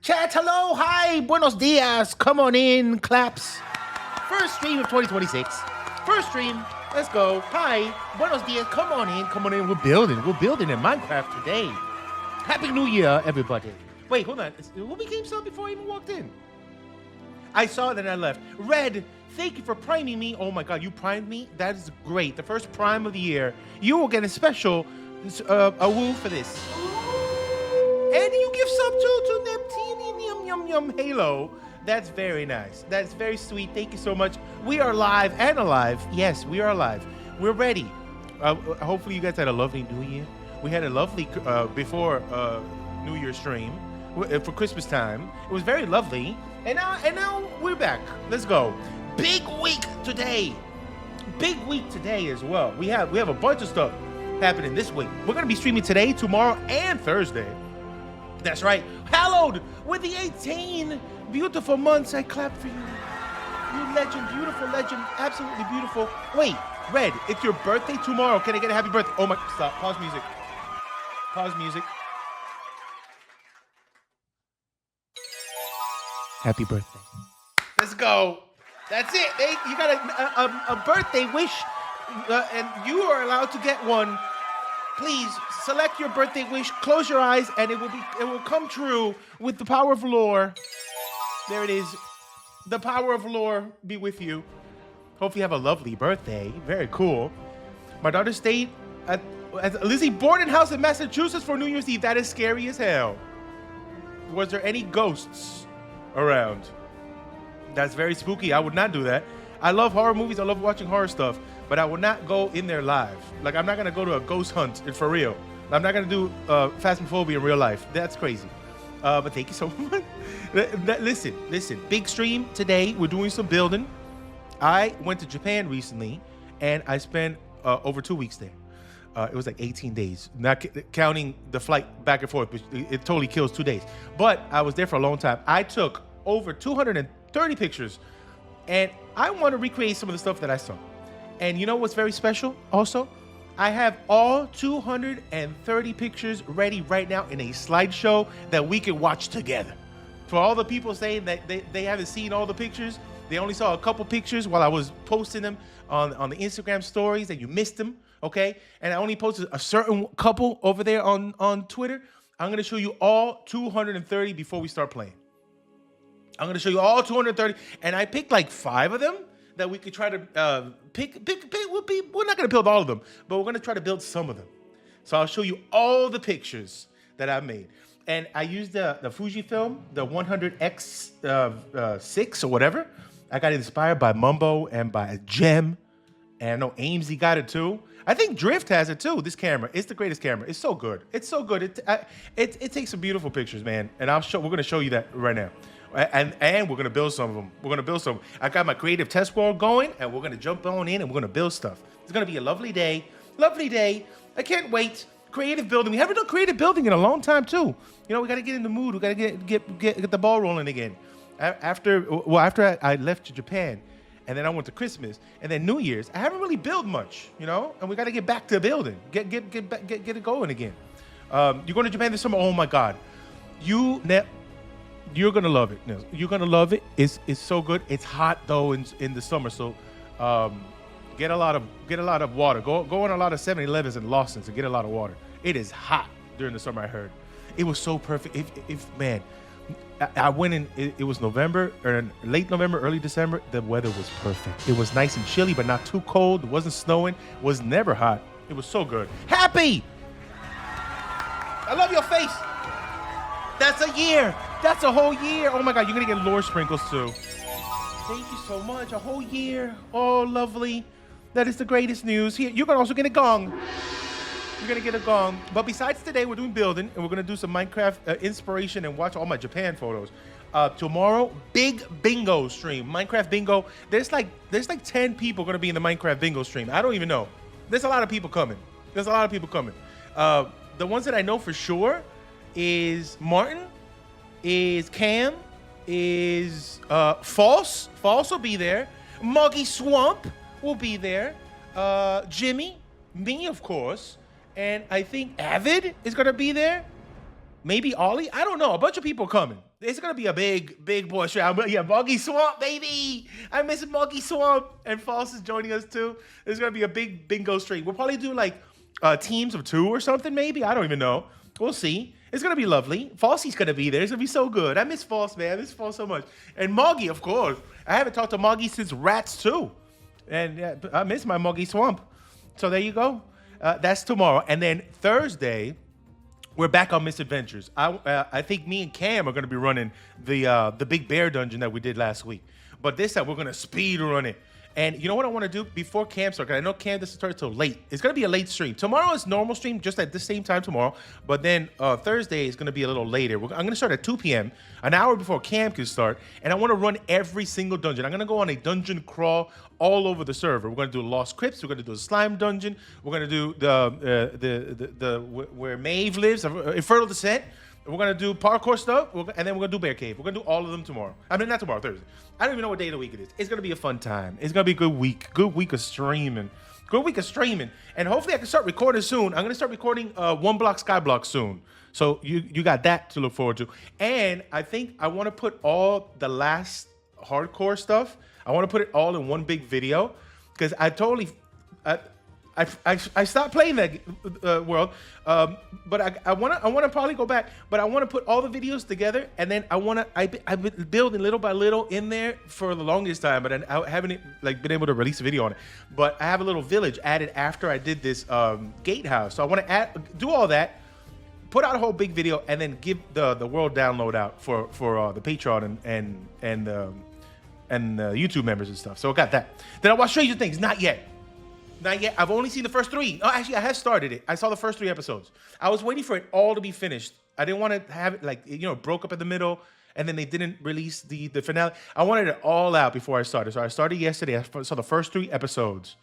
Chat, hello, hi, buenos dias. Come on in, claps. First stream of 2026. First stream. Let's go. Hi, buenos dias. Come on in. Come on in. We're building in Minecraft today. Happy New Year, everybody. Wait, hold on. Who became sub before I even walked in? I saw it and I left. Red, thank you for priming me. Oh my God, you primed me? That is great. The first prime of the year. You will get a special a woo for this. And you give sub to Neptune Yum Yum Yum Halo. That's very nice. That's very sweet. Thank you so much. We are live and alive. Yes, we are alive. We're ready. Hopefully you guys had a lovely New Year. We had a lovely before New Year stream for Christmas time. It was very lovely. And now we're back. Let's go. Big week today. Big week today as well. We have a bunch of stuff happening this week. We're gonna be streaming today, tomorrow, and Thursday. That's right. Hallowed with the 18 beautiful months. I clap for you. You legend, beautiful legend, absolutely beautiful. Wait, Red, it's your birthday tomorrow. Can I get a happy birthday? Oh my, stop, pause music. Pause music. Happy birthday. Let's go. That's it. You got a birthday wish, and you are allowed to get one. Please select your birthday wish, close your eyes, and it will come true with the power of lore. There it is. The power of lore be with you. Hope you have a lovely birthday. Very cool. My daughter stayed at Lizzie boarding house in Massachusetts for New Year's Eve. That is scary as hell. Was there any ghosts around? That's very spooky. I would not do that. I love horror movies. I love watching horror stuff, but I would not go in there live. Like, I'm not going to go to a ghost hunt for real. I'm not going to do phasmophobia in real life. That's crazy. But thank you so much. Listen. Big stream today. We're doing some building. I went to Japan recently, and I spent over 2 weeks there. It was like 18 days, not counting the flight back and forth, which it totally kills 2 days. But I was there for a long time. I took over 230 pictures, and I want to recreate some of the stuff that I saw. And you know what's very special also? I have all 230 pictures ready right now in a slideshow that we can watch together. For all the people saying that they haven't seen all the pictures, they only saw a couple pictures while I was posting them on the Instagram stories, and you missed them, okay? And I only posted a certain couple over there on Twitter. I'm gonna show you all 230 before we start playing. I'm gonna show you all 230, and I picked like 5 of them that we could try to pick. We're not gonna build all of them, but we're gonna try to build some of them. So I'll show you all the pictures that I made. And I used the Fujifilm, the 100X6 or whatever. I got inspired by Mumbo and by Gem. And I know Amesy got it too. I think Drift has it too, this camera. It's the greatest camera. It's so good. It's so good. It takes some beautiful pictures, man. And we're gonna show you that right now. And we're gonna build some of them. We're gonna build some. I got my creative test world going, and we're gonna jump on in and we're gonna build stuff. It's gonna be a lovely day. Lovely day. I can't wait. Creative building. We haven't done creative building in a long time too. You know, we gotta get in the mood. We gotta get the ball rolling again. After I left to Japan, and then I went to Christmas, and then New Year's, I haven't really built much, you know. And we gotta get back to building. Get it going again. You're going to Japan this summer. Oh my God, you're gonna love it. You're gonna love it. It's so good. It's hot though in the summer, so get a lot of water. Go on a lot of 7-Elevens and Lawson's and get a lot of water. It is hot during the summer. I heard it was so perfect. If man, I went in. It was November or late November, early December. The weather was perfect. It was nice and chilly, but not too cold. It wasn't snowing. It was never hot. It was so good. Happy. I love your face. That's a year. That's a whole year. Oh my God, you're gonna get lore sprinkles too. Thank you so much. A whole year. Oh, lovely. That is the greatest news. Here, you're gonna also get a gong. You're gonna get a gong. But besides today, we're doing building, and we're gonna do some Minecraft inspiration and watch all my Japan photos. Tomorrow, big bingo stream. Minecraft bingo. There's like 10 people gonna be in the Minecraft bingo stream. I don't even know. There's a lot of people coming. The ones that I know for sure is Martin, is Cam, is False. False will be there. Muggy Swamp will be there. Jimmy, me of course, and I think Avid is gonna be there. maybe Ollie. I don't know. A bunch of people coming. It's gonna be a big boy show. Yeah, Muggy Swamp, baby. I miss Muggy Swamp, and False is joining us too. It's gonna be a big bingo stream. We'll probably do like teams of 2 or something. Maybe I don't even know. We'll see. It's gonna be lovely. Falsey's gonna be there. It's gonna be so good. I miss False, man. I miss False so much. And Moggy, of course. I haven't talked to Moggy since Rats 2. And I miss my Moggy Swamp. So there you go. That's tomorrow. And then Thursday, we're back on Misadventures. I think me and Cam are gonna be running the Big Bear dungeon that we did last week. But this time we're gonna speed run it. And you know what I want to do before Cam starts? I know Cam doesn't start till late. It's going to be a late stream. Tomorrow is normal stream, just at the same time tomorrow. But then Thursday is going to be a little later. I'm going to start at 2 p.m., an hour before Cam can start. And I want to run every single dungeon. I'm going to go on a dungeon crawl all over the server. We're going to do Lost Crypts. We're going to do the Slime Dungeon. We're going to do the where Maeve lives, Infernal Descent. We're going to do parkour stuff, and then we're going to do Bear Cave. We're going to do all of them tomorrow. I mean, not tomorrow, Thursday. I don't even know what day of the week it is. It's going to be a fun time. It's going to be a good week. Good week of streaming. Good week of streaming. And hopefully I can start recording soon. I'm going to start recording One Block Skyblock soon. So you got that to look forward to. And I think I want to put all the last hardcore stuff, I want to put it all in one big video, because I totally... I stopped playing that world, but I want to probably go back. But I want to put all the videos together, and then I've been building little by little in there for the longest time, but I haven't been able to release a video on it. But I have a little village added after I did this gatehouse, so I want to do all that, put out a whole big video, and then give the world download out for the Patreon and the YouTube members and stuff. So I got that. Then I watched Stranger Things. Not yet. Not yet. I've only seen the first 3. Oh, actually, I have started it. I saw the first 3 episodes. I was waiting for it all to be finished. I didn't want to have it broke up in the middle, and then they didn't release the finale. I wanted it all out before I started. So I started yesterday. I saw the first 3 episodes.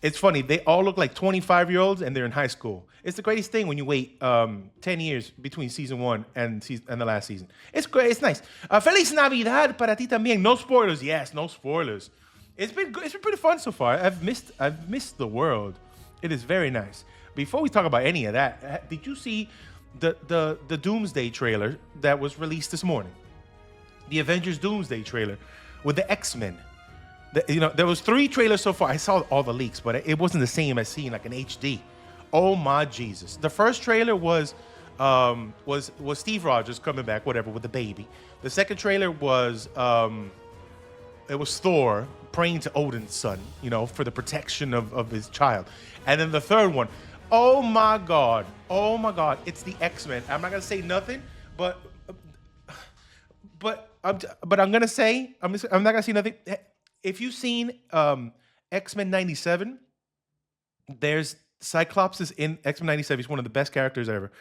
It's funny. They all look like 25-year-olds, and they're in high school. It's the greatest thing when you wait 10 years between season 1 and the last season. It's great. It's nice. Feliz Navidad para ti también. No spoilers. Yes, no spoilers. It's been good. It's been pretty fun so far. I've missed the world. It is very nice. Before we talk about any of that, did you see the Doomsday trailer that was released this morning? The Avengers Doomsday trailer with the X-Men. There was 3 trailers so far. I saw all the leaks, but it wasn't the same as seeing like an HD. Oh my Jesus! The first trailer was Steve Rogers coming back, whatever, with the baby. The second trailer was it was Thor praying to Odin's son, for the protection of his child. And then the third one, oh my God, it's the X-Men. I'm not gonna say nothing, but I'm gonna say I'm not gonna say nothing. If you've seen X-Men '97, there's Cyclops is in X-Men '97. He's one of the best characters ever.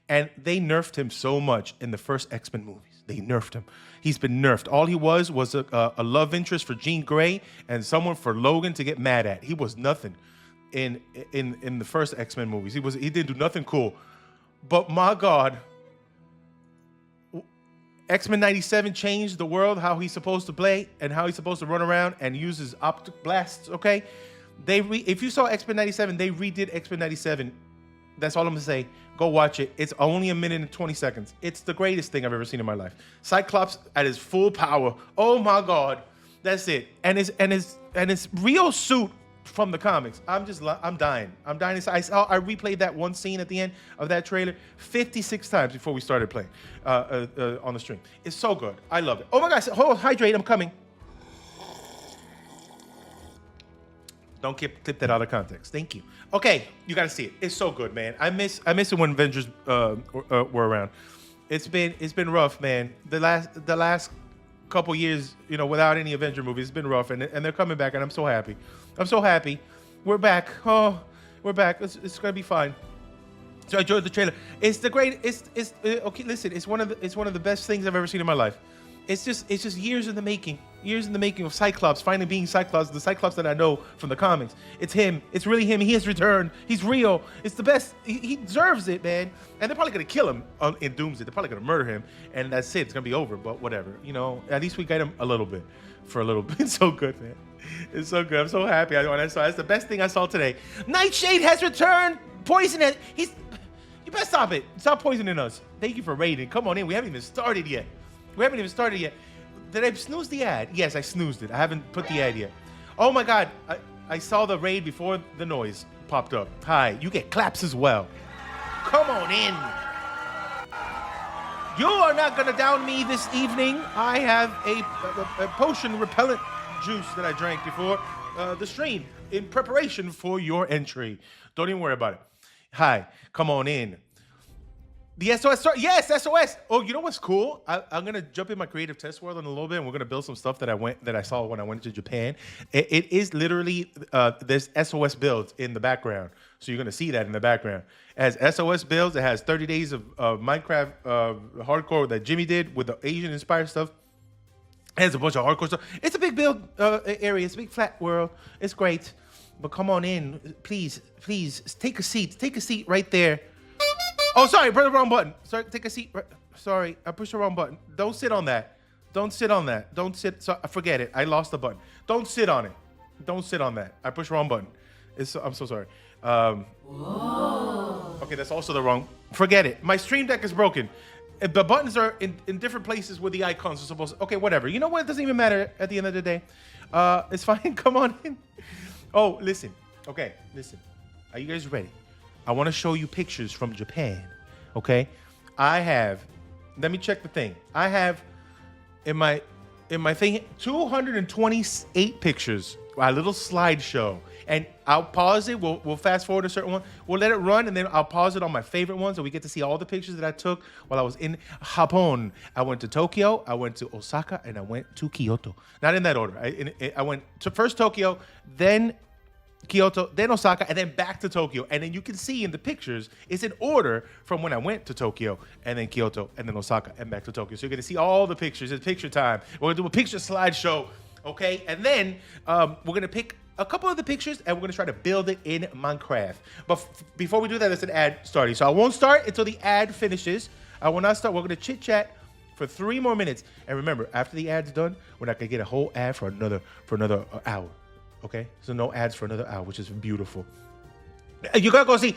And they nerfed him so much in the first X-Men movies. They nerfed him. He's been nerfed. All he was a love interest for Jean Grey and someone for Logan to get mad at. He was nothing in the first X-Men movies. He didn't do nothing cool. But my God, X-Men '97 changed the world, how he's supposed to play and how he's supposed to run around and use his optic blasts. Okay, if you saw X-Men '97, they redid X-Men '97. That's all I'm gonna say. Go watch it. It's only 1 minute and 20 seconds. It's the greatest thing I've ever seen in my life. Cyclops at his full power. Oh my God, that's it. And his real suit from the comics. I'm dying. I replayed that one scene at the end of that trailer 56 times before we started playing on the stream. It's so good. I love it. Oh my gosh, hold on, hydrate. I'm coming. Don't clip that out of context. Thank you. Okay, you got to see it. It's so good, man. I miss it when Avengers were around. It's been rough, man. The last couple years, without any Avenger movies, it's been rough, and they're coming back, and I'm so happy. I'm so happy. We're back. Oh, we're back. It's gonna be fine. So I enjoyed the trailer. It's the great. It's okay. Listen, it's one of the best things I've ever seen in my life. It's just years in the making. Years in the making of Cyclops finally being Cyclops, the Cyclops that I know from the comics. It's him. It's really him. He has returned. He's real. It's the best. He deserves it, man. And they're probably gonna kill him in Doomsday. They're probably gonna murder him, and that's it. It's gonna be over. But whatever. At least we got him a little bit. For a little bit. It's so good, man. It's so good. I'm so happy when I saw it. It's the best thing I saw today. Nightshade has returned. Poison. You better stop it. Stop poisoning us. Thank you for rating. Come on in. We haven't even started yet. Did I snooze the ad? Yes, I snoozed it. I haven't put the ad yet. Oh my God. I saw the raid before the noise popped up. Hi. You get claps as well. Come on in. You are not going to down me this evening. I have a potion repellent juice that I drank before the stream in preparation for your entry. Don't even worry about it. Hi, come on in. The SOS, yes, SOS. Oh, you know what's cool? I'm gonna jump in my creative test world in a little bit, and we're gonna build some stuff that I saw when I went to Japan. It is literally there's SOS builds in the background, so you're gonna see that in the background. It has SOS builds. It has 30 days of Minecraft hardcore that Jimmy did with the Asian inspired stuff. It has a bunch of hardcore stuff. It's a big build area. It's a big flat world. It's great. But come on in, please, take a seat. Take a seat right there. Oh, sorry, press the wrong button. Sorry, take a seat. Sorry, I pushed the wrong button. Don't sit on that. Don't sit on that. Don't sit. So, forget it. I lost the button. Don't sit on it. Don't sit on that. I pushed the wrong button. I'm so sorry. Okay, that's also the wrong. Forget it. My stream deck is broken. The buttons are in different places where the icons are supposed to. Okay, whatever. You know what? It doesn't even matter at the end of the day. It's fine. Come on in. Oh, listen. Okay, listen. Are you guys ready? I want to show you pictures from Japan. Okay? Let me check the thing. I have in my thing 228 pictures. A little slideshow. And I'll pause it. We'll fast forward a certain one. We'll let it run, and then I'll pause it on my favorite ones, so we get to see all the pictures that I took while I was in Japan. I went to Tokyo, I went to Osaka, and I went to Kyoto. Not in that order. I went to first Tokyo, then Kyoto, then Osaka, and then back to Tokyo. And then you can see in the pictures, it's in order from when I went to Tokyo, and then Kyoto, and then Osaka, and back to Tokyo. So you're going to see all the pictures. It's picture time. We're going to do a picture slideshow, okay? And then we're going to pick a couple of the pictures, and we're going to try to build it in Minecraft. But before we do that, there's an ad starting. So I won't start until the ad finishes. I will not start. We're going to chit-chat for 3 more minutes. And remember, after the ad's done, we're not going to get a whole ad for another hour. Okay? So no ads for another hour, which is beautiful. You got to go see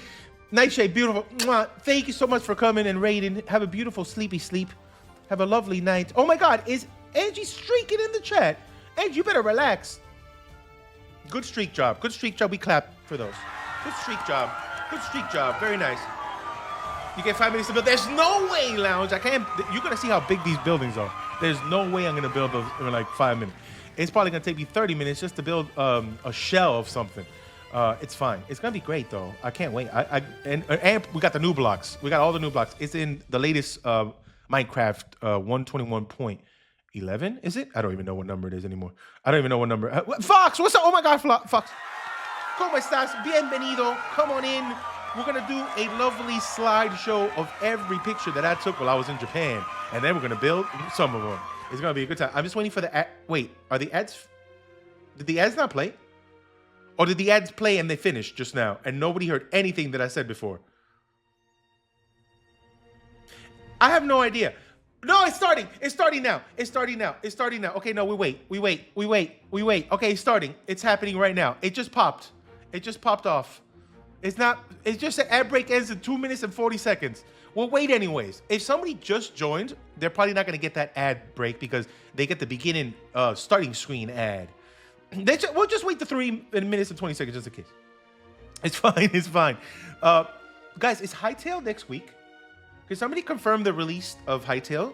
Nightshade. Beautiful. Mwah. Thank you so much for coming and raiding. Have a beautiful sleepy sleep. Have a lovely night. Oh, my God. Is Angie streaking in the chat? Angie, you better relax. Good streak job. Good streak job. We clap for those. Good streak job. Good streak job. Very nice. You get 5 minutes to build. There's no way, Lounge. I can't. You're going to see how big these buildings are. There's no way I'm going to build those in like 5 minutes. It's probably going to take me 30 minutes just to build a shell of something. It's fine. It's going to be great, though. I can't wait. And we got the new blocks. We got all the new blocks. It's in the latest Minecraft 121.11, is it? I don't even know what number it is anymore. I don't even know what number. Fox, what's up? Oh, my God, Fox. ¿Cómo estás? Bienvenido. Come on in. We're going to do a lovely slideshow of every picture that I took while I was in Japan. And then we're going to build some of them. It's going to be a good time. I'm just waiting for the ad. Wait, are the ads? Did the ads not play? Or did the ads play and they finished just now? And nobody heard anything that I said before? I have no idea. No, it's starting. It's starting now. It's starting now. It's starting now. Okay, no, we wait. Okay, it's starting. It's happening right now. It just popped. It just popped off. It's just an ad break ends in 2 minutes and 40 seconds. We'll wait anyways. If somebody just joined, they're probably not going to get that ad break because they get the beginning starting screen ad. We'll just wait the 3 minutes and 20 seconds just in case. It's fine. It's fine. Guys, is Hytale next week? Can somebody confirm the release of Hytale?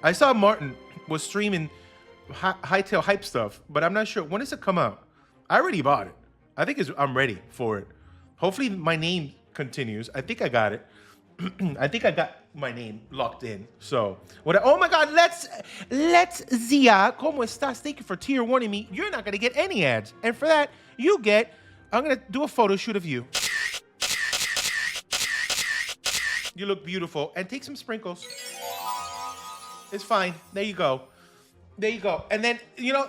I saw Martin was streaming Hytale hype stuff, but I'm not sure. When does it come out? I already bought it. I think I'm ready for it. Hopefully my name continues. I think I got it. I think I got my name locked in. So, oh my God, let's Zia. ¿Cómo estás? Thank you for tier 1ing me. You're not going to get any ads. And for that, I'm going to do a photo shoot of you. You look beautiful. And take some sprinkles. It's fine. There you go. There you go. And then,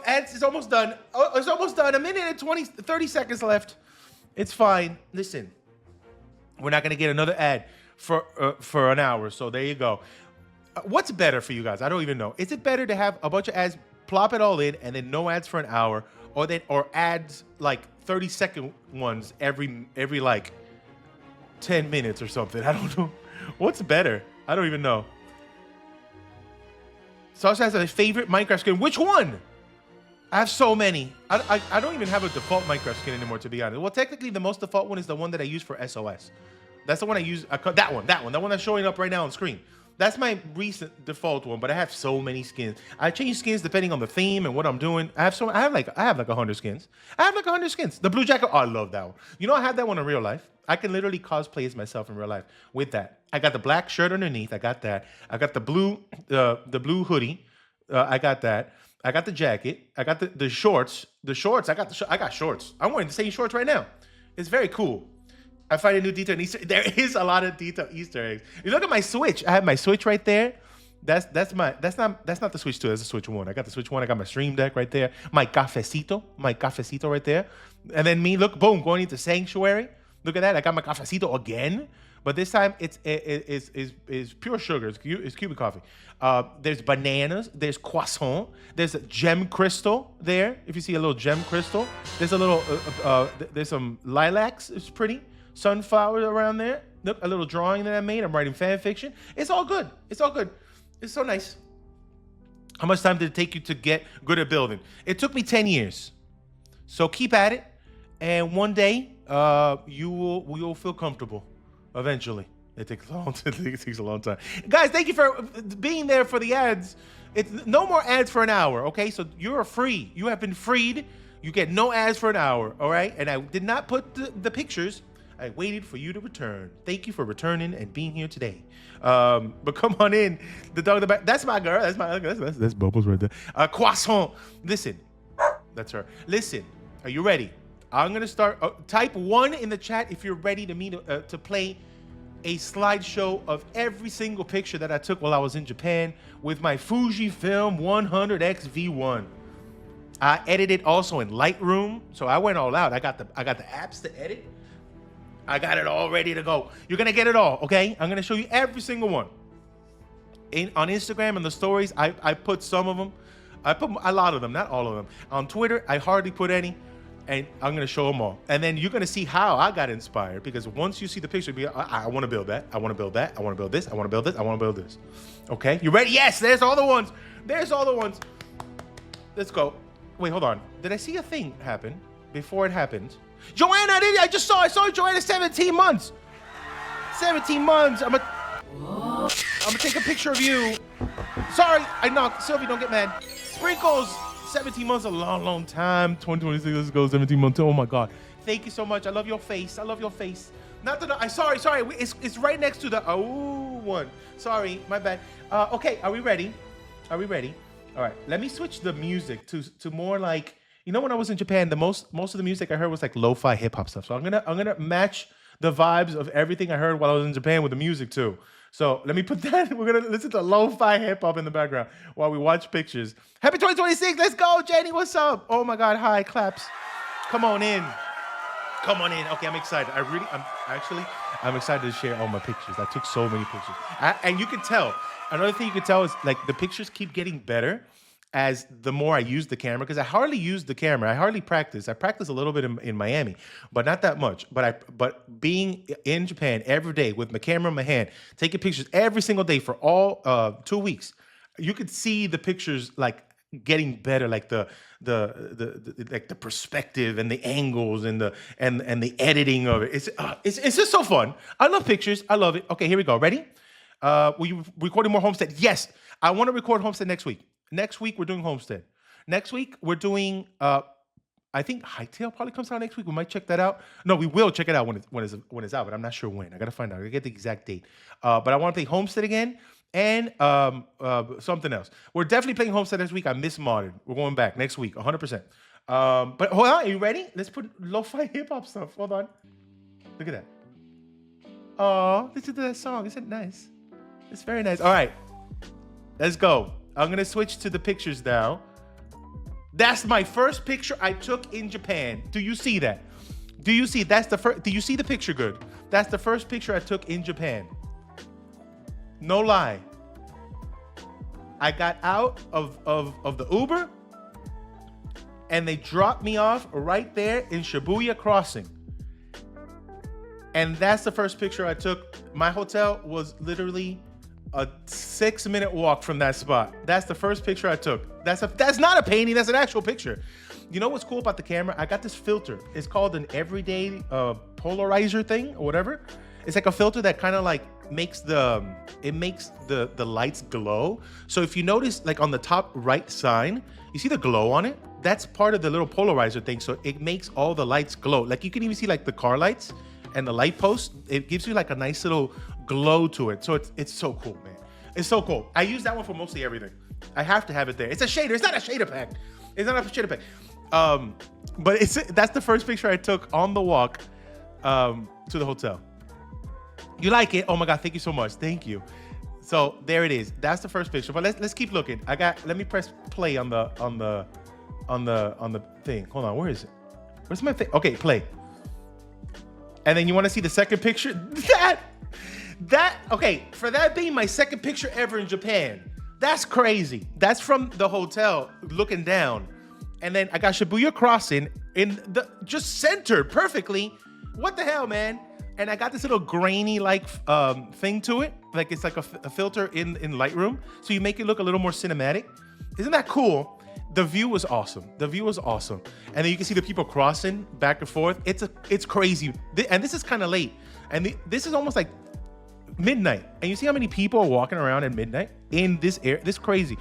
ads is almost done. Oh, it's almost done. 1 minute and 30 seconds left. It's fine. Listen, we're not going to get another ad for an hour. So there you go. What's better for you guys? I don't even know. Is it better to have a bunch of ads, plop it all in, and then no ads for an hour, or ads like 30-second ones every like 10 minutes or something? I don't know. What's better? I don't even know. Sasha has a favorite Minecraft skin. Which one? I have so many. I don't even have a default Minecraft skin anymore, to be honest. Well, technically, the most default one is the one that I use for SOS. That's the one I use. That one that's showing up right now on screen. That's my recent default one, but I have so many skins. I change skins depending on the theme and what I'm doing. I have like 100 skins. I have like 100 skins. The blue jacket, oh, I love that one. You know, I have that one in real life. I can literally cosplay as myself in real life with that. I got the black shirt underneath. I got that. I got the blue hoodie. I got that. I got the jacket. I got the shorts. The shorts. I got shorts. I'm wearing the same shorts right now. It's very cool. I find a new detail in Easter. There is a lot of detail Easter eggs. You look at my Switch. I have my Switch right there. That's not the Switch 2. That's the Switch 1. I got the Switch 1. I got my Stream Deck right there. My cafecito right there. And then me, look, boom, going into Sanctuary. Look at that. I got my cafecito again. But this time it's pure sugar. It's cubic coffee. There's bananas. There's croissant. There's a gem crystal there. If you see a little gem crystal, there's a little. There's some lilacs. It's pretty. Sunflowers around there. Look, a little drawing that I made. I'm writing fan fiction. It's all good. It's all good. It's so nice. How much time did it take you to get good at building? It took me 10 years. So keep at it, and one day you will feel comfortable. Eventually. It takes a long time. Guys, thank you for being there for the ads. It's no more ads for an hour, okay? So you're free. You have been freed. You get no ads for an hour, all right? And I did not put the pictures. I waited for you to return. Thank you for returning and being here today. But come on in. The dog in the back. That's my girl. That's Bubbles right there. Croissant. Listen. That's her. Listen. Are you ready? I'm going to start. Type 1 in the chat if you're ready to play a slideshow of every single picture that I took while I was in Japan with my Fujifilm 100X V1. I edited also in Lightroom, so I went all out. I got the apps to edit. I got it all ready to go. You're gonna get it all, okay? I'm gonna show you every single one. On Instagram and the stories, I put some of them. I put a lot of them, not all of them. On Twitter, I hardly put any. And I'm gonna show them all. And then you're gonna see how I got inspired, because once you see the picture, I wanna build that, I wanna build that, I wanna build this, I wanna build this, I wanna build this. Okay, you ready? Yes, there's all the ones. There's all the ones. Let's go. Wait, hold on. Did I see a thing happen before it happened? Joanna, I saw Joanna 17 months. 17 months. I'm gonna take a picture of you. Sorry, I knocked. Sylvie, don't get mad. Sprinkles. 17 months, a long time. 2026, let's go. 17 months. Oh my God. Thank you so much. I love your face. I love your face. Not that sorry. It's right next to the one. Sorry, my bad. Okay, are we ready? Are we ready? All right. Let me switch the music to more like, you know, when I was in Japan, the most of the music I heard was like lo-fi hip hop stuff. So I'm gonna match the vibes of everything I heard while I was in Japan with the music too. So let me put that. We're gonna listen to lo-fi hip hop in the background while we watch pictures. Happy 2026. Let's go, Jenny. What's up? Oh my God. Hi, claps. Come on in. Come on in. Okay, I'm excited. I'm excited to share all my pictures. I took so many pictures. And you can tell. Another thing you can tell is like the pictures keep getting better as the more I use the camera, because I hardly use the camera. I hardly practice. I practice a little bit in Miami, but not that much. But being in Japan every day with my camera in my hand, taking pictures every single day for all 2 weeks, you could see the pictures like getting better, like the perspective and the angles and the editing of it. It's just so fun. I love pictures. I love it. Okay, here we go. Ready? Will you recording more Homestead? Yes, I want to record Homestead next week. Next week, we're doing Homestead. Next week, we're doing, I think Hightail probably comes out next week. We might check that out. No, we will check it out when it's out, but I'm not sure when. I got to find out. I got to get the exact date. But I want to play Homestead again and something else. We're definitely playing Homestead next week. I miss modded. We're going back next week, 100%. But hold on, are you ready? Let's put lo-fi hip-hop stuff. Hold on. Look at that. Oh, listen to that song. Isn't it nice? It's very nice. All right, let's go. I'm gonna switch to the pictures now. That's my first picture I took in Japan. Do you see that? Do you see? That's the first. Do you see the picture good? That's the first picture I took in Japan. No lie. I got out of the Uber and they dropped me off right there in Shibuya Crossing. And that's the first picture I took. My hotel was literally a 6-minute walk from that spot. That's the first picture I took. That's not a painting, that's an actual picture. You know what's cool about the camera? I got this filter. It's called an everyday polarizer thing or whatever. It's like a filter that kind of like makes the lights glow. So if you notice, like on the top right sign, you see the glow on it? That's part of the little polarizer thing. So it makes all the lights glow. Like you can even see like the car lights and the light post. It gives you like a nice little glow to it. So it's so cool, man. It's so cool. I use that one for mostly everything. I have to have it there. It's a shader. It's not a shader pack. It's not a shader pack. But that's the first picture I took on the walk to the hotel. You like it? Oh my God, thank you so much. Thank you. So there it is. That's the first picture. But let's keep looking. Let me press play on the thing. Hold on, where is it? Where's my thing? Okay, play. And then you want to see the second picture? Okay, for that being my second picture ever in Japan, that's crazy. That's from the hotel looking down. And then I got Shibuya Crossing just centered perfectly. What the hell, man? And I got this little grainy like thing to it. Like it's like a filter in Lightroom. So you make it look a little more cinematic. Isn't that cool? The view was awesome. The view was awesome. And then you can see the people crossing back and forth. It's crazy. And this is kind of late. And this is almost like midnight. And you see how many people are walking around at midnight in this area? This is crazy.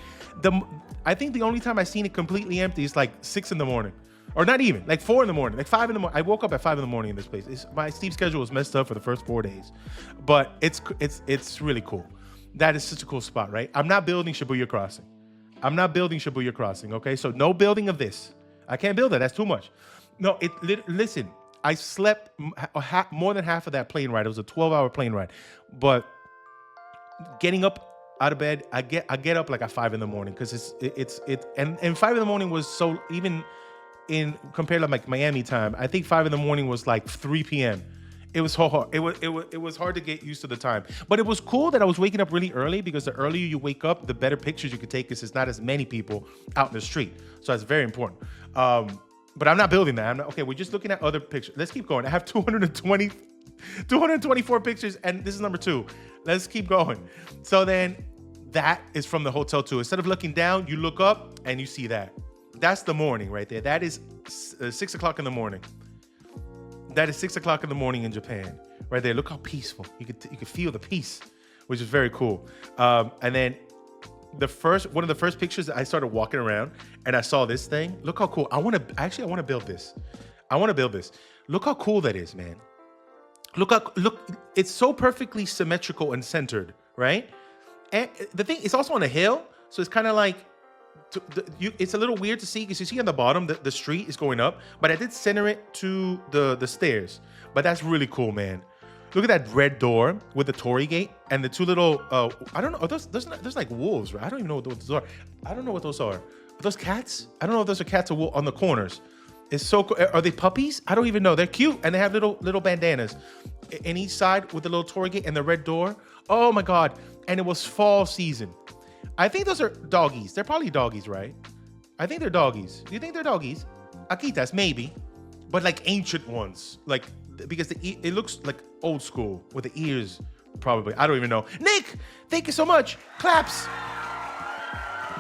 I think the only time I've seen it completely empty is like 6 in the morning. Or not even, like 4 in the morning, like 5 in the morning. I woke up at 5 in the morning in this place. My sleep schedule was messed up for the first 4 days. But it's really cool. That is such a cool spot, right? I'm not building Shibuya Crossing. Okay? So no building of this. I can't build that. That's too much. No, listen, I slept more than half of that plane ride. It was a 12-hour plane ride. But getting up out of bed, I get up like at 5 in the morning because and 5 in the morning was so even in compared to like Miami time. I think 5 in the morning was like 3 p.m. It was so hard. It was hard to get used to the time. But it was cool that I was waking up really early because the earlier you wake up, the better pictures you can take because it's not as many people out in the street. So that's very important. But I'm not building that. Okay, we're just looking at other pictures. Let's keep going. I have 224 pictures, and this is number 2. Let's keep going. So then that is from the hotel too. Instead of looking down, you look up and you see that. That's the morning right there. That is 6 o'clock in the morning. That is 6 o'clock in the morning in Japan, right there. Look how peaceful. You could feel the peace, which is very cool. And then one of the first pictures, I started walking around and I saw this thing. Look how cool. I want to build this. Look how cool that is, man. Look, it's so perfectly symmetrical and centered, right? And the thing, it's also on a hill, so it's kind of like, it's a little weird to see because you see on the bottom the street is going up, but I did center it to the stairs. But that's really cool, man. Look at that red door with the torii gate and the 2 little I don't know, there's like wolves, right? I don't even know what those are. I don't know what those are. Are those cats? I don't know if those are cats or wolves on the corners. It's so cool. Are they puppies? I don't even know. They're cute and they have little bandanas in each side with the little torii gate and the red door. Oh my God. And it was fall season. I think those are doggies. They're probably doggies, right? I think they're doggies. Do you think they're doggies? Akitas, maybe. But like ancient ones. Like, because it looks like old school with the ears, probably. I don't even know. Nick, thank you so much. Claps.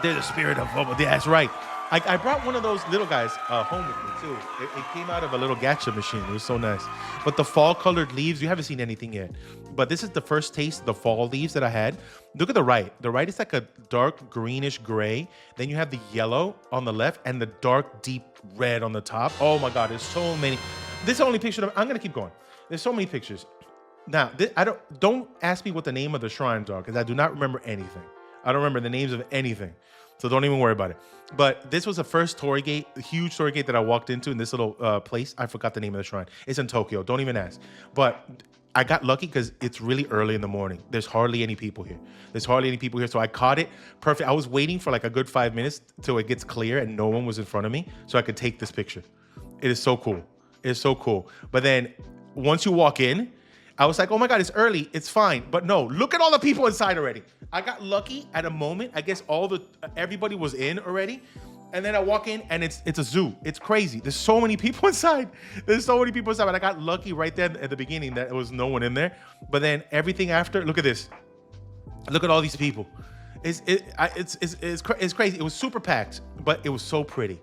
They're the spirit of football. Yeah, that's right. I brought one of those little guys home with me too. It came out of a little gacha machine. It was so nice. But the fall colored leaves, you haven't seen anything yet. But this is the first taste of the fall leaves that I had. Look at the right. The right is like a dark greenish gray. Then you have the yellow on the left and the dark deep red on the top. Oh my God, there's so many. This is the only picture. I'm gonna keep going. There's so many pictures. Now, don't ask me what the name of the shrines are because I do not remember anything. I don't remember the names of anything. So don't even worry about it. But this was the first torii gate, huge torii gate that I walked into in this little place. I forgot the name of the shrine. It's in Tokyo. Don't even ask. But I got lucky because it's really early in the morning. There's hardly any people here. So I caught it perfect. I was waiting for like a good 5 minutes till it gets clear and no one was in front of me so I could take this picture. It is so cool. But then once you walk in, I was like, oh my God, it's early. It's fine. But no, look at all the people inside already. I got lucky at a moment. I guess everybody was in already. And then I walk in and it's a zoo. It's crazy. There's so many people inside. There's so many people inside. But I got lucky right there at the beginning that there was no one in there. But then everything after, look at this. Look at all these people. It's crazy. It was super packed, but it was so pretty.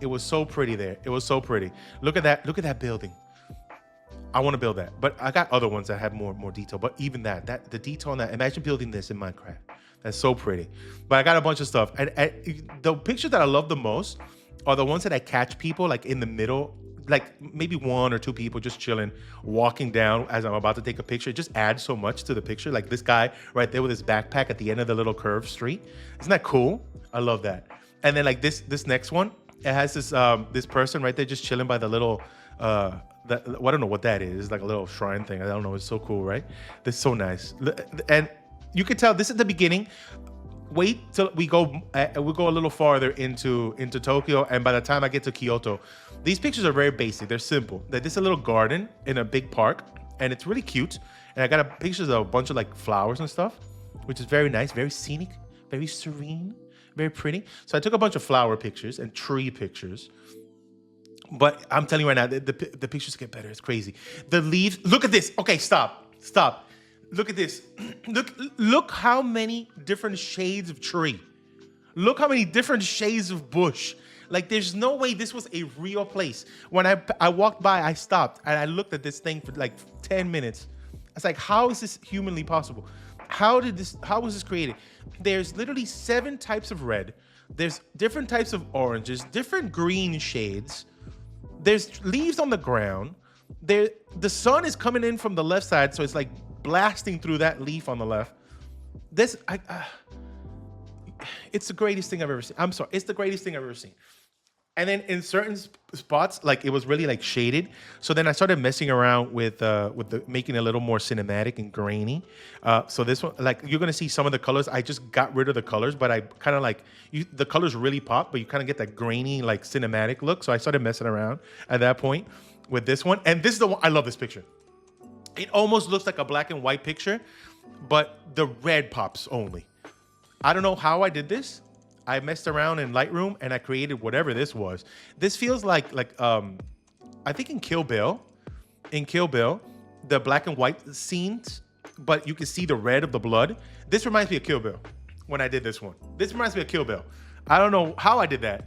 It was so pretty there. It was so pretty. Look at that. Look at that building. I want to build that, but I got other ones that have more detail. But even that the detail on that. Imagine building this in Minecraft. That's so pretty. But I got a bunch of stuff, and the pictures that I love the most are the ones that I catch people like in the middle, like maybe one or two people just chilling, walking down as I'm about to take a picture. It just adds so much to the picture. Like this guy right there with his backpack at the end of the little curved street. Isn't that cool? I love that. And then like this next one, it has this person right there just chilling by the little well, I don't know what that is. It's like a little shrine thing. I don't know. It's so cool, right? That's so nice. And you can tell this is the beginning. Wait till we go a little farther into Tokyo, and by the time I get to Kyoto, these pictures are very basic. They're simple. This is a little garden in a big park, and it's really cute. And I got pictures of a bunch of like flowers and stuff, which is very nice, very scenic, very serene, very pretty. So I took a bunch of flower pictures and tree pictures. But I'm telling you right now, the pictures get better. It's crazy. The leaves. Look at this. Okay, stop. Look at this. Look how many different shades of tree. Look how many different shades of bush. Like, there's no way this was a real place. When I walked by, I stopped and I looked at this thing for like 10 minutes. I was like, how is this humanly possible? How was this created? There's literally 7 types of red. There's different types of oranges, different green shades. There's leaves on the ground. The sun is coming in from the left side, so it's like blasting through that leaf on the left. It's the greatest thing I've ever seen. I'm sorry, it's the greatest thing I've ever seen. And then in certain spots, like it was really like shaded. So then I started messing around with making it a little more cinematic and grainy. So this one, like you're gonna see some of the colors. I just got rid of the colors, but I kind of like the colors really pop, but you kind of get that grainy, like cinematic look. So I started messing around at that point with this one. And this is the one I love. This picture. It almost looks like a black and white picture, but the red pops only. I don't know how I did this. I messed around in Lightroom and I created whatever this was. This feels like I think in Kill Bill, the black and white scenes, but you can see the red of the blood. This reminds me of Kill Bill when I did this one. This reminds me of Kill Bill. I don't know how I did that,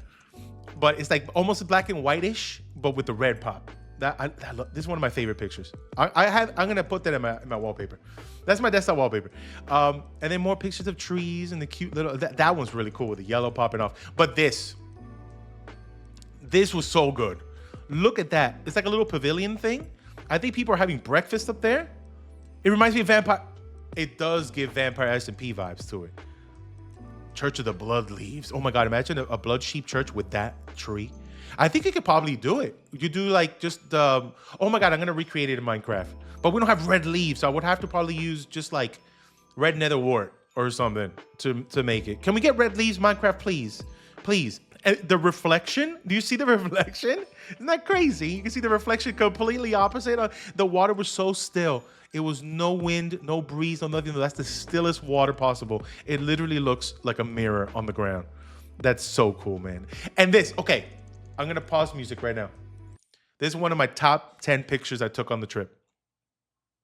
but it's like almost black and whitish, but with the red pop. This is one of my favorite pictures. I'm gonna put that in my wallpaper. That's my desktop wallpaper. And then more pictures of trees and the cute little. That one's really cool with the yellow popping off. But this was so good. Look at that. It's like a little pavilion thing. I think people are having breakfast up there. It reminds me of Vampire. It does give Vampire SMP vibes to it. Church of the Blood Leaves. Oh my God! Imagine a blood sheep church with that tree. I think you could probably do it. You could do like just, oh my God, I'm gonna recreate it in Minecraft. But we don't have red leaves, so I would have to probably use just like red nether wart or something to make it. Can we get red leaves, Minecraft, please? Please. And the reflection, do you see the reflection? Isn't that crazy? You can see the reflection completely opposite. The water was so still. It was no wind, no breeze, no nothing. That's the stillest water possible. It literally looks like a mirror on the ground. That's so cool, man. And this, okay. I'm gonna pause music right now. This is one of my top 10 pictures I took on the trip.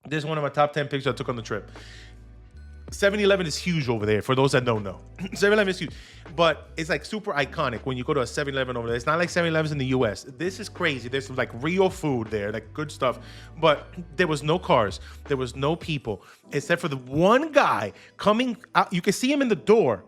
7-Eleven is huge over there, for those that don't know. 7-Eleven is huge, but it's like super iconic when you go to a 7-Eleven over there. It's not like 7-Elevens in the US. This is crazy. There's like real food there, like good stuff, but there was no cars. There was no people, except for the one guy coming out. You can see him in the door.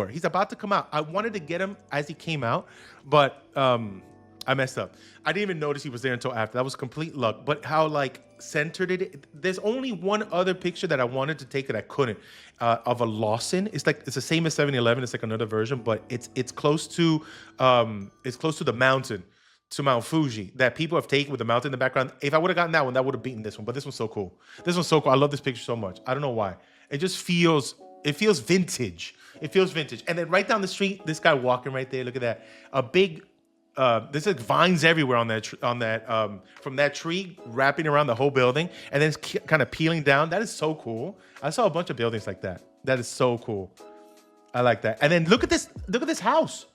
He's about to come out. I wanted to get him as he came out, but I messed up. I didn't even notice he was there until after. That was complete luck. But how like centered it. There's only one other picture that I wanted to take that I couldn't, of a Lawson. It's the same as 7-Eleven. It's like another version, but it's close to the mountain, to Mount Fuji, that people have taken with the mountain in the background. If I would have gotten that one, that would have beaten this one. But this one's so cool. I love this picture so much. I don't know why. It feels vintage. And then right down the street, this guy walking right there. Look at that. A big, there's like vines everywhere on that from that tree wrapping around the whole building, and then it's kind of peeling down. That is so cool. I saw a bunch of buildings like that. That is so cool. I like that. And then look at this house.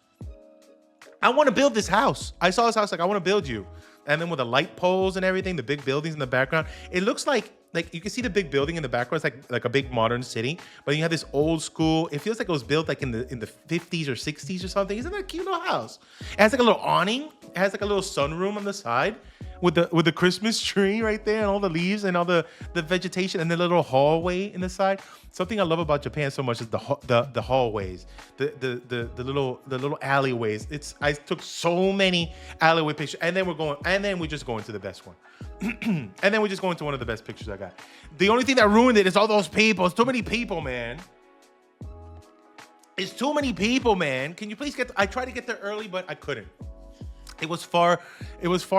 I want to build this house. I saw this house like I want to build you. And then with the light poles and everything, the big buildings in the background, it looks like you can see the big building in the background. It's like a big modern city, but you have this old school. It feels like it was built like in the 50s or 60s or something. Isn't that a cute little house? It has like a little awning. It has like a little sunroom on the side with the Christmas tree right there and all the leaves and all the vegetation and the little hallway in the side. Something I love about Japan so much is the hallways, the little alleyways. I took so many alleyway pictures, and then we just go into the best one. And then we just go into one of the best pictures I got. The only thing that ruined it is all those people. It's too many people, man. It's too many people, man. Can you please I tried to get there early, but I couldn't. It was far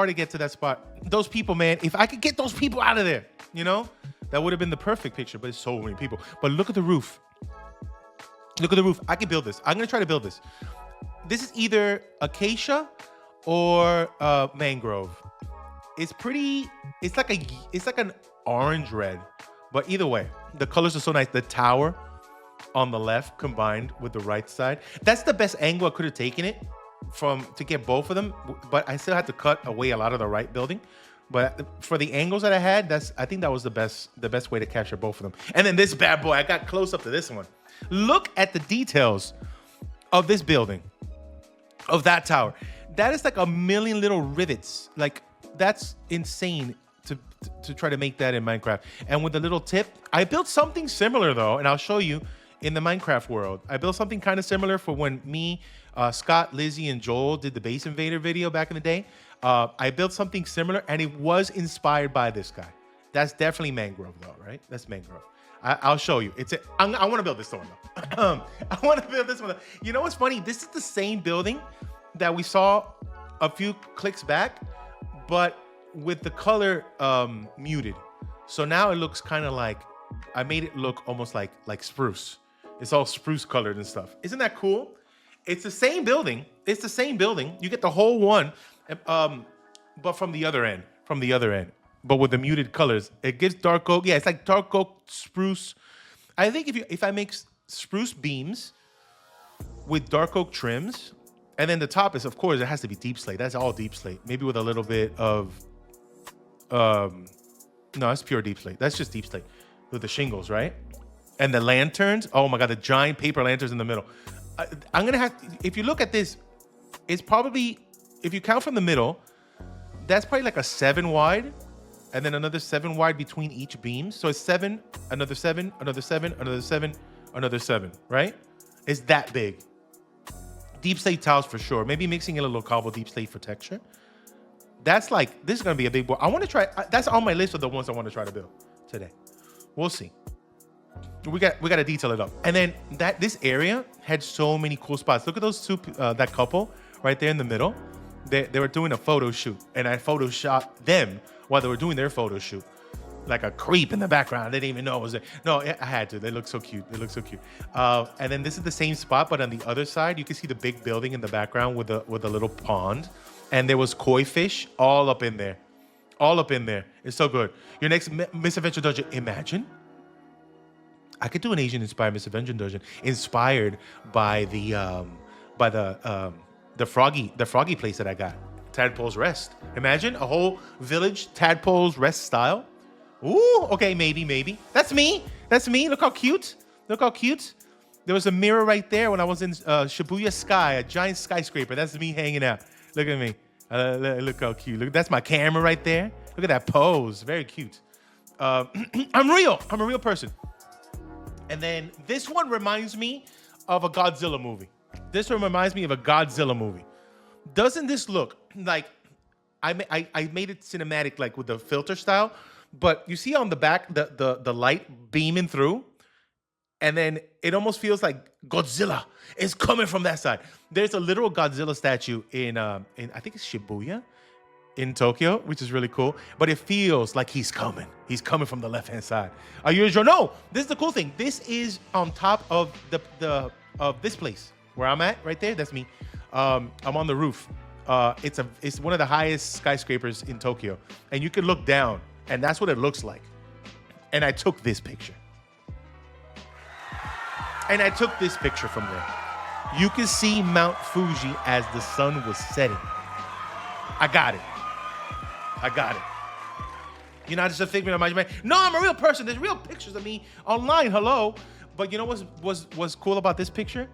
to get to that spot. Those people, man, if I could get those people out of there, that would have been the perfect picture, but it's so many people. But look at the roof. Look at the roof. I can build this. I'm going to try to build this. This is either acacia or mangrove. It's like an orange red, but either way, the colors are so nice. The tower on the left combined with the right side. That's the best angle I could have taken it to get both of them, but I still had to cut away a lot of the right building. But for the angles that I had, I think that was the best way to capture both of them. And then this bad boy, I got close up to this one. Look at the details of this building, of that tower. That is like a million little rivets. Like, that's insane to try to make that in Minecraft. And with the little tip, I built something similar though, and I'll show you in the Minecraft world. I built something kind of similar for when me, Scott, Lizzie, and Joel did the Base Invader video back in the day. I built something similar, and it was inspired by this guy. That's definitely mangrove, though, right? That's mangrove. I'll show you. I want to build this one, though. I want to build this one. You know what's funny? This is the same building that we saw a few clicks back, but with the color muted. So now it looks kind of like, I made it look almost like spruce. It's all spruce colored and stuff. Isn't that cool? It's the same building. It's the same building. You get the whole one, but from the other end. But with the muted colors, it gives dark oak. Yeah, it's like dark oak, spruce. I think if I make spruce beams with dark oak trims, and then the top is, of course, it has to be deep slate. That's all deep slate. Maybe with a little bit of, no, it's pure deep slate. That's just deep slate with the shingles, right? And the lanterns. Oh my God, the giant paper lanterns in the middle. I'm gonna have. If you look at this, it's probably, if you count from the middle, that's probably like a 7 wide, and then another 7 wide between each beam. So it's 7, another 7, another 7, another 7, another 7, right? It's that big. Deep slate tiles for sure. Maybe mixing in a little cobble deep slate for texture. This is gonna be a big board. I want to try. That's on my list of the ones I want to try to build today. We'll see. We got to detail it up. And then this area had so many cool spots. Look at those two, that couple right there in the middle. They were doing a photo shoot, and I photoshopped them while they were doing their photo shoot. Like a creep in the background. I didn't even know it was there. No, I had to. They look so cute. And then this is the same spot, but on the other side, you can see the big building in the background with a little pond. And there was koi fish all up in there. It's so good. Your next Misadventure Dungeon, imagine. I could do an Asian-inspired Misadventure Dungeon, inspired by the froggy place that I got, Tadpole's Rest. Imagine a whole village Tadpole's Rest style. Ooh, okay, maybe. That's me. Look how cute. There was a mirror right there when I was in Shibuya Sky, a giant skyscraper. That's me hanging out. Look at me. Look how cute. Look, that's my camera right there. Look at that pose. Very cute. I'm real. I'm a real person. And then this one reminds me of a Godzilla movie. Doesn't this look like, I made it cinematic, like with the filter style, but you see on the back the light beaming through, and then it almost feels like Godzilla is coming from that side. There's a literal Godzilla statue in I think it's Shibuya in Tokyo, which is really cool, but it feels like he's coming. He's coming from the left-hand side. Are you sure? No, this is the cool thing. This is on top of of this place where I'm at right there. That's me. I'm on the roof. It's one of the highest skyscrapers in Tokyo, and you can look down, and that's what it looks like. And I took this picture. From there. You can see Mount Fuji as the sun was setting. I got it. I got it. You're not just a figment of my imagination. No, I'm a real person. There's real pictures of me online. Hello. But you know what's cool about this picture?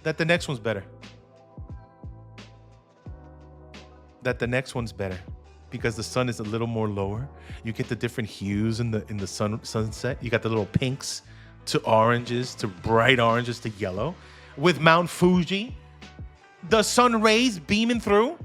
That the next one's better. That the next one's better. Because the sun is a little more lower. You get the different hues in the sunset. You got the little pinks to oranges to bright oranges to yellow. With Mount Fuji, the sun rays beaming through.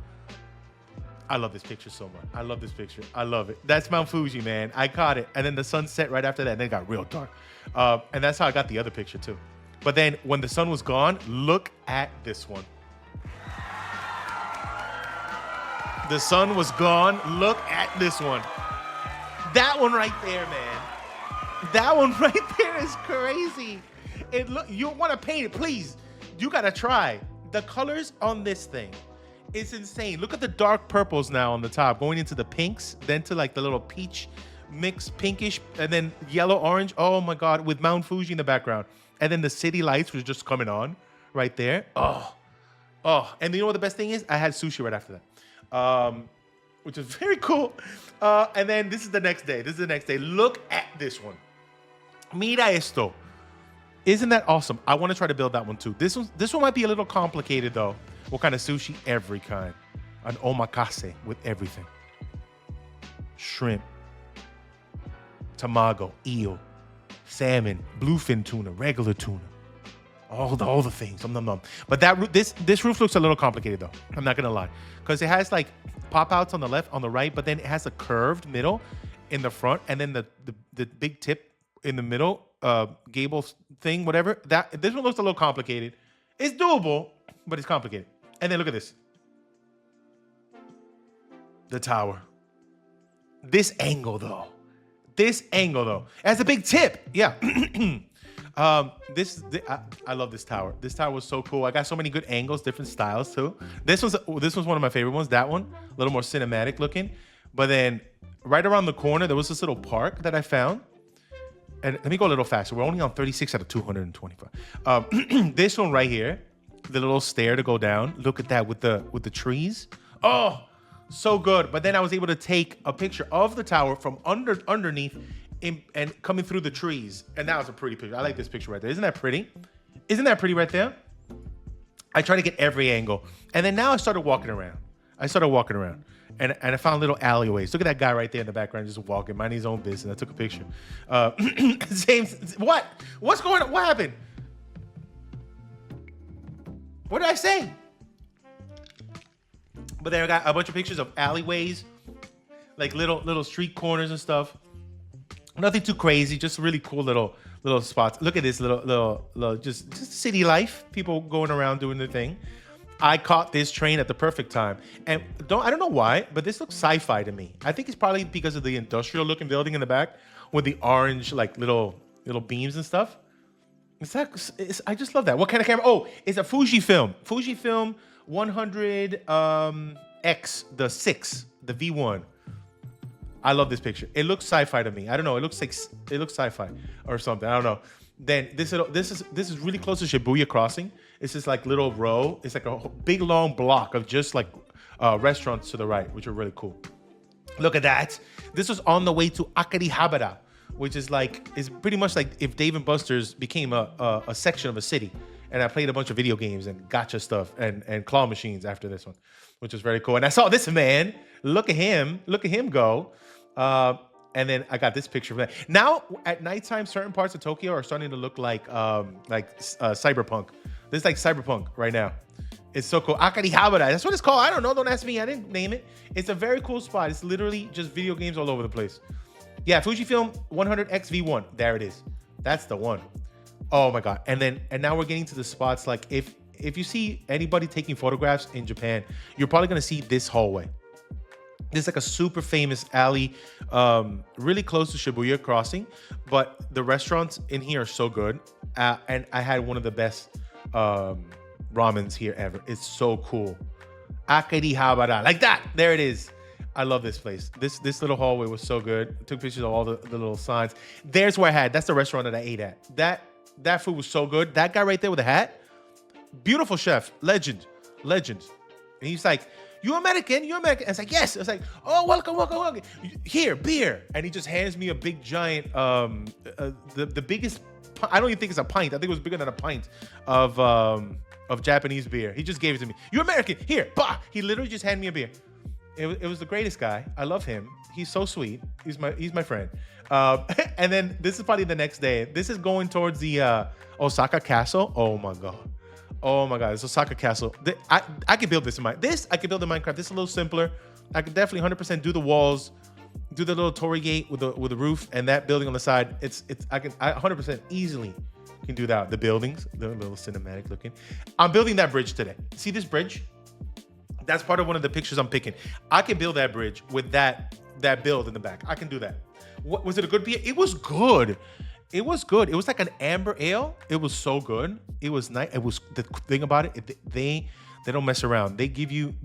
I love this picture so much. I love this picture. I love it. That's Mount Fuji, man. I caught it. And then the sun set right after that, and then it got real dark. And that's how I got the other picture too. But then when the sun was gone, look at this one. The sun was gone. Look at this one. That one right there, man. That one right there is crazy. You want to paint it, please. You got to try. The colors on this thing, it's insane. Look at the dark purples now on the top, going into the pinks, then to like the little peach mix, pinkish, and then yellow, orange. Oh my God, with Mount Fuji in the background. And then the city lights was just coming on right there. Oh. And you know what the best thing is? I had sushi right after that, which is very cool. And then this is the next day. Look at this one. Mira esto. Isn't that awesome? I want to try to build that one too. This one might be a little complicated though. What kind of sushi? Every kind. An omakase with everything. Shrimp, tamago, eel, salmon, bluefin tuna, regular tuna. All the things. But this roof looks a little complicated though. I'm not gonna lie, because it has like pop outs on the left, on the right, but then it has a curved middle in the front, and then the big tip in the middle, gable thing, whatever. This one looks a little complicated. It's doable, but it's complicated. And then look at this. The tower. This angle though. It has a big tip. Yeah. I love this tower. This tower was so cool. I got so many good angles, different styles too. This was one of my favorite ones. That one, a little more cinematic looking. But then right around the corner, there was this little park that I found. And let me go a little faster. We're only on 36 out of 225. This one right here, the little stair to go down. Look at that with the trees. Oh, so good. But then I was able to take a picture of the tower from underneath and coming through the trees. And that was a pretty picture. I like this picture right there. Isn't that pretty? Isn't that pretty right there? I try to get every angle. And then now I started walking around. And I found little alleyways. Look at that guy right there in the background just walking, minding his own business. I took a picture. What's going on? What happened? What did I say? But then I got a bunch of pictures of alleyways, like little street corners and stuff. Nothing too crazy, just really cool little spots. Look at this little just city life. People going around doing their thing. I caught this train at the perfect time. And I don't know why, but this looks sci-fi to me. I think it's probably because of the industrial looking building in the back with the orange like little beams and stuff. I just love that. What kind of camera? Oh, it's a Fujifilm 100 X, the 6, the V1. I love this picture. It looks sci-fi to me. I don't know. It looks sci-fi or something. I don't know. Then this is really close to Shibuya Crossing. It's this like little row. It's like a big long block of just like restaurants to the right, which are really cool. Look at that. This was on the way to Akihabara, which is pretty much like if Dave & Buster's became a section of a city. And I played a bunch of video games and gotcha stuff and claw machines after this one, which was very cool. And I saw this man. Look at him go. And then I got this picture of that. Now at nighttime, certain parts of Tokyo are starting to look like cyberpunk. This is like cyberpunk right now. It's so cool. Akihabara, that's what it's called. I don't know. Don't ask me. I didn't name it. It's a very cool spot. It's literally just video games all over the place. Yeah, Fujifilm 100X V1. There it is. That's the one. Oh my God. And now we're getting to the spots. Like if you see anybody taking photographs in Japan, you're probably gonna see this hallway. This is like a super famous alley, really close to Shibuya Crossing, but the restaurants in here are so good. And I had one of the best ramens here ever. It's so cool. Akihabara, like that. There it is. I love this place. This little hallway was so good. I took pictures of all the little signs. There's where that's the restaurant that I ate at. That food was so good. That guy right there with the hat, Beautiful chef, legend, legend. And he's like, "You American? You American?" And it's like, "Yes." It's like, "Oh, welcome, welcome, welcome. Here, beer." And he just hands me a big giant, the biggest. I don't even think it's a pint. I think it was bigger than a pint of Japanese beer. He just gave it to me. "You American? Here, bah." He literally just handed me a beer. It was the greatest guy. I love him. He's so sweet. He's my friend. And then this is probably the next day. This is going towards the Osaka Castle. Oh my god. Oh my god. It's Osaka Castle. I could build this I could build in Minecraft. This is a little simpler. I could definitely 100% do the walls, do the little torii gate with the roof and that building on the side. I 100% easily can do that. The buildings, they're a little cinematic looking. I'm building that bridge today. See this bridge? That's part of one of the pictures I'm picking. I can build that bridge with that build in the back. I can do that. What was it, a good beer? It was good. It was good. It was like an amber ale. It was so good. It was nice. It was the thing about it. They don't mess around. They give you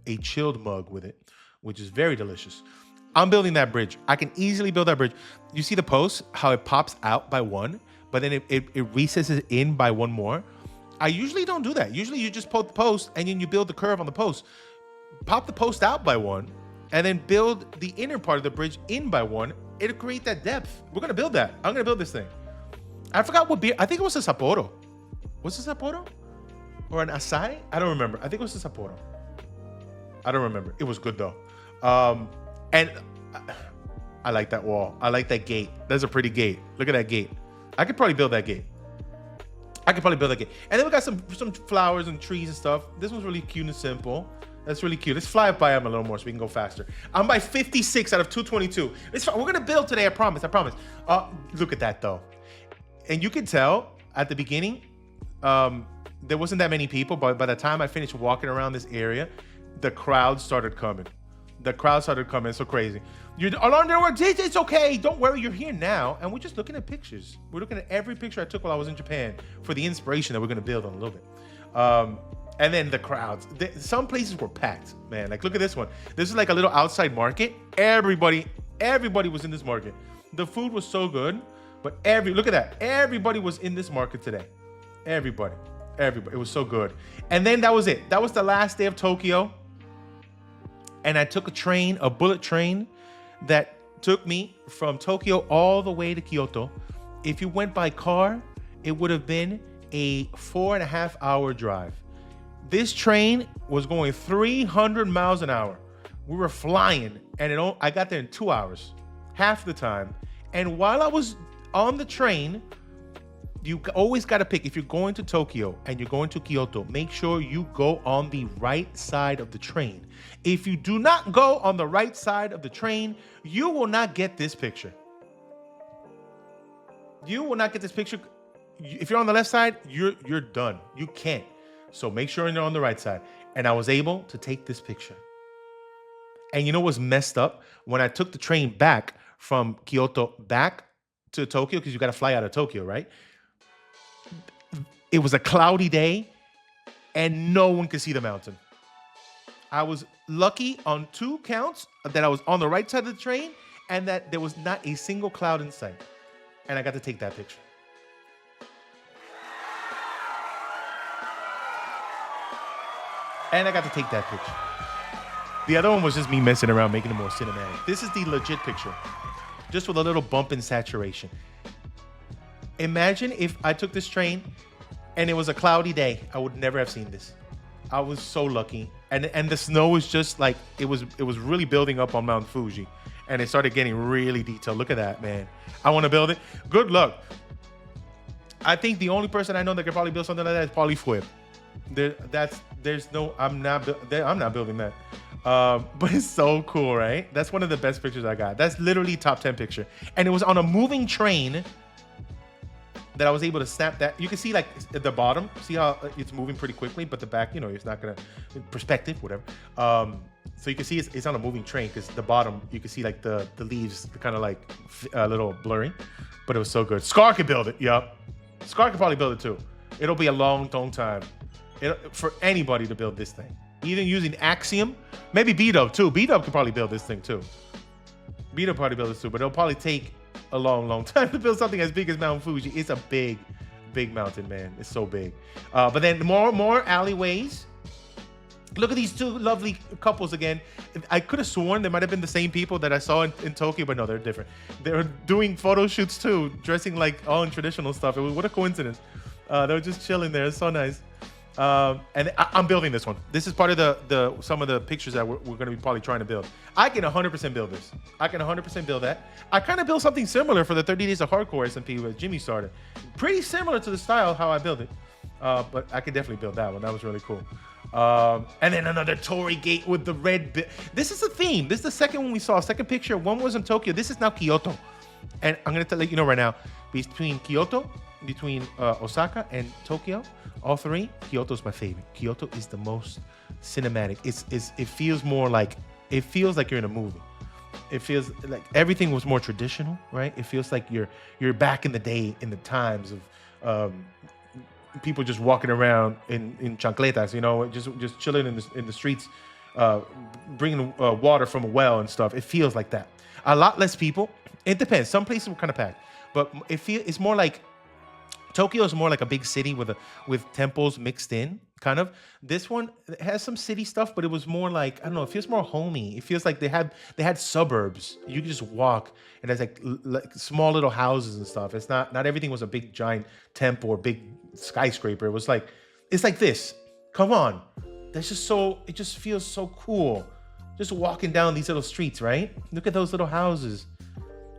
a chilled mug with it, which is very delicious. I'm building that bridge. I can easily build that bridge. You see the post, how it pops out by one, but then it recesses in by one more. I usually don't do that. Usually you just put the post and then you build the curve on the post. Pop the post out by one and then build the inner part of the bridge in by one. It'll create that depth. We're going to build that. I'm going to build this thing. I forgot what beer. I think it was a Sapporo. Was it Sapporo? Or an Asahi? I don't remember. I think it was a Sapporo. I don't remember. It was good though. And I like that wall. I like that gate. That's a pretty gate. Look at that gate. I could probably build that gate. And then we got some flowers and trees and stuff. This one's really cute and simple. That's really cute. Let's fly up by them a little more so we can go faster. I'm by 56 out of 222. It's fine. We're gonna build today. I promise. Look at that though. And you can tell at the beginning, there wasn't that many people, but by the time I finished walking around this area, the crowd started coming. It's so crazy. You're on there. It's okay. Don't worry. You're here now. And we're just looking at pictures. We're looking at every picture I took while I was in Japan for the inspiration that we're going to build on a little bit. And then the crowds. Some places were packed, man. Like, look at this one. This is like a little outside market. Everybody was in this market. The food was so good, but look at that. Everybody was in this market today. Everybody. It was so good. And then that was it. That was the last day of Tokyo. And I took a bullet train that took me from Tokyo all the way to Kyoto. If you went by car, it would have been a 4.5 hour drive. This train was going 300 miles an hour. We were flying, and I got there in 2 hours, half the time. And while I was on the train, you always got to pick, if you're going to Tokyo and you're going to Kyoto, make sure you go on the right side of the train. If you do not go on the right side of the train, you will not get this picture. You will not get this picture. If you're on the left side, you're done. You can't. So make sure you're on the right side. And I was able to take this picture. And you know what's messed up? When I took the train back from Kyoto back to Tokyo, because you got to fly out of Tokyo, right? It was a cloudy day and no one could see the mountain. I was lucky on 2 counts that I was on the right side of the train and that there was not a single cloud in sight. And I got to take that picture. The other one was just me messing around, making it more cinematic. This is the legit picture, just with a little bump in saturation. Imagine if I took this train and it was a cloudy day. I would never have seen this. I was so lucky. And the snow was just like, it was really building up on Mount Fuji. And it started getting really detailed. Look at that, man. I want to build it. Good luck. I think the only person I know that could probably build something like that is probably Fwib. I'm not building that. But it's so cool, right? That's one of the best pictures I got. That's literally top 10 picture. And it was on a moving train that I was able to snap that. You can see like at the bottom, see how it's moving pretty quickly, but the back, it's not gonna, perspective, whatever. So you can see it's on a moving train because the bottom, you can see like the leaves kind of like a little blurry, but it was so good. Scar could build it, yep. Scar could probably build it too. It'll be a long time for anybody to build this thing. Even using Axiom, maybe B-Dub too. B-Dub could probably build this thing too. B-Dub probably build this too, but it'll probably take a long time to build something as big as Mount Fuji. It's a big big mountain, man. It's so big. But then more alleyways. Look at these two lovely couples again. I could have sworn they might have been the same people that I saw in Tokyo, but no, they're different. They're doing photo shoots too, dressing like all in traditional stuff. What a coincidence. They were just chilling there. It's so nice. And I'm building this one. This is part of the some of the pictures that we're going to be probably trying to build. I can 100% build this. I can 100% build that. I kind of built something similar for the 30 Days of Hardcore SMP with Jimmy started. Pretty similar to the style how I built it. But I could definitely build that one. That was really cool. And then another Torii gate with the red. This is a theme. This is the second one we saw. Second picture. One was in Tokyo. This is now Kyoto. And I'm going to let you know right now, between Kyoto, between Osaka and Tokyo, all three, Kyoto's my favorite. Kyoto is the most cinematic. It feels more like, it feels like you're in a movie. It feels like everything was more traditional, right? It feels like you're back in the day, in the times of people just walking around in chancletas, you know, just chilling in the streets, bringing water from a well and stuff. It feels like that. A lot less people. It depends. Some places were kind of packed, but it's more like Tokyo is more like a big city with temples mixed in, kind of. This one has some city stuff, but it was more like, I don't know, it feels more homey. It feels like they had suburbs. You could just walk, and there's like small little houses and stuff. It's not everything was a big giant temple or big skyscraper. It was like, it's like this. Come on. That's just so, it just feels so cool. Just walking down these little streets, right? Look at those little houses.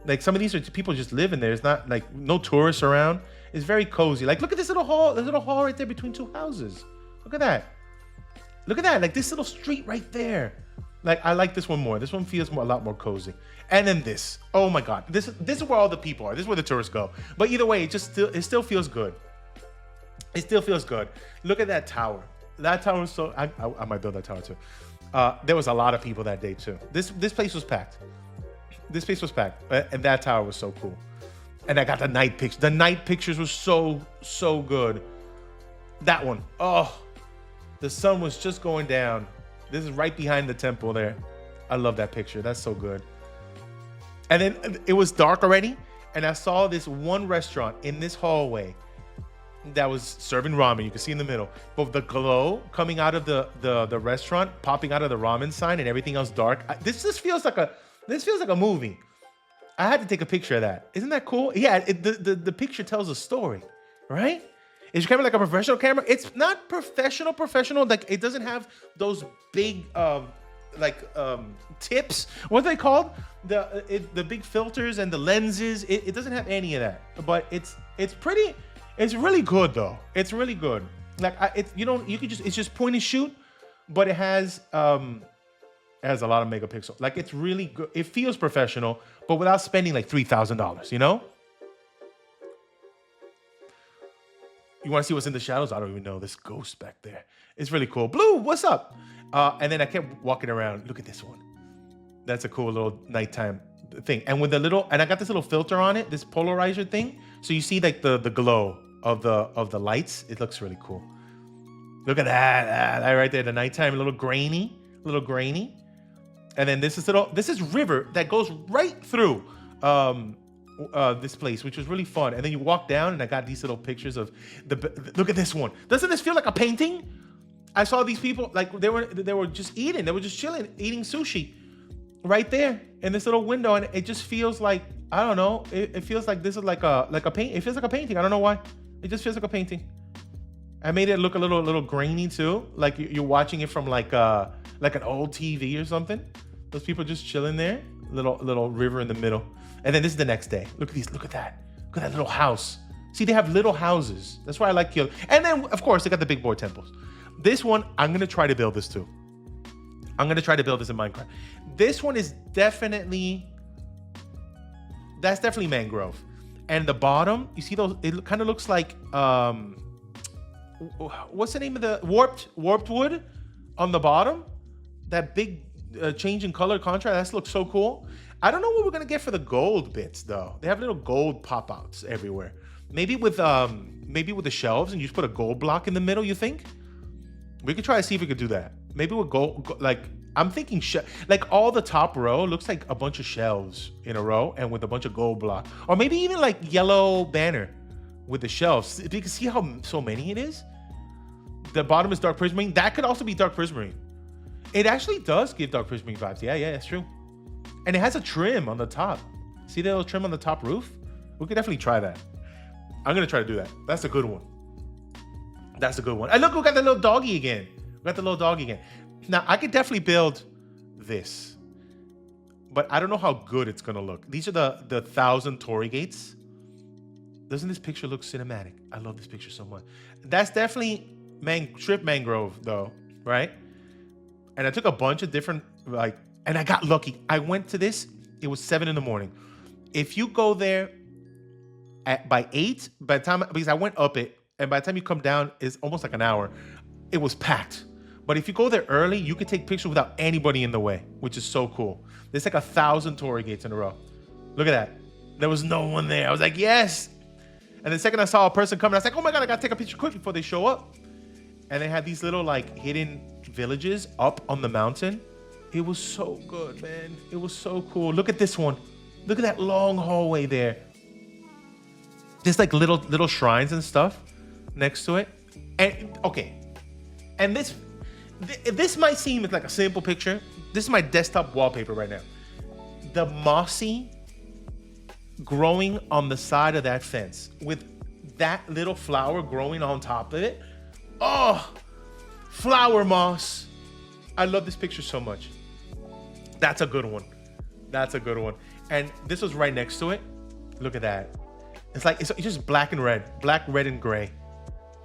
Like some of these are people just living there. It's not like no tourists around. It's very cozy. Like, look at this little hall. There's a little hall right there between two houses. Look at that. Look at that. Like this little street right there. Like, I like this one more. This one feels a lot more cozy. And then this. Oh my God. This is where all the people are. This is where the tourists go. But either way, it still feels good. It still feels good. Look at that tower. That tower is so. I might build that tower too. There was a lot of people that day too. This place was packed. This place was packed, and that tower was so cool. And I got the night pictures. The night pictures were so good. That one, oh, the sun was just going down. This is right behind the temple there. I love that picture. That's so good. And then it was dark already, and I saw this one restaurant in this hallway that was serving ramen. You can see in the middle, but the glow coming out of the restaurant, popping out of the ramen sign, and everything else dark. This feels like a movie. I had to take a picture of that. Isn't that cool? Yeah, the picture tells a story, right? Is your camera like a professional camera? It's not professional. Like, it doesn't have those big tips. What are they called? The big filters and the lenses. It doesn't have any of that. But it's pretty. It's really good though. It's really good. Like it's just point and shoot, but it has a lot of megapixels. Like, it's really good. It feels professional, but without spending like $3,000, you know? You want to see what's in the shadows? I don't even know. This ghost back there. It's really cool. Blue, what's up? And then I kept walking around. Look at this one. That's a cool little nighttime thing. And with and I got this little filter on it, this polarizer thing. So you see like the glow of the lights. It looks really cool. Look at that right there. The nighttime, a little grainy. And then this is river that goes right through this place, which was really fun. And then you walk down, and I got these little pictures of look at this one. Doesn't this feel like a painting? I saw these people, like they were just eating. They were just chilling, eating sushi right there in this little window. And it just feels like, I don't know. It feels like this is like a paint. It feels like a painting. I don't know why. It just feels like a painting. I made it look a little grainy too. Like you're watching it from like an old TV or something. Those people just chilling there, little river in the middle. And then this is the next day. Look at these. Look at that. Look at that little house. See, they have little houses. That's why I like Kyoto. And then, of course, they got the big boy temples. This one, I'm gonna try to build this too. I'm gonna try to build this in Minecraft. This one is definitely mangrove. And the bottom, you see those? It kind of looks like what's the name of the warped wood on the bottom? That big change in color contrast. That looks so cool. I don't know what we're gonna get for the gold bits though. They have little gold pop-outs everywhere. Maybe with the shelves, and you just put a gold block in the middle. You think? We could try to see if we could do that. Maybe with gold, like I'm thinking, like all the top row looks like a bunch of shelves in a row, and with a bunch of gold block, or maybe even like yellow banner with the shelves. You can see how so many it is. The bottom is dark prismarine. That could also be dark prismarine. It actually does give dark prismarine vibes. Yeah, that's true. And it has a trim on the top. See the little trim on the top roof? We could definitely try that. I'm gonna try to do that. That's a good one. That's a good one. And look, we got the little doggy again. Now, I could definitely build this, but I don't know how good it's gonna look. These are the 1,000 Torii gates. Doesn't this picture look cinematic? I love this picture so much. That's definitely strip mangrove though, right? And I took a bunch of different, and I got lucky. I went to this, it was 7 in the morning. If you go there by 8, because I went up it, and by the time you come down, it's almost like an hour. It was packed. But if you go there early, you could take pictures without anybody in the way, which is so cool. There's like 1,000 Torii gates in a row. Look at that. There was no one there. I was like, yes. And the second I saw a person coming, I was like, oh my God, I gotta take a picture quick before they show up. And they had these little like hidden villages up on the mountain. It was so good, man. It was so cool. Look at this one. Look at that long hallway there. Just like little shrines and stuff next to it. And okay. And this might seem like a simple picture. This is my desktop wallpaper right now. The mossy growing on the side of that fence with that little flower growing on top of it. Oh, flower moss. I love this picture so much. That's a good one. That's a good one. And this was right next to it. Look at that. It's like, it's just black, red, and gray.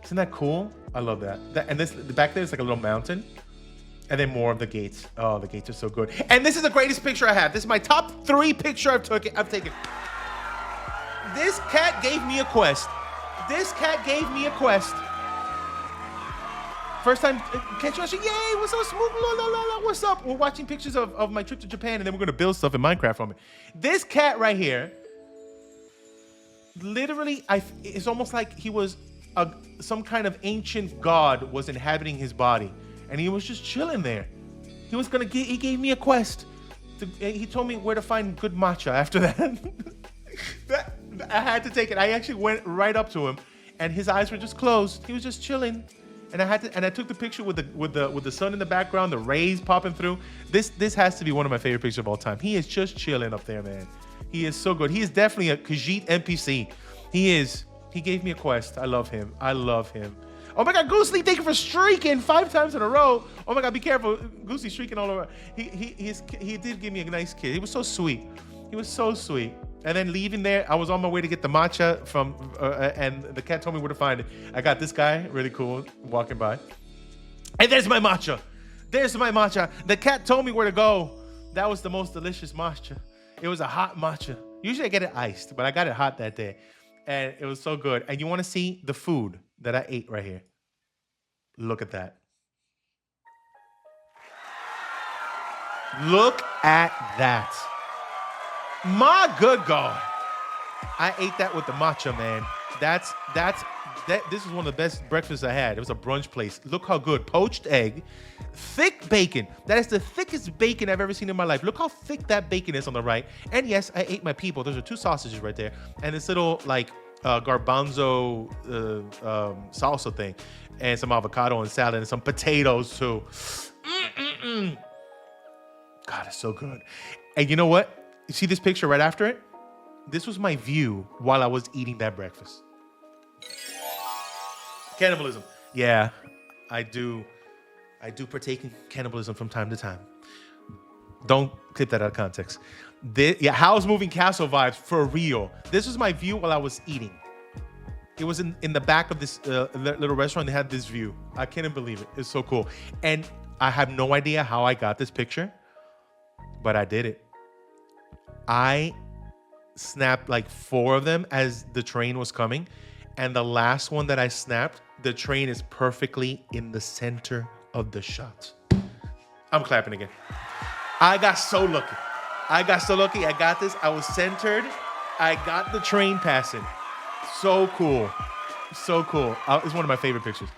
Isn't that cool? I love that. And this back there is like a little mountain. And then more of the gates. Oh, the gates are so good. And this is the greatest picture I have. This is my top 3 picture I've taken. This cat gave me a quest. First time, catch you watching, yay, what's up, Smook, la, la, la, la, what's up? We're watching pictures of my trip to Japan, and then we're gonna build stuff in Minecraft from it. This cat right here, literally, it's almost like he was some kind of ancient god was inhabiting his body, and he was just chilling there. He gave me a quest. He told me where to find good matcha after that. I had to take it. I actually went right up to him, and his eyes were just closed. He was just chilling. And I took the picture with the sun in the background, the rays popping through. This has to be one of my favorite pictures of all time. He is just chilling up there, man. He is so good. He is definitely a Khajiit NPC. He is. He gave me a quest. I love him. Oh my God, Goosely, thank you for streaking 5 times in a row. Oh my God, be careful. Goosey streaking all over. He did give me a nice kiss. He was so sweet. And then leaving there, I was on my way to get the matcha from, and the cat told me where to find it. I got this guy, really cool, walking by. And there's my matcha. The cat told me where to go. That was the most delicious matcha. It was a hot matcha. Usually I get it iced, but I got it hot that day. And it was so good. And you want to see the food that I ate right here? Look at that. Look at that. My good God. I ate that with the matcha, man. This is one of the best breakfasts I had. It was a brunch place. Look how good. Poached egg, thick bacon. That is the thickest bacon I've ever seen in my life. Look how thick that bacon is on the right. And yes, I ate my people. Those are 2 sausages right there. And this little like garbanzo salsa thing. And some avocado and salad and some potatoes too. God, it's so good. And you know what? You see this picture right after it? This was my view while I was eating that breakfast. Cannibalism. Yeah, I do partake in cannibalism from time to time. Don't clip that out of context. House Moving Castle vibes for real. This was my view while I was eating. It was in the back of this little restaurant. They had this view. I can't believe it. It's so cool. And I have no idea how I got this picture, but I did it. I snapped like 4 of them as the train was coming. And the last one that I snapped, the train is perfectly in the center of the shot. I'm clapping again. I got so lucky. I got this. I was centered. I got the train passing. So cool. So cool. It's one of my favorite pictures.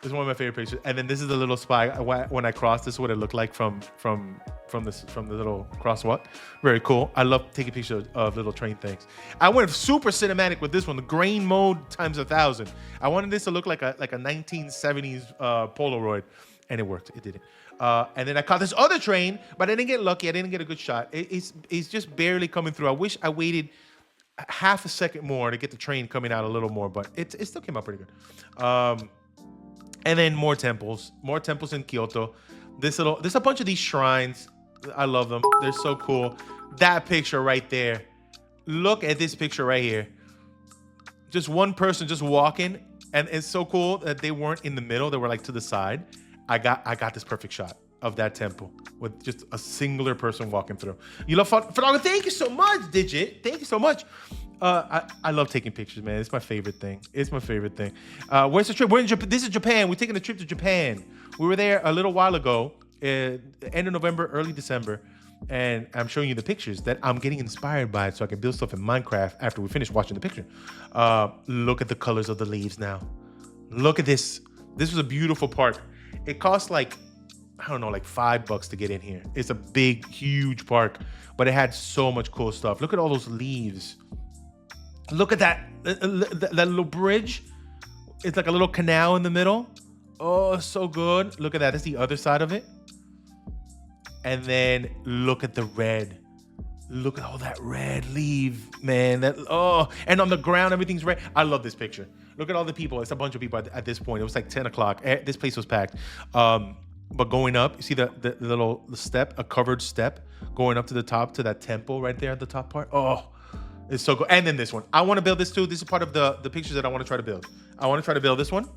It's one of my favorite pictures. And then this is the little spy. When I crossed, this is what it looked like from the little crosswalk. Very cool. I love taking pictures of little train things. I went super cinematic with this one. The grain mode times 1,000. I wanted this to look like a 1970s Polaroid, and it worked. It did it. And then I caught this other train, but I didn't get lucky. I didn't get a good shot. It's just barely coming through. I wish I waited half a second more to get the train coming out a little more, but it still came out pretty good. And then more temples in Kyoto. There's a bunch of these shrines. I love them. They're so cool. That picture right there. Look at this picture right here. Just one person just walking, and it's so cool that they weren't in the middle. They were like to the side. I got this perfect shot of that temple with just a singular person walking through. You love photography? Thank you so much, Digit. Thank you so much. I love taking pictures, man. It's my favorite thing. It's my favorite thing. Where's the trip? We're in Japan. This is Japan. We're taking a trip to Japan. We were there a little while ago, end of November, early December, and I'm showing you the pictures that I'm getting inspired by so I can build stuff in Minecraft after we finish watching the picture. Look at the colors of the leaves now. Look at this. This was a beautiful park. It cost like, I don't know, like $5 to get in here. It's a big, huge park, but it had so much cool stuff. Look at all those leaves. Look at that little bridge. It's like a little canal in the middle. Oh, so good. Look at that. That's the other side of it. And then look at the red. Look at all that red leaf, man. And on the ground, everything's red. I love this picture. Look at all the people. It's a bunch of people at this point. It was like 10 o'clock. This place was packed. But going up, you see the little step, a covered step going up to the top to that temple right there at the top part. Oh, it's so good. And then this one. I want to build this too. This is part of the pictures that I want to try to build. I want to try to build this one.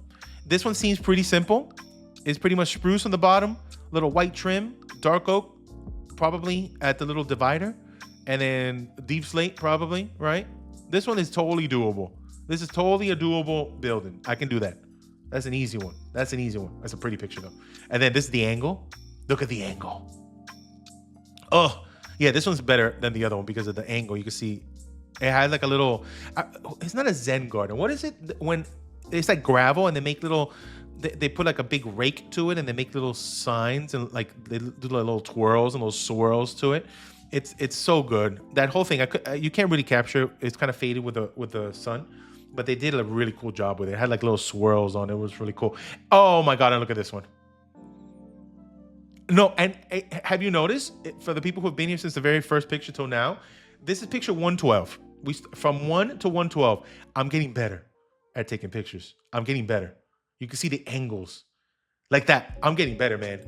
This one seems pretty simple. It's pretty much spruce on the bottom, little white trim, dark oak, probably at the little divider, and then deep slate probably, right? This one is totally doable. This is totally a doable building. I can do that. That's an easy one. That's an easy one. That's a pretty picture though. And then this is the angle. Look at the angle. Oh, yeah, this one's better than the other one because of the angle. You can see it has like a little, it's not a Zen garden. What is it when it's like gravel and they make little, they put like a big rake to it and they make little signs and like they do little twirls and little swirls to it. It's so good. That whole thing, you can't really capture. It's kind of faded with the sun, but they did a really cool job with it. It had like little swirls on it. It was really cool. Oh my God, and look at this one. No, and have you noticed, for the people who have been here since the very first picture till now, this is picture 112. From 1 to 112, I'm getting better at taking pictures. I'm getting better. You can see the angles like that. I'm getting better, man.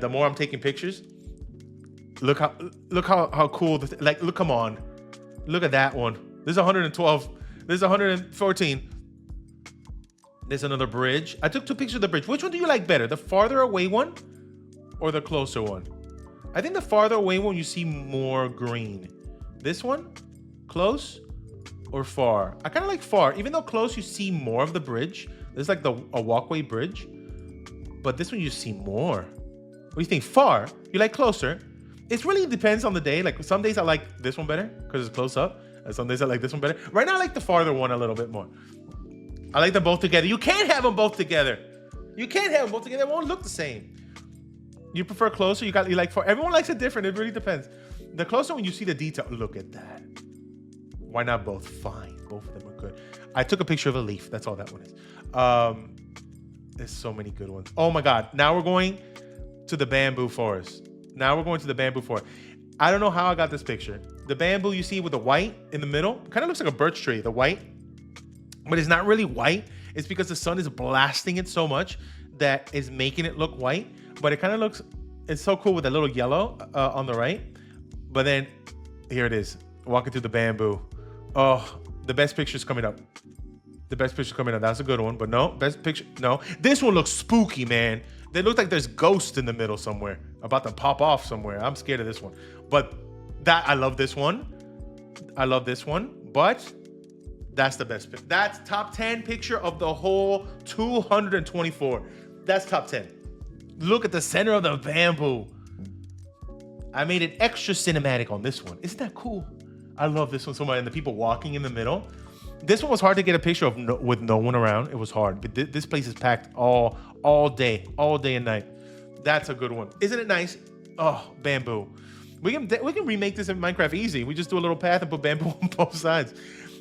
The more I'm taking pictures, look how cool. Look, come on. Look at that one. This is 112. This is 114. There's another bridge. I took 2 pictures of the bridge. Which one do you like better? The farther away one or the closer one? I think the farther away one, you see more green. This one, close or far? I kind of like far. Even though close, you see more of the bridge. There's like a walkway bridge. But this one, you see more. What do you think? Far? You like closer? It really depends on the day. Like some days I like this one better because it's close up. And some days I like this one better. Right now I like the farther one a little bit more. I like them both together. You can't have them both together. You can't have them both together. It won't look the same. You prefer closer? You like far? Everyone likes it different. It really depends. The closer when you see the detail. Look at that. Why not both? Fine. Both of them are good. I took a picture of a leaf. That's all that one is. There's so many good ones. Oh my God. Now we're going to the bamboo forest. Now we're going to the bamboo forest. I don't know how I got this picture. The bamboo you see with the white in the middle, kind of looks like a birch tree, the white, but it's not really white. It's because the sun is blasting it so much that it's making it look white, but it kind of looks, it's so cool with that little yellow on the right. But then here it is, walking through the bamboo. Oh, the best picture's coming up. The best picture coming up. That's a good one, but no, best picture, no. This one looks spooky, man. They look like there's ghosts in the middle somewhere, about to pop off somewhere. I'm scared of this one. But I love this one. I love this one, but that's the best. That's top 10 picture of the whole 224. That's top 10. Look at the center of the bamboo. I made it extra cinematic on this one. Isn't that cool? I love this one so much. And the people walking in the middle. This one was hard to get a picture of with no one around. It was hard, but this place is packed all day and night. That's a good one. Isn't it nice? Oh, bamboo. We can remake this in Minecraft easy. We just do a little path and put bamboo on both sides.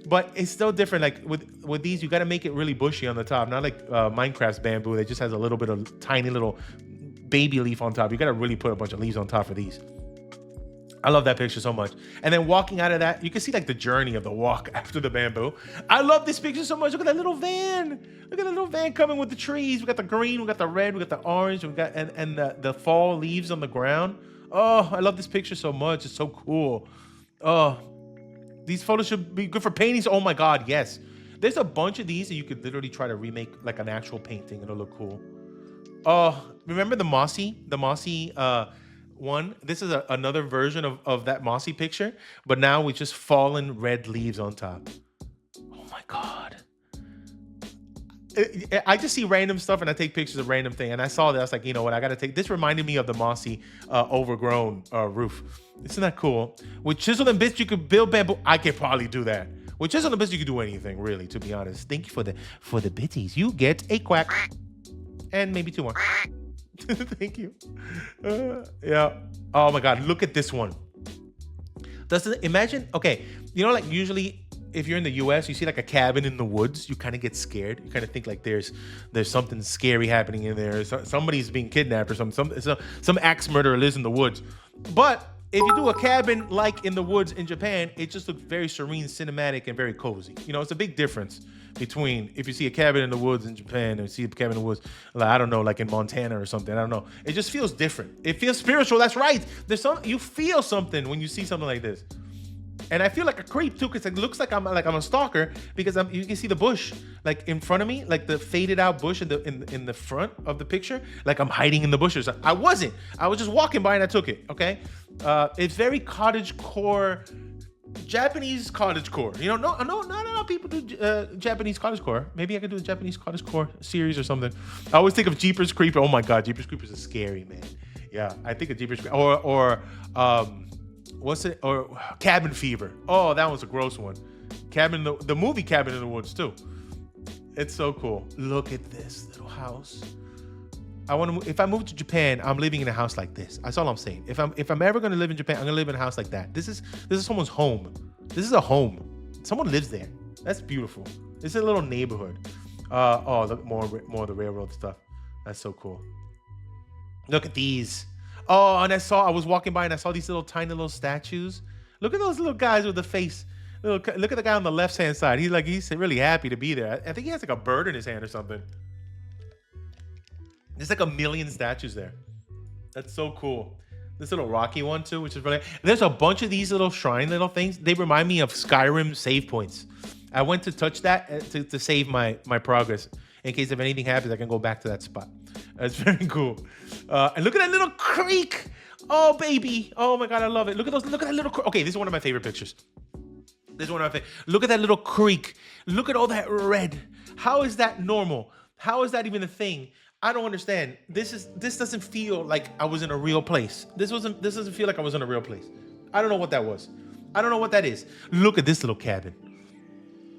But it's still different. Like with these, you got to make it really bushy on the top. Not like Minecraft's bamboo that just has a little bit of tiny little baby leaf on top. You got to really put a bunch of leaves on top for these. I love that picture so much. And then walking out of that, you can see like the journey of the walk after the bamboo. I love this picture so much. Look at that little van. Look at the little van coming with the trees. We got the green, we got the red, we got the orange, we got and the fall leaves on the ground. Oh, I love this picture so much. It's so cool. Oh, these photos should be good for paintings. Oh my God, yes. There's a bunch of these that you could literally try to remake like an actual painting. It'll look cool. Oh, remember the mossy one? This is another version of that mossy picture, but now with just fallen red leaves on top. Oh my God. I just see random stuff and I take pictures of random thing. And I saw that, I was like, you know what? I got to take, this reminded me of the mossy overgrown roof. Isn't that cool? With chisel and bits, you could build bamboo. I could probably do that. With chisel and bits, you could do anything, really, to be honest. Thank you for the bitties. You get a quack and maybe 2 more. Thank you. Yeah. Oh my God. Look at this one. Imagine, okay. You know, like usually if you're in the US, you see like a cabin in the woods, you kind of get scared. You kind of think like there's something scary happening in there. Somebody's being kidnapped or some axe murderer lives in the woods. But if you do a cabin like in the woods in Japan, it just looks very serene, cinematic, and very cozy. You know, it's a big difference between if you see a cabin in the woods in Japan and see a cabin in the woods, like, I don't know, like in Montana or something. I don't know. It just feels different. It feels spiritual. That's right. You feel something when you see something like this. And I feel like a creep too, because it looks like I'm a stalker, because you can see the bush like in front of me, like the faded out bush in the front of the picture, like I'm hiding in the bushes. I wasn't. I was just walking by and I took it. Okay, it's very cottagecore, Japanese cottagecore. You know, not a lot of people do Japanese cottagecore. Maybe I could do a Japanese cottagecore series or something. I always think of Jeepers Creepers. Oh my God, Jeepers Creepers is scary, man. Yeah, I think of Jeepers Creepers what's it? Or Cabin Fever. Oh, that was a gross one. The movie Cabin in the Woods too. It's so cool. Look at this little house. If I move to Japan, I'm living in a house like this. That's all I'm saying. If I'm ever gonna live in Japan, I'm gonna live in a house like that. This is someone's home. This is a home. Someone lives there. That's beautiful. It's a little neighborhood. Look, more of the railroad stuff. That's so cool. Look at these. Oh, and I was walking by and I saw these tiny little statues. Look at those little guys with the face. Look at the guy on the left-hand side. He's really happy to be there. I think he has like a bird in his hand or something. There's like 1 million statues there. That's so cool. This little rocky one too, which is really, there's a bunch of these little shrine little things. They remind me of Skyrim save points. I went to touch that to save my progress. In case if anything happens, I can go back to that spot. That's very cool. And look at that little creek. Oh, baby. Oh my God, I love it. Look at that little creek. Okay, this is one of my favorite pictures. Look at that little creek. Look at all that red. How is that normal? How is that even a thing? I don't understand. This doesn't feel like I was in a real place. This doesn't feel like I was in a real place. I don't know what that was. I don't know what that is. Look at this little cabin.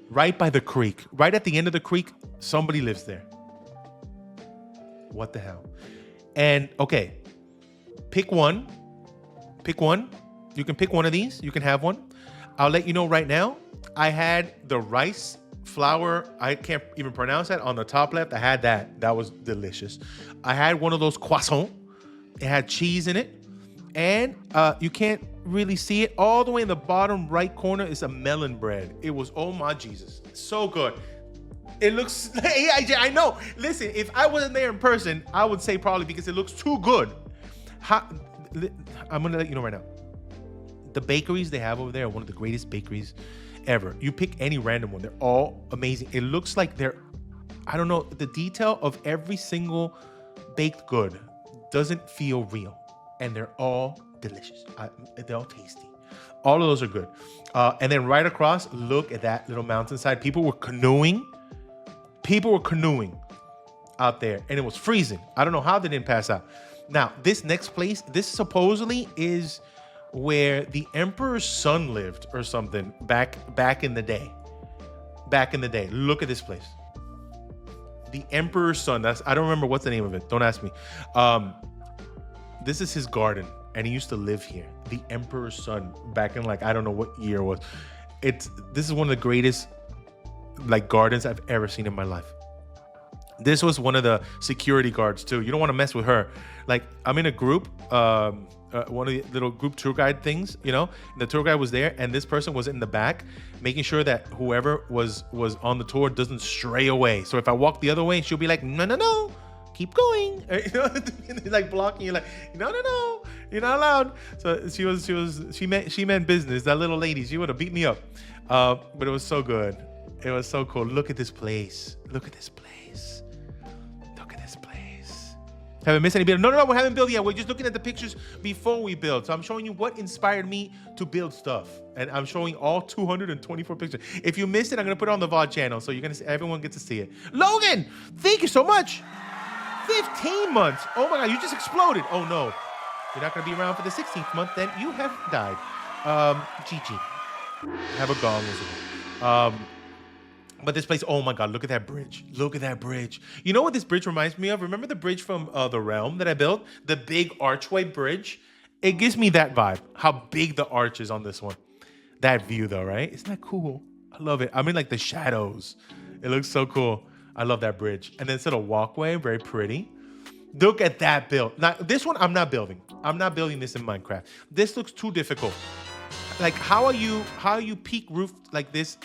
Right by the creek. Right at the end of the creek, somebody lives there. What the hell? And okay, pick one. You can pick one of these. You can have one. I'll let you know right now. I had the rice flour. I can't even pronounce that on the top left. I had that. That was delicious. I had one of those croissants. It had cheese in it. And you can't really see it. All the way in the bottom right corner is a melon bread. It was, oh my Jesus. So good. It looks, I know. Listen, if I wasn't there in person, I would say probably because it looks too good. I'm going to let you know right now. The bakeries they have over there are one of the greatest bakeries ever. You pick any random one. They're all amazing. It looks like I don't know, the detail of every single baked good doesn't feel real. And they're all delicious. They're all tasty. All of those are good. And then right across, look at that little mountainside. People were canoeing out there, and it was freezing. I don't know how they didn't pass out. Now, this next place, this supposedly is where the emperor's son lived or something back in the day. back in the day. Look at this place. The Emperor's Son. I don't remember what's the name of it. Don't ask me. This is his garden, and he used to live here. The Emperor's Son, back in like I don't know what year it was. This is one of the greatest like gardens I've ever seen in my life. This was one of the security guards too. You don't want to mess with her. Like I'm in a group, one of the little group tour guide things, you know. The tour guide was there, and this person was in the back, making sure that whoever was on the tour doesn't stray away. So if I walk the other way, she'll be like, no, keep going, you know, like blocking you, like no, you're not allowed. So she meant business. That little lady, she would have beat me up, but it was so good. It was so cool. Look at this place. Look at this place. Haven't missed any build. No, we haven't built yet. We're just looking at the pictures before we build. So I'm showing you what inspired me to build stuff. And I'm showing all 224 pictures. If you missed it, I'm going to put it on the VOD channel. So everyone gets to see it. Logan, thank you so much. 15 months. Oh my God, you just exploded. Oh no. You're not going to be around for the 16th month. Then you have died. Gigi. Have a gong as well. But this place, oh my God, look at that bridge. Look at that bridge. You know what this bridge reminds me of? Remember the bridge from The Realm that I built? The big archway bridge? It gives me that vibe. How big the arch is on this one. That view though, right? Isn't that cool? I love it. I'm in like the shadows. It looks so cool. I love that bridge. And then it's a little walkway, very pretty. Look at that build. Now, this one I'm not building. I'm not building this in Minecraft. This looks too difficult. Like how are you peak roof like this?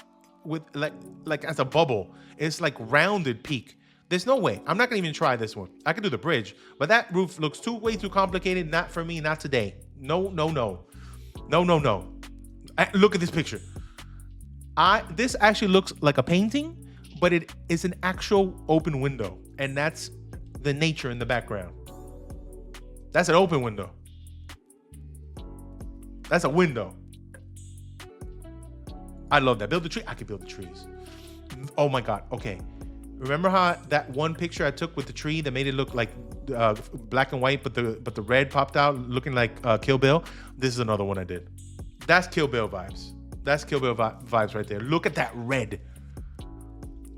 With like as a bubble, it's like rounded peak. There's no way. I'm not gonna even try this one. I can do the bridge, but that roof looks way too complicated. Not for me. Not today. No. Look at this picture. This actually looks like a painting, but it is an actual open window, and that's the nature in the background. That's an open window. That's a window. I love that. Build the tree. I can build the trees. Oh my God. Okay. Remember how that one picture I took with the tree that made it look like black and white, but the red popped out, looking like Kill Bill? This is another one I did. That's Kill Bill vibes. That's Kill Bill vibes right there. Look at that red.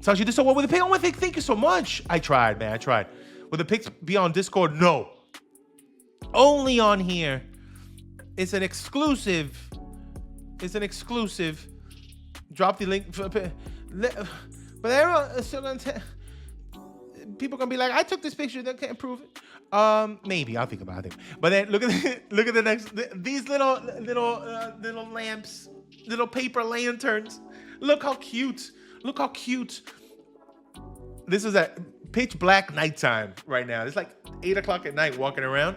Sasha, you did so well with the pic. Oh my God, thank you so much. I tried, man. I tried. Will the pics be on Discord? No. Only on here. It's an exclusive. Drop the link. But everyone still gonna people gonna be like, I took this picture, they can't prove it. Maybe I'll think about it. But then look at the next. These little lamps, little paper lanterns. Look how cute. Look how cute. This is at pitch black nighttime right now. It's like 8 o'clock at night walking around.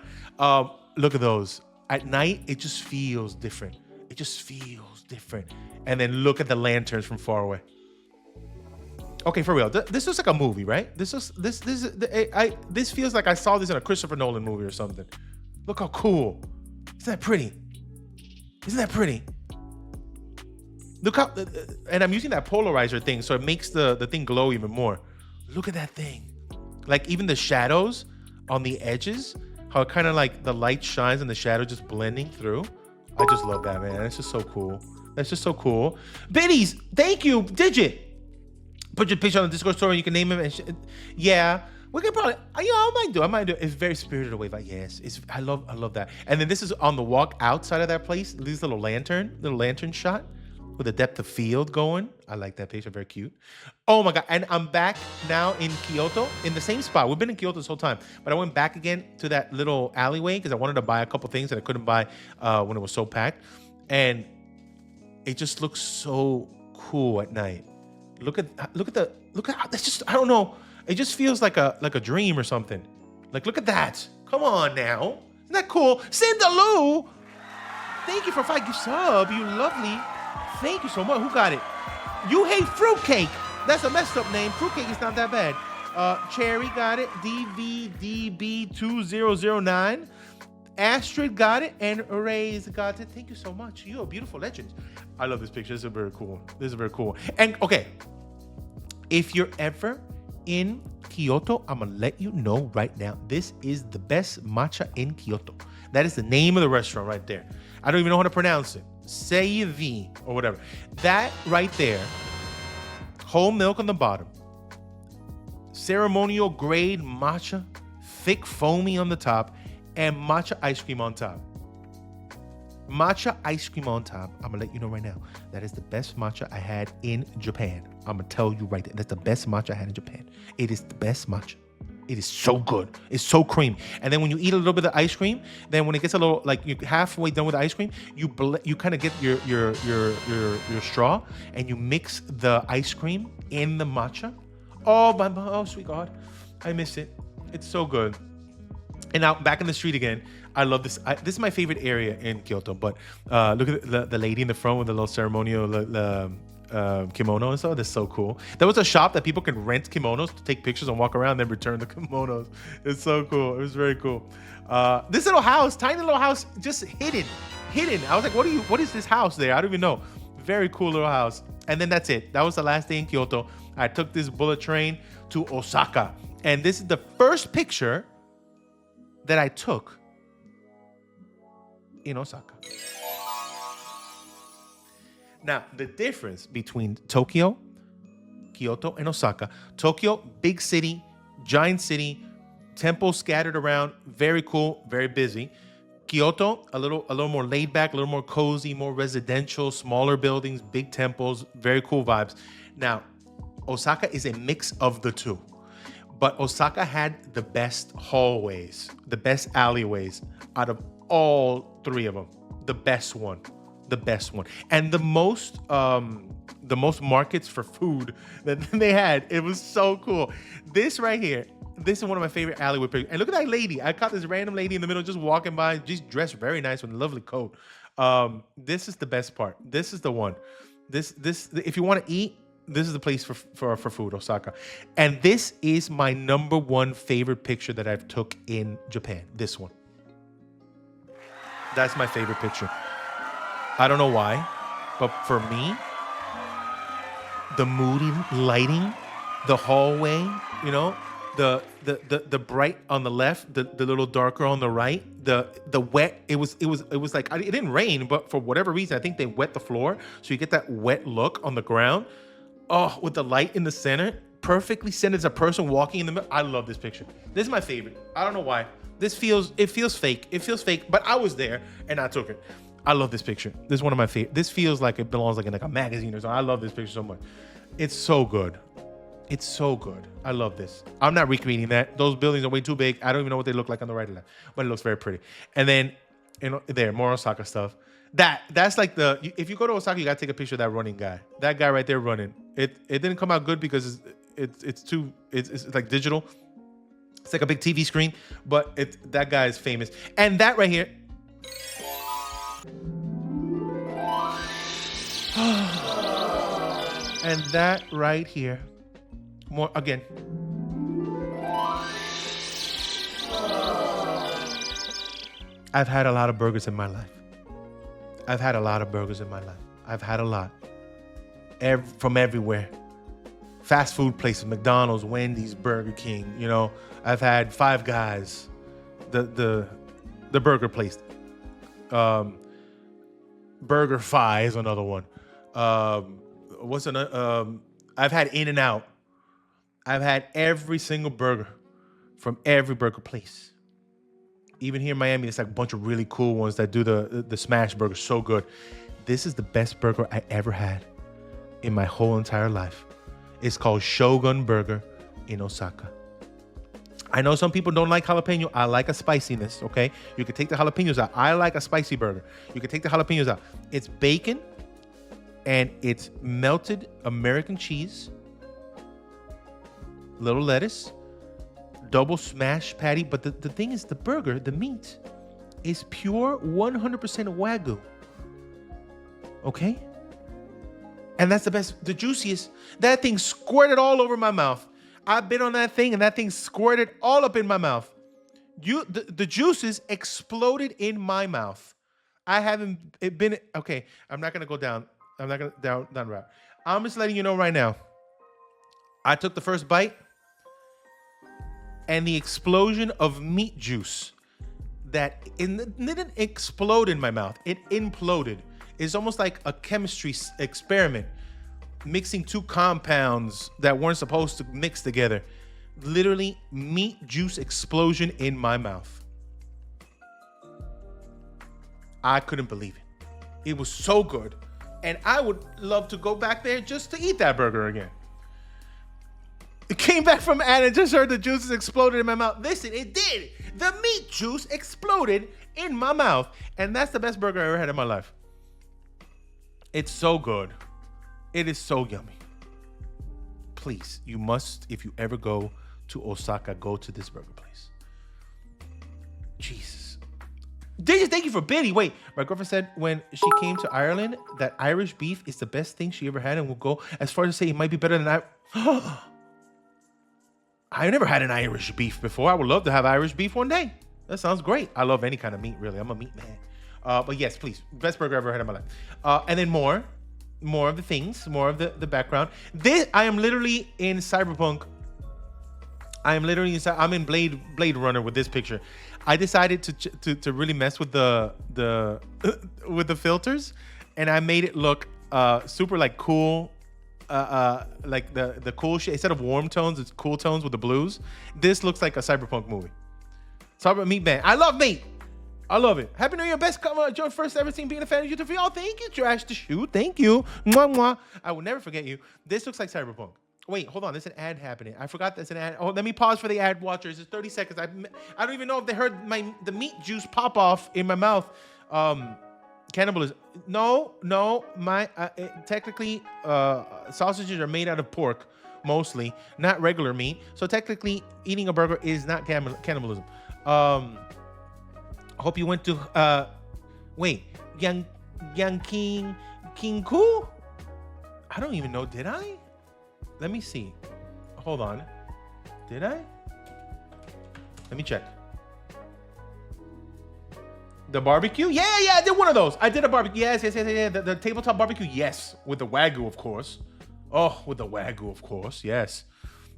Look at those. At night, it just feels different. It just feels different. And then look at the lanterns from far away. Okay, for real. This looks like a movie, right? This feels like I saw this in a Christopher Nolan movie or something. Look how cool. Isn't that pretty? Isn't that pretty? Look how, and I'm using that polarizer thing, so it makes the thing glow even more. Look at that thing. Like even the shadows on the edges, how it kind of like the light shines and the shadow just blending through. I just love that, man. It's just so cool. That's just so cool. Biddies, thank you. Digit. Put your picture on the Discord story. You can name him. And yeah, we can probably. Yeah, I might do. It's very Spirited Away. Like yes, I love that. And then this is on the walk outside of that place. This little lantern shot with a depth of field going. I like that picture. Very cute. Oh my God. And I'm back now in Kyoto in the same spot. We've been in Kyoto this whole time, but I went back again to that little alleyway because I wanted to buy a couple things that I couldn't buy when it was so packed. And it just looks so cool at night. Look at that's just, I don't know. It just feels like a dream or something. Like, look at that. Come on now. Isn't that cool? Cinderloo, thank you for 5 gift sub. You lovely. Thank you so much. Who got it? You hate fruitcake. That's a messed up name. Fruitcake is not that bad. Cherry got it. DVDB2009. Astrid got it, and Ray's got it. Thank you so much. You're a beautiful legend. I love this picture. This is very cool. And okay, if you're ever in Kyoto, I'm gonna let you know right now. This is the best matcha in Kyoto. That is the name of the restaurant right there. I don't even know how to pronounce it. Seivi or whatever. That right there. whole milk on the bottom, ceremonial grade matcha, thick foamy on the top, and matcha ice cream on top. Matcha ice cream on top. I'm gonna let you know right now, that is the best matcha I had in Japan. I'm gonna tell you right there, that's the best matcha I had in Japan. It is the best matcha. It is so good. It's so creamy. And then when you eat a little bit of ice cream, then when it gets a little, like you're halfway done with the ice cream, you kind of get your straw and you mix the ice cream in the matcha. Oh sweet God, I miss it. It's so good. And now back in the street again. I love this. This is my favorite area in Kyoto. But look at the lady in the front with the little ceremonial kimono and stuff. That's so cool. There was a shop that people can rent kimonos to take pictures and walk around and then return the kimonos. It's so cool. It was very cool. This little house, tiny little house, just hidden. I was like, what is this house there? I don't even know. Very cool little house. And then that's it. That was the last day in Kyoto. I took this bullet train to Osaka. And this is the first picture that I took in Osaka. Now, the difference between Tokyo, Kyoto, and Osaka. Tokyo, big city, giant city, temples scattered around, very cool, very busy. Kyoto, a little more laid back, a little more cozy, more residential, smaller buildings, big temples, very cool vibes. Now, Osaka is a mix of the two. But Osaka had the best hallways, the best alleyways out of all three of them. The best one. And the most markets for food that they had. It was so cool. This right here, this is one of my favorite alleyway pictures. And look at that lady. I caught this random lady in the middle just walking by, just dressed very nice with a lovely coat. This is the best part. This is the one. This if you want to eat, this is the place for food, Osaka. And this is my number one favorite picture that I've took in Japan. This one. That's my favorite picture. I don't know why, but for me, the moody lighting, the hallway, you know, the bright on the left, the little darker on the right, the wet. It was like it didn't rain, but for whatever reason, I think they wet the floor, so you get that wet look on the ground. Oh, with the light in the center, perfectly centered as a person walking in the middle. I love this picture. This is my favorite. I don't know why. It feels fake. It feels fake, but I was there and I took it. I love this picture. This is one of my favorite. This feels like it belongs in like a magazine or something. I love this picture so much. It's so good. It's so good. I love this. I'm not recreating that. Those buildings are way too big. I don't even know what they look like on the right and left, but it looks very pretty. And then, you know, there, more Osaka stuff. That's like if you go to Osaka, you gotta take a picture of that running guy. That guy right there running. It didn't come out good because it's like digital. It's like a big TV screen, but that guy is famous. And that right here. And that right here. More again. I've had a lot of burgers in my life. I've had a lot. From everywhere. Fast food places, McDonald's, Wendy's, Burger King, you know. I've had Five Guys, the burger place. Burger Fi is another one. What's another? I've had In-N-Out. I've had every single burger from every burger place. Even here in Miami, it's like a bunch of really cool ones that do the smash burger so good. This is the best burger I ever had in my whole entire life. It's called Shogun Burger in Osaka. I know some people don't like jalapeno. I like a spiciness, okay? You can take the jalapenos out. I like a spicy burger. You can take the jalapenos out. It's bacon and it's melted American cheese, little lettuce, double smash patty. But the thing is, the burger, the meat, is pure 100% Wagyu. Okay? And that's the best, the juiciest. That thing squirted all over my mouth. I've been on that thing and that thing squirted all up in my mouth. The juices exploded in my mouth. I haven't been, okay, I'm not going to go down. I'm not going to down the route. I'm just letting you know right now. I took the first bite and the explosion of meat juice that didn't explode in my mouth. It imploded. It's almost like a chemistry experiment. mixing two compounds that weren't supposed to mix together. Literally, meat juice explosion in my mouth. I couldn't believe it. It was so good. And I would love to go back there just to eat that burger again. It came back from Anna and just heard the juices exploded in my mouth. Listen, it did. The meat juice exploded in my mouth. And that's the best burger I ever had in my life. It's so good. It is so yummy. Please, you must, if you ever go to Osaka, go to this burger place. Jesus. Thank you for bidding. Wait, my girlfriend said when she came to Ireland that Irish beef is the best thing she ever had and will go as far as to say it might be better than I've never had an Irish beef before. I would love to have Irish beef one day. That sounds great. I love any kind of meat, really. I'm a meat man. But yes, please. Best burger I've ever had in my life. And then more of the things, more of the background. I am literally in Cyberpunk. I'm in Blade Runner with this picture. I decided to really mess with the with the filters, and I made it look super like cool, like the cool shit. Instead of warm tones, it's cool tones with the blues. This looks like a Cyberpunk movie. Cyber Meat Man. I love meat. I love it. Happy New Year, best cover. Your first ever seen being a fan of YouTube for y'all. Thank you, Trash to Shoot. Thank you. Mwah, mwah. I will never forget you. This looks like Cyberpunk. Wait, hold on. There's an ad happening. I forgot there's an ad. Oh, let me pause for the ad watchers. It's 30 seconds. I don't even know if they heard the meat juice pop off in my mouth. Cannibalism. No. Technically, sausages are made out of pork, mostly, not regular meat. So technically, eating a burger is not cannibalism. Hope you went to, wait, Yang King Ku? I don't even know. Did I? Let me see. Hold on. Did I? Let me check. The barbecue? Yeah, I did one of those. I did a barbecue. Yes. The tabletop barbecue. Yes. With the Wagyu, of course. Oh, with the Wagyu, of course. Yes.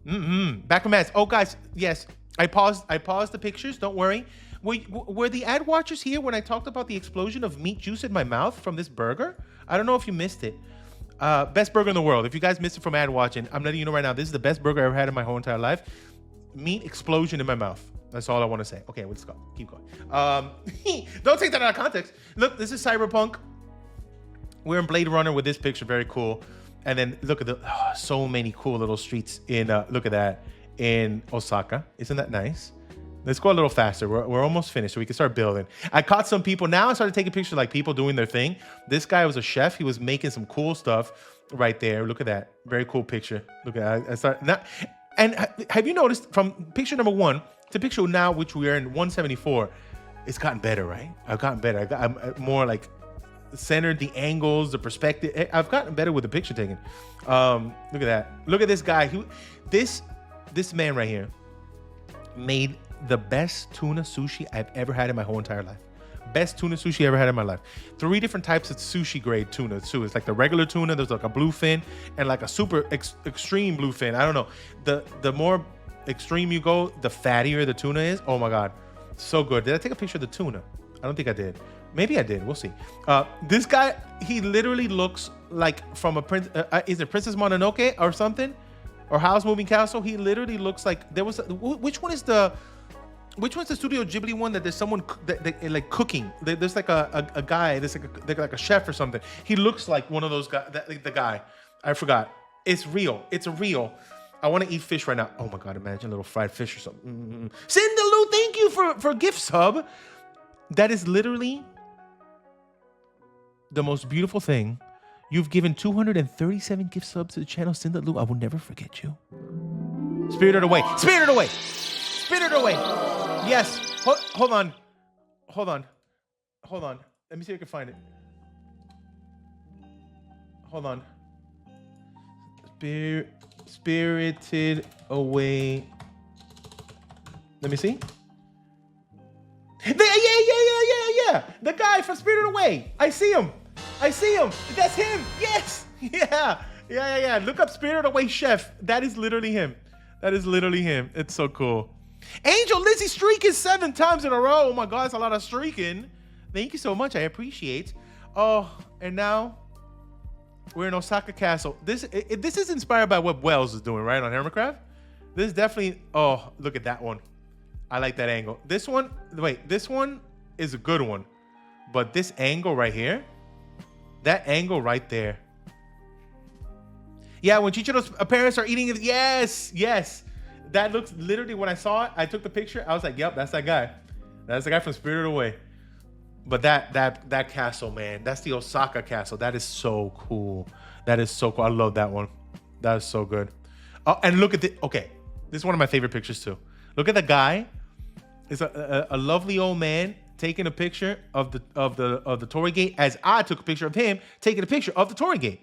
Back from ads. Oh, guys. Yes. I paused the pictures. Don't worry. Were the ad watchers here when I talked about the explosion of meat juice in my mouth from this burger? I don't know if you missed it. Best burger in the world. If you guys missed it from ad watching, I'm letting you know right now, this is the best burger I ever had in my whole entire life. Meat explosion in my mouth. That's all I want to say. Okay, let's go. Keep going. Don't take that out of context. Look, this is Cyberpunk. We're in Blade Runner with this picture. Very cool. And then look at so many cool little streets in, look at that, in Osaka. Isn't that nice? Let's go a little faster. We're almost finished, so we can start building. I caught some people. Now I started taking pictures like people doing their thing. This guy was a chef. He was making some cool stuff right there. Look at that. Very cool picture. Look at that. And have you noticed from picture number 1 to picture now, which we are in 174, it's gotten better, right? I've gotten better. I'm more like centered, the angles, the perspective. I've gotten better with the picture taking. Look at that. Look at this guy. This man right here made the best tuna sushi I've ever had in my whole entire life. Best tuna sushi I ever had in my life. 3 different types of sushi grade tuna too. It's like the regular tuna, there's like a bluefin and like a super extreme bluefin. I don't know. The more extreme you go, the fattier the tuna is. Oh my God. So good. Did I take a picture of the tuna? I don't think I did. Maybe I did. We'll see. This guy, he literally looks like from a prince. Is it Princess Mononoke or something? Or Howl's Moving Castle? He literally looks like there was. Which one's the Studio Ghibli one that there's someone like cooking? There's like a guy. There's like a chef or something. He looks like one of those guys. The guy. I forgot. It's real. It's real. I want to eat fish right now. Oh my God! Imagine a little fried fish or something. Cinderloo, thank you for gift sub. That is literally the most beautiful thing. You've given 237 gift subs to the channel, Cinderloo. I will never forget you. Spirited Away. Spirited Away. Spirited Away. Yes. Hold on. Let me see if I can find it. Hold on. Spirited Away. Let me see. Yeah. The guy from Spirited Away. I see him. That's him. Yes. Yeah. Look up Spirited Away Chef. That is literally him. It's so cool. Angel Lizzie streaking 7 times in a row. Oh my God, that's a lot of streaking. Thank you so much. I appreciate. Oh, and now We're in Osaka Castle. This is inspired by what Wells is doing, right, on Hermitcraft. This is definitely. Oh, look at that one. I like that angle. This one. Wait, this one is a good one, but this angle right here, that angle right there. Yeah, when Chichiro's parents are eating it. Yes, yes. That looks literally when I saw it. I took the picture. I was like, "Yep, that's that guy. That's the guy from Spirited Away." But that castle, man, that's the Osaka Castle. That is so cool. That is so cool. I love that one. That is so good. Oh, and look at the. Okay, this is one of my favorite pictures too. Look at the guy. It's a lovely old man taking a picture of the Torii Gate as I took a picture of him taking a picture of the Torii Gate.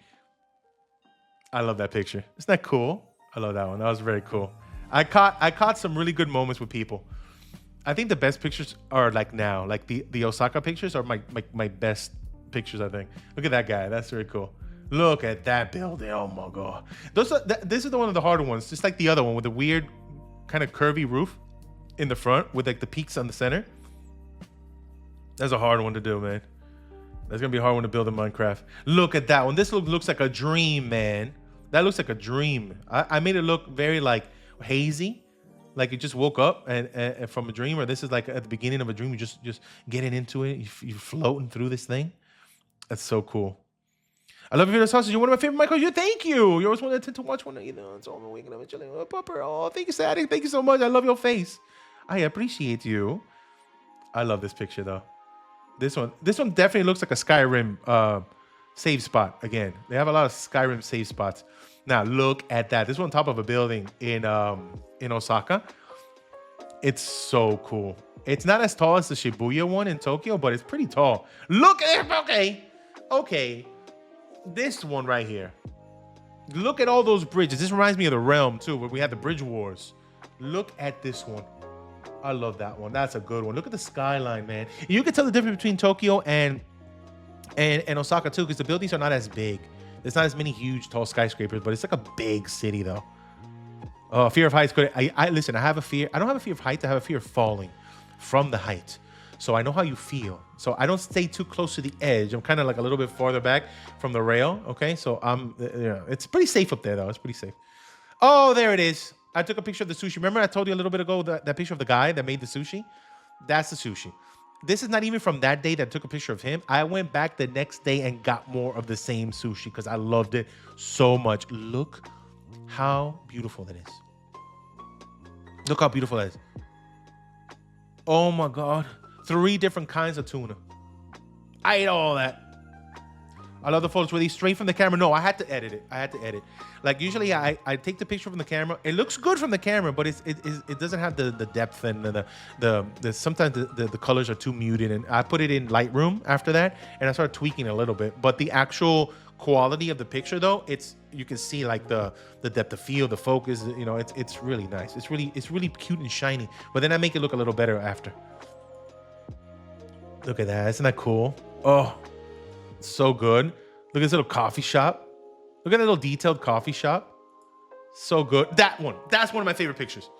I love that picture. Isn't that cool? I love that one. That was very cool. I caught some really good moments with people. I think the best pictures are like now, like the Osaka pictures are my best pictures. I think. Look at that guy. That's very cool. Look at that building. Oh my god. This is the one of the harder ones, just like the other one with the weird kind of curvy roof in the front with like the peaks on the center. That's a hard one to do, man. That's gonna be a hard one to build in Minecraft. Look at that one. This looks like a dream, man. That looks like a dream. I made it look very like hazy, like you just woke up and from a dream, or this is like at the beginning of a dream. You just getting into it. You're floating through this thing. That's so cool. I love your videos, sausage. You're one of my favorite Michael. You, thank you. You always want to watch one. You know, it's all I'm waking up and chilling with a pupper. Oh, thank you, Sadie. Thank you so much. I love your face. I appreciate you. I love this picture though. This one definitely looks like a Skyrim save spot. Again, they have a lot of Skyrim save spots. Now look at that. This one on top of a building in Osaka. It's so cool. It's not as tall as the Shibuya one in Tokyo, but it's pretty tall. Look at it. Okay. This one right here. Look at all those bridges. This reminds me of the Realm too, where we had the bridge wars. Look at this one. I love that one. That's a good one. Look at the skyline, man. You can tell the difference between Tokyo and Osaka too, because the buildings are not as big. There's not as many huge, tall skyscrapers, but it's like a big city though. Oh, fear of heights. I listen. I have a fear. I don't have a fear of heights. I have a fear of falling from the height. So I know how you feel. So I don't stay too close to the edge. I'm kind of like a little bit farther back from the rail. Okay, so it's pretty safe up there though. It's pretty safe. Oh, there it is. I took a picture of the sushi. Remember I told you a little bit ago that picture of the guy that made the sushi? That's the sushi. This is not even from that day that I took a picture of him. I went back the next day and got more of the same sushi because I loved it so much. Look how beautiful that is. Look how beautiful that is. Oh my God. 3 different kinds of tuna. I ate all that. I love the photos. Were they straight from the camera? No, I had to edit it. Like usually I take the picture from the camera. It looks good from the camera, but it doesn't have the depth and the sometimes the colors are too muted. And I put it in Lightroom after that, and I started tweaking a little bit. But the actual quality of the picture though, you can see like the depth of field, the focus, you know, it's really nice. It's really cute and shiny. But then I make it look a little better after. Look at that. Isn't that cool? Oh, so good. Look at this little coffee shop. Look at that little detailed coffee shop. So good. That one. That's one of my favorite pictures.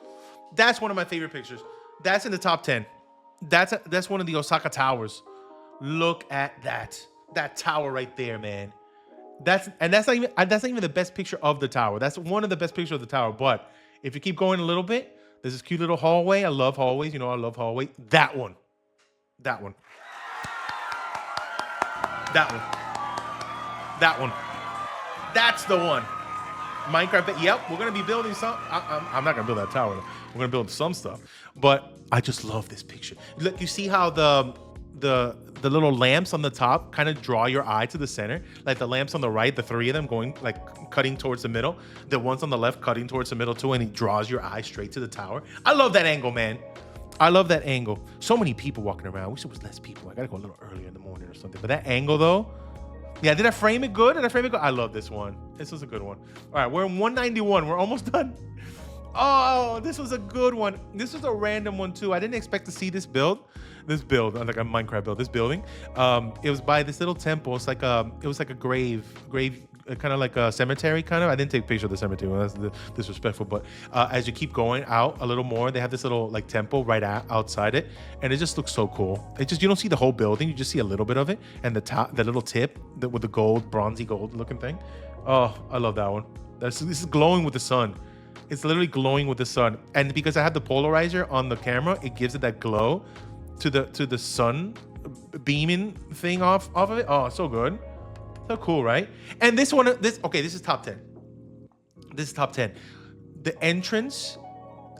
That's one of my favorite pictures. That's in the top 10. That's one of the Osaka towers. Look at that. That tower right there, man. That's not even the best picture of the tower. That's one of the best pictures of the tower. But if you keep going a little bit, there's this cute little hallway. I love hallways. You know, I love hallway. That one. That one. That one. That one. That's the one. Minecraft. Yep, we're gonna be building some. I'm not gonna build that tower. We're gonna build some stuff. But I just love this picture. Look, you see how the little lamps on the top kind of draw your eye to the center. Like the lamps on the right, the 3 of them going like cutting towards the middle. The ones on the left cutting towards the middle too, and it draws your eye straight to the tower. I love that angle, man. I love that angle. So many people walking around. I wish there was less people. I gotta go a little earlier in the morning or something. But that angle though, yeah, did I frame it good? I love this one. This was a good one. All right, we're in 191. We're almost done. Oh, this was a good one. This was a random one too. I didn't expect to see this build, like a Minecraft build. This building, it was by this little temple. It was like a grave kind of like a cemetery kind of. I didn't take a picture of the cemetery. Well, that's disrespectful. But as you keep going out a little more, they have this little like temple right outside it, and it just looks so cool. It just, you don't see the whole building, you just see a little bit of it, and the top, the little tip with the gold, bronzy gold looking thing. Oh, I love that one. This is glowing with the sun. It's literally glowing with the sun, and because I have the polarizer on the camera, it gives it that glow to the sun beaming thing off of it. Oh, so good. So cool, right? And this one, this is top 10. This is top 10. The entrance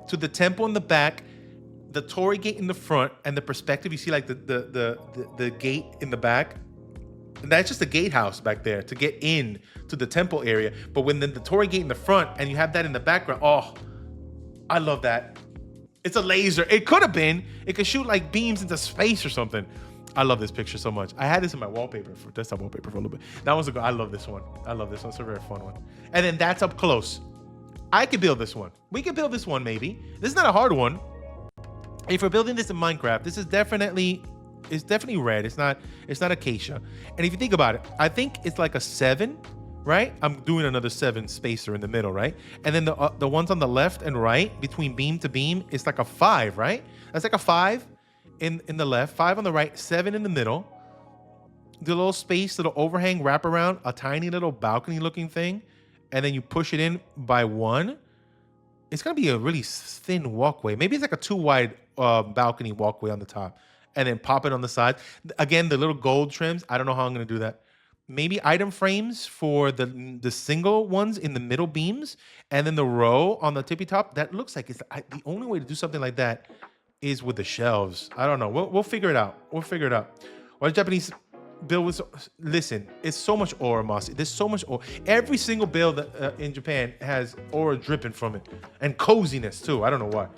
to the temple in the back, the Torii gate in the front, and the perspective, you see like the gate in the back. And that's just a gatehouse back there to get in to the temple area. But when the Torii gate in the front and you have that in the background, oh, I love that. It's a laser. It could have been. It could shoot like beams into space or something. I love this picture so much. I had this in my wallpaper, for desktop wallpaper for a little bit. That was a good. I love this one. I love this one. It's a very fun one. And then that's up close. I could build this one. We could build this one maybe. This is not a hard one. If we're building this in Minecraft, this is definitely, it's definitely red. It's not acacia. And if you think about it, I think it's like a 7, right? I'm doing another 7 spacer in the middle, right? And then the ones on the left and right between beam to beam, it's like a 5, right? That's like a 5 in the left, 5 on the right, 7 in the middle. The little space, little overhang, wrap around, a tiny little balcony looking thing, and then you push it in by 1. It's gonna be a really thin walkway. Maybe it's like a 2 wide balcony walkway on the top, and then pop it on the side. Again, the little gold trims. I don't know how I'm gonna do that. Maybe item frames for the single ones in the middle beams, and then the row on the tippy top. That looks like it's the only way to do something like that is with the shelves. I don't know. We'll figure it out. We'll figure it out. Why the Japanese build was, listen, it's so much aura, Mossy. There's so much aura. Every single build in Japan has aura dripping from it, and coziness too. I don't know why.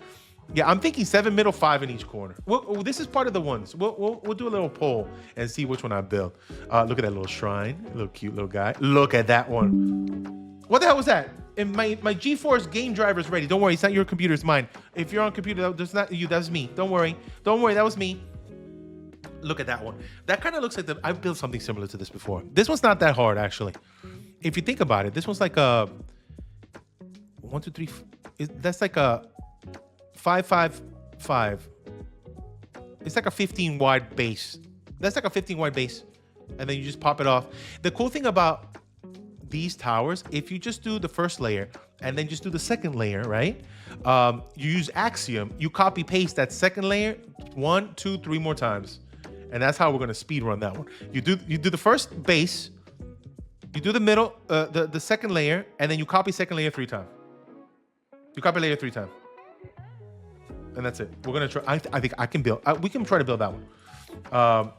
Yeah, I'm thinking 7 middle, 5 in each corner. This is part of the ones. We'll do a little poll and see which one I build. Look at that little shrine, little cute little guy. Look at that one. What the hell was that? And my GeForce game driver is ready. Don't worry, it's not your computer, it's mine. If you're on computer, that's not you, that's me. Don't worry, that was me. Look at that one. That kind of looks like I've built something similar to this before. This one's not that hard, actually. If you think about it, this one's like a 1, 2, 3. That's like a 5, 5, 5. It's like a 15 wide base. That's like a 15 wide base, and then you just pop it off. The cool thing about these towers, if you just do the first layer and then just do the second layer, right? You use Axiom. You copy paste that second layer 1, 2, 3 more times. And that's how we're gonna speed run that one. You do the first base, you do the middle, the second layer, and then you copy second layer 3 times. You copy layer 3 times, and that's it. We're gonna try. I think I can build. We can try to build that one.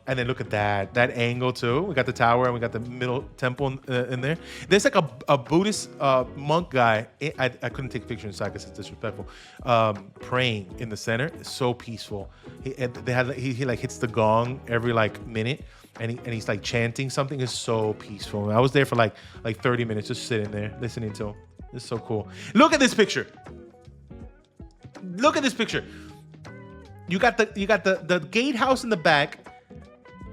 And then look at that angle too. We got the tower and we got the middle temple in there. There's like a Buddhist monk guy. I couldn't take a picture inside because it's disrespectful. Praying in the center. It's so peaceful. He like hits the gong every like minute, and he's like chanting something. It's so peaceful. I was there for like 30 minutes just sitting there listening to him. It's so cool. Look at this picture. Look at this picture. You got the gatehouse in the back,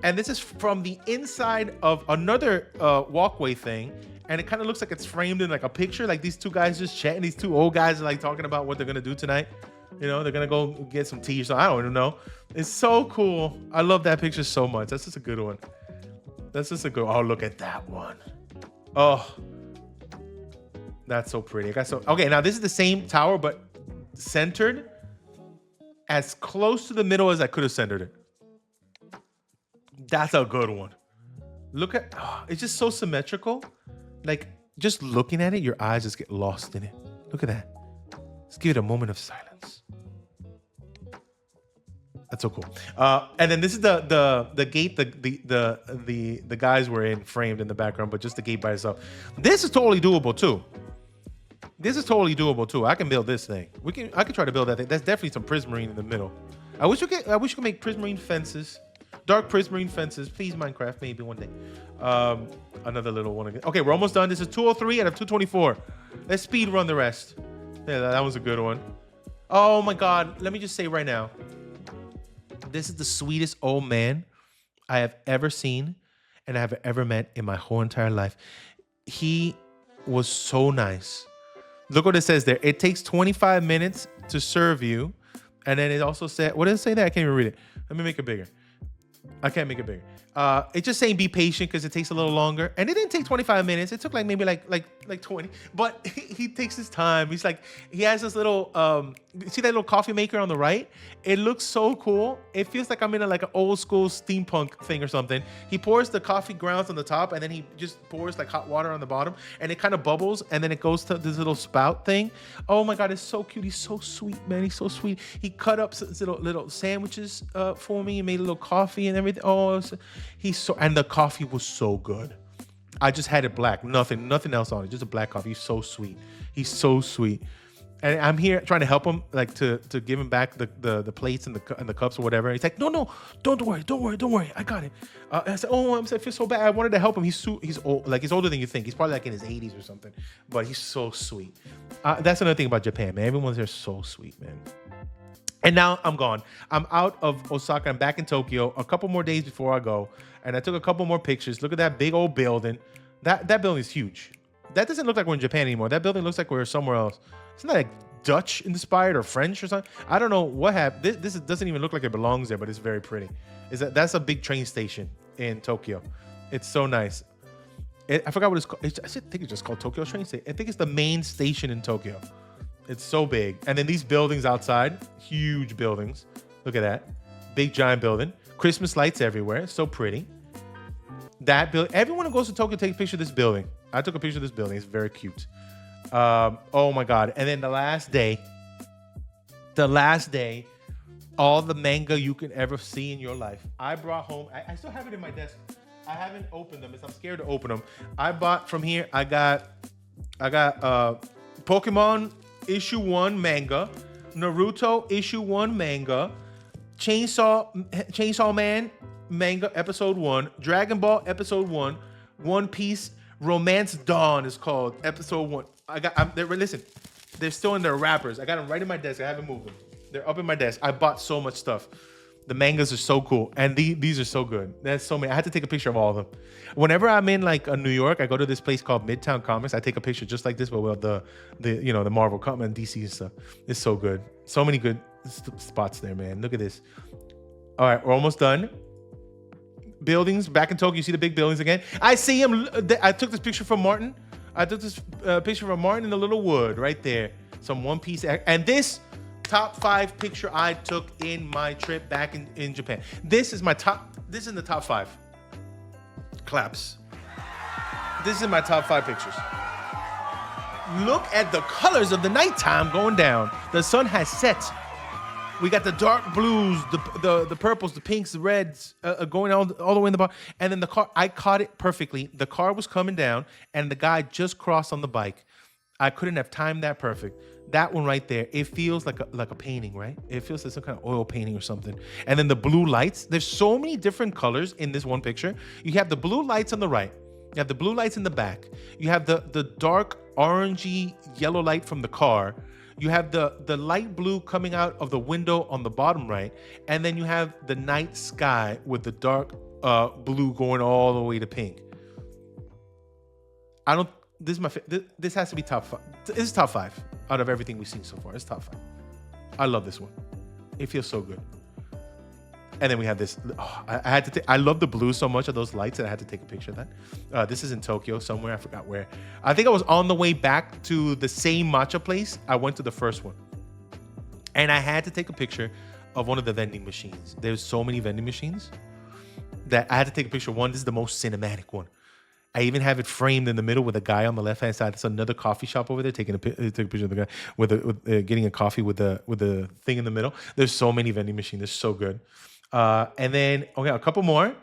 and this is from the inside of another walkway thing, and it kind of looks like it's framed in like a picture. Like these two guys just chatting. These two old guys are like talking about what they're gonna do tonight. You know, they're gonna go get some tea or something. I don't even know. It's so cool. I love that picture so much. That's just a good one. That's just a good. Oh, look at that one. Oh, that's so pretty. Okay. Now this is the same tower, but centered as close to the middle as I could have centered it. That's a good one. Look at, it's just so symmetrical. Like just looking at it, your eyes just get lost in it. Look at that. Let's give it a moment of silence. That's so cool. And then this is the gate the guys were in framed in the background, but just the gate by itself. This is totally doable too. This is totally doable too. I can build this thing. I can try to build that thing. That's definitely some prismarine in the middle. I wish you could make prismarine fences, dark prismarine fences. Please, Minecraft, maybe one day. Another little one again. Okay, we're almost done. This is 203 out of 224. Let's speed run the rest. Yeah, that was a good one. Oh my God! Let me just say right now, this is the sweetest old man I have ever seen and I have ever met in my whole entire life. He was so nice. Look what it says there. It takes 25 minutes to serve you. And then it also said, what does it say there? I can't even read it. Let me make it bigger. I can't make it bigger. It's just saying be patient because it takes a little longer. And it didn't take 25 minutes. It took like maybe like 20. But he takes his time. He's like, he has this little, see that little coffee maker on the right? It looks so cool. It feels like I'm in like an old school steampunk thing or something. He pours the coffee grounds on the top and then he just pours like hot water on the bottom and it kind of bubbles and then it goes to this little spout thing. Oh my God, it's so cute. He's so sweet, man. He's so sweet. He cut up little sandwiches for me and made a little coffee and everything. Oh, and the coffee was so good. I just had it black, nothing else on it, just a black coffee. He's so sweet. He's so sweet. And I'm here trying to help him, like to give him back the plates and the cups or whatever. And he's like, no, don't worry, I got it. And I said, I feel so bad. I wanted to help him. He's old, like he's older than you think. He's probably like in his 80s or something, but he's so sweet. That's another thing about Japan, man. Everyone's there so sweet, man. And now I'm gone. I'm out of Osaka. I'm back in Tokyo. A couple more days before I go, and I took a couple more pictures. Look at that big old building. That building is huge. That doesn't look like we're in Japan anymore. That building looks like we're somewhere else. It's not like Dutch inspired or French or something. I don't know what happened. This doesn't even look like it belongs there, but it's very pretty. That's a big train station in Tokyo. It's so nice. I forgot what it's called. I think it's just called Tokyo Train Station. I think it's the main station in Tokyo. It's so big. And then these buildings outside, huge buildings. Look at that. Big giant building. Christmas lights everywhere. It's so pretty. That building. Everyone who goes to Tokyo takes a picture of this building. I took a picture of this building. It's very cute. Oh my God. And then the last day, all the manga you can ever see in your life. I brought home, I still have it in my desk. I haven't opened them because I'm scared to open them. I bought from here, I got Pokemon issue 1 manga, Naruto issue 1 manga, Chainsaw Man manga episode 1, Dragon Ball episode 1, One Piece Romance Dawn is called episode 1. Listen, they're still in their wrappers. I got them right in my desk. I haven't moved them. They're up in my desk. I bought so much stuff. The mangas are so cool, and these are so good. There's so many. I had to take a picture of all of them. Whenever I'm in like New York, I go to this place called Midtown Comics. I take a picture just like this, but with the Marvel Comics and DC and stuff. It's so good. So many good spots there, man. Look at this. All right, we're almost done. Buildings back in Tokyo. You see the big buildings again. I see him. I took this picture from Martin. I took this picture from Martin in the little wood right there. Some One Piece, and this. Top 5 picture I took in my trip back in Japan. This is in the top 5. Claps. This is my top 5 pictures. Look at the colors of the nighttime going down. The sun has set. We got the dark blues, the purples, the pinks, the reds going all the way in the bar. And then the car, I caught it perfectly. The car was coming down and the guy just crossed on the bike. I couldn't have timed that perfect. That one right there, it feels like a painting, right? It feels like some kind of oil painting or something. And then the blue lights. There's so many different colors in this one picture. You have the blue lights on the right. You have the blue lights in the back. You have the dark orangey yellow light from the car. You have the light blue coming out of the window on the bottom right. And then you have the night sky with the dark blue going all the way to pink. This has to be top 5. This is top 5 out of everything we've seen so far. It's top 5. I love this one. It feels so good. And then we have this. Oh, I love the blue so much of those lights that I had to take a picture of that. This is in Tokyo somewhere. I forgot where. I think I was on the way back to the same matcha place. I went to the first one. And I had to take a picture of one of the vending machines. There's so many vending machines that I had to take a picture of one. This is the most cinematic one. I even have it framed in the middle with a guy on the left hand side. It's another coffee shop over there taking a picture of the guy with getting a coffee with the thing in the middle. There's so many vending machines. They're so good. And then a couple more.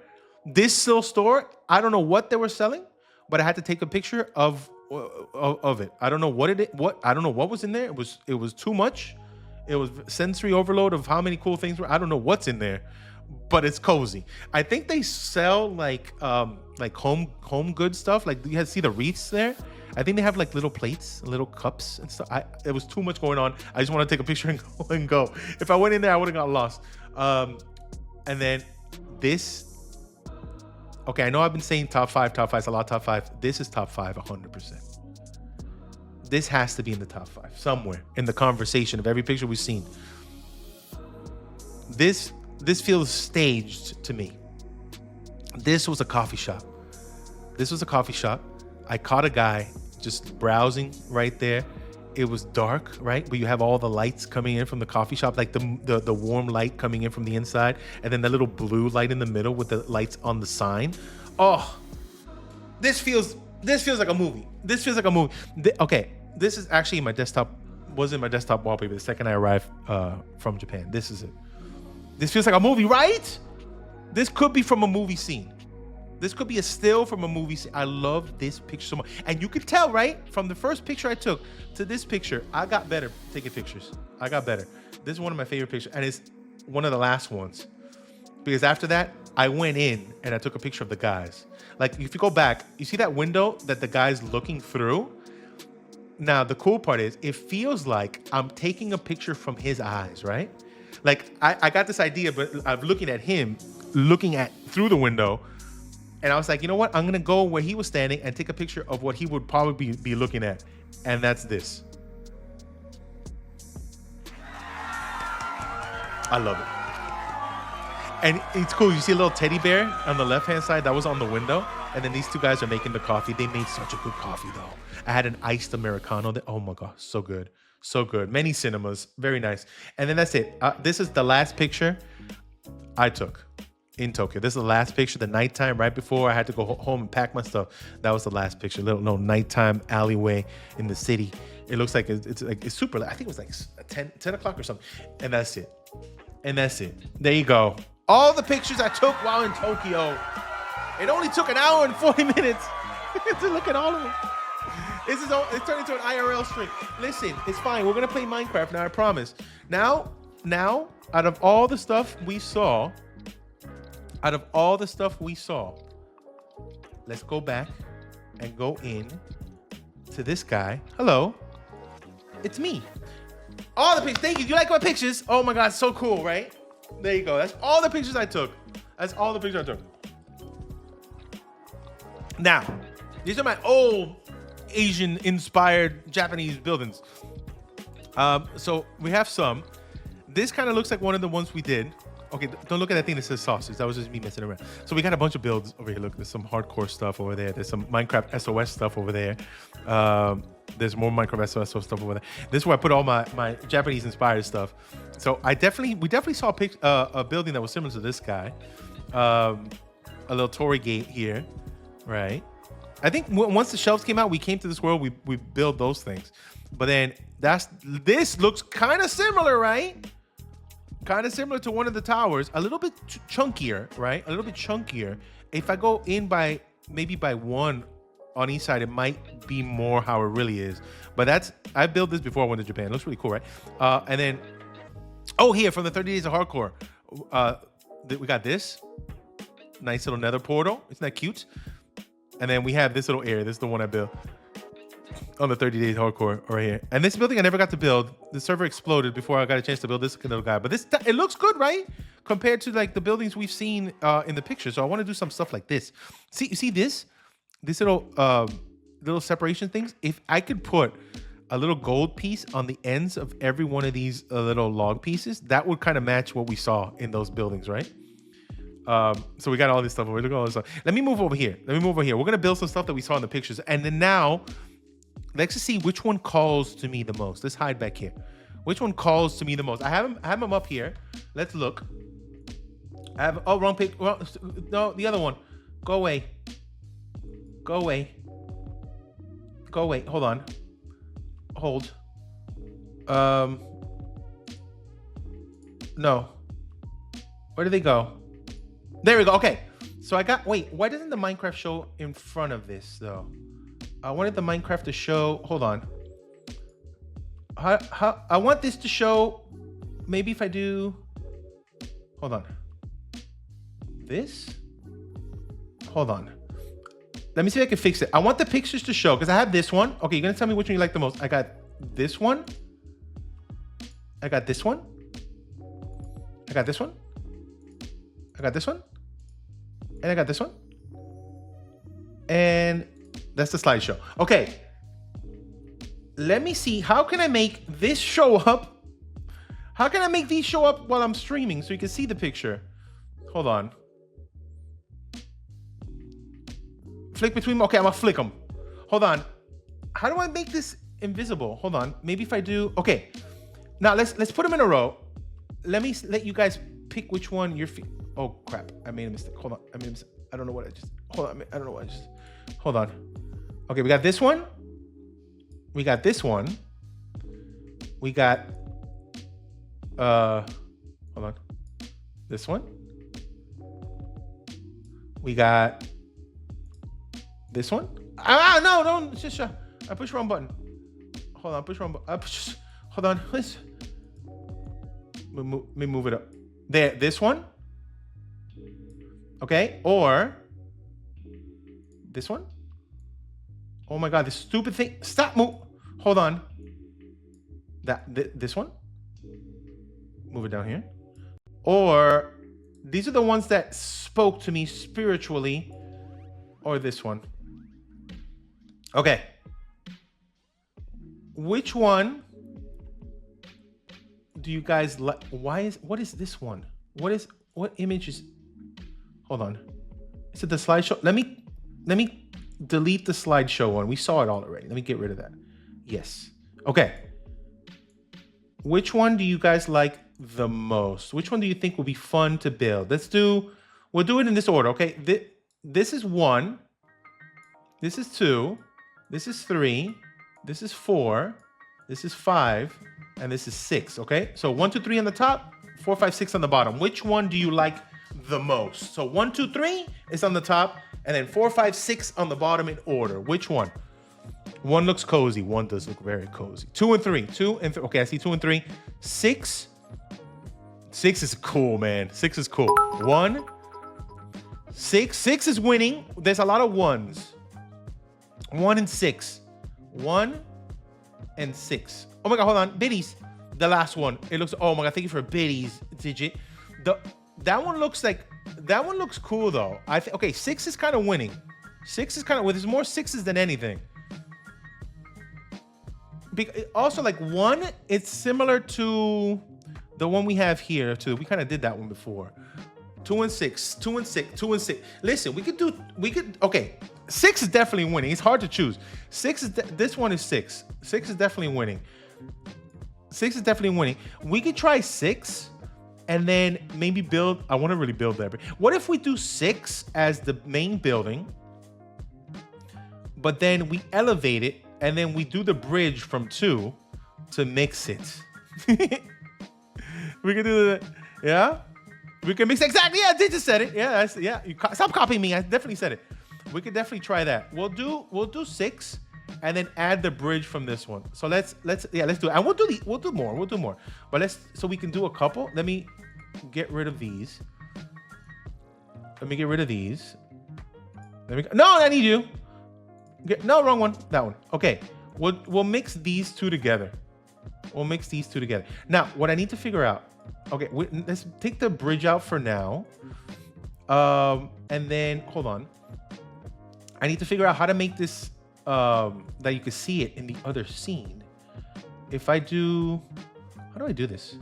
This little store, I don't know what they were selling, but I had to take a picture of it. I don't know I don't know what was in there. It was too much. It was sensory overload of how many cool things were. I don't know what's in there, but it's cozy. I think they sell like home good stuff. Like you see the wreaths there. I think they have like little plates, little cups and stuff. It was too much going on. I just want to take a picture and go. If I went in there, I would have got lost. And then this, Okay, I know I've been saying top five is a lot, top five. This is top five, 100%. This has to be in the top five somewhere in the conversation of every picture we've seen. This feels staged to me. This was a coffee shop. This was a coffee shop. I caught a guy just browsing right there. It was dark, right? But you have all the lights coming in from the coffee shop, like the warm light coming in from the inside, and then the little blue light in the middle with the lights on the sign. Oh, this feels like a movie. This feels like a movie. Okay, this is actually my desktop. Was in my desktop wallpaper the second I arrived from Japan. This is it. This feels like a movie, right? This could be from a movie scene. This could be a still from a movie scene. I love this picture so much. And you could tell, right? From the first picture I took to this picture, I got better taking pictures. I got better. This is one of my favorite pictures. And it's one of the last ones. Because after that, I went in and I took a picture of the guys. Like, if you go back, you see that window that the guy's looking through? Now, the cool part is, it feels like I'm taking a picture from his eyes, right? Like, I got this idea, but I'm looking at him, looking at through the window. And I was like, you know what? I'm going to go where he was standing and take a picture of what he would probably be looking at. And that's this. I love it. And it's cool. You see a little teddy bear on the left-hand side that was on the window. And then these two guys are making the coffee. They made such a good coffee, though. I had an iced Americano. Oh, my God. So good. So good. Many cinemas. Very nice. And then that's it. This is the last picture I took in Tokyo. This is the last picture, the nighttime, right before I had to go home and pack my stuff. That was the last picture. Little nighttime alleyway in the city. It looks like it's super late. I think it was like 10 o'clock or something. And that's it. And that's it. There you go. All the pictures I took while in Tokyo. It only took an hour and 40 minutes to look at all of them. It's turned into an IRL stream. Listen, it's fine. We're gonna play Minecraft now. I promise. Now, out of all the stuff we saw, let's go back and go in to this guy. Hello, it's me. All the pictures. Thank you. You like my pictures? Oh my God, so cool, right? There you go. That's all the pictures I took. Now, these are my old Asian-inspired Japanese buildings. So we have some. This kind of looks like one of the ones we did. Okay, don't look at that thing that says sausage. That was just me messing around. So we got a bunch of builds over here. Look, there's some hardcore stuff over there. There's some Minecraft SOS stuff over there. There's more Minecraft SOS stuff over there. This is where I put all my Japanese-inspired stuff. So we definitely saw a building that was similar to this guy. A little Torii gate here, right? I think once the shelves came out, we came to this world. We built those things, but then this looks kind of similar, right? Kind of similar to one of the towers, a little bit chunkier, right? A little bit chunkier. If I go in maybe by one on each side, it might be more how it really is. But I built this before I went to Japan. It looks really cool, right? And then, here from the 30 Days of Hardcore, we got this nice little nether portal. Isn't that cute? And then we have this little area. This is the one I built on the 30 Days Hardcore right here. And this building I never got to build. The server exploded before I got a chance to build this little guy. But it looks good, right? Compared to like the buildings we've seen in the picture. So I want to do some stuff like this. See this little separation things? If I could put a little gold piece on the ends of every one of these little log pieces, that would kind of match what we saw in those buildings, right? So we got all this stuff over here. Look at all this stuff. Let me move over here. We're going to build some stuff that we saw in the pictures. And then now, let's just see which one calls to me the most. Let's hide back here. Which one calls to me the most? I have them up here. Let's look. Wrong pic. No, the other one. Go away. Hold on. Hold. No. Where did they go? There we go. Okay. So why doesn't the Minecraft show in front of this though? I wanted the Minecraft to show, hold on. I want this to show, maybe if I do, hold on. This? Hold on. Let me see if I can fix it. I want the pictures to show, because I have this one. Okay, you're gonna tell me which one you like the most. I got this one. I got this one. I got this one. I got this one. And I got this one. And that's the slideshow. Okay. Let me see. How can I make this show up? How can I make these show up while I'm streaming so you can see the picture? Hold on. Flick between them. Okay, I'm gonna flick them. Hold on. How do I make this invisible? Hold on. Maybe if I do. Okay. Now let's put them in a row. Let me let you guys pick which one your feet. Oh crap! I made a mistake. Hold on. I made a mistake. I don't know what I just. Hold on. I don't know what I just. Hold on. Okay, we got this one. We got this one. We got. Hold on. This one. We got. This one. Ah no! Don't just. I pushed wrong button. Hold on. Push wrong button. Hold on. Please. Let me move it up. There. This one. Okay. Or. This one. Oh my God, this stupid thing. Stop, move. Hold on. This one. Move it down here. Or these are the ones that spoke to me spiritually. Or this one. Okay. Which one do you guys like? What is this one? What image is? Hold on. Is it the slideshow? Let me delete the slideshow one. We saw it all already. Let me get rid of that. Yes. Okay. Which one do you guys like the most? Which one do you think will be fun to build? We'll do it in this order, okay? This is 1. This is 2. This is 3. This is 4. This is 5. And this is 6, okay? So 1, 2, 3 on the top, 4, 5, 6 on the bottom. Which one do you like the most? So 1, 2, 3 is on the top, and then 4, 5, 6 on the bottom in order. Which one? 1 looks cozy. 1 does look very cozy. 2 and 3. 2 and 3. Okay, I see 2 and 3. 6. 6 is cool, man. 6 is cool. 1. 6. 6 is winning. There's a lot of 1s. 1 and 6. 1 and 6. Oh my God, hold on. Biddies. The last one. It looks. Oh my God, thank you for biddies, digit. That one looks like. That one looks cool though. Okay, 6 is kind of winning. 6 is kind of. Well, there's more 6s than anything. Also, like 1, it's similar to the one we have here too. We kind of did that one before. 2 and 6, 2 and 6, 2 and 6. Listen, we could. Okay, 6 is definitely winning. It's hard to choose. 6 is. This one is 6. 6 is definitely winning. 6 is definitely winning. We could try 6. And then maybe build. I want to really build that. What if we do 6 as the main building, but then we elevate it, and then we do the bridge from 2 to mix it? We can do that. Yeah, we can mix exactly. Yeah, I did just said it. Yeah, yeah. Stop copying me. I definitely said it. We could definitely try that. We'll do 6, and then add the bridge from this one. So let's do it. And we'll do more. But so we can do a couple. Let me get rid of these. No, I need you. No, wrong one. That one. Okay. We'll mix these two together. Now, what I need to figure out. Okay, let's take the bridge out for now. And then hold on. I need to figure out how to make this that you can see it in the other scene. If I do, how do I do this?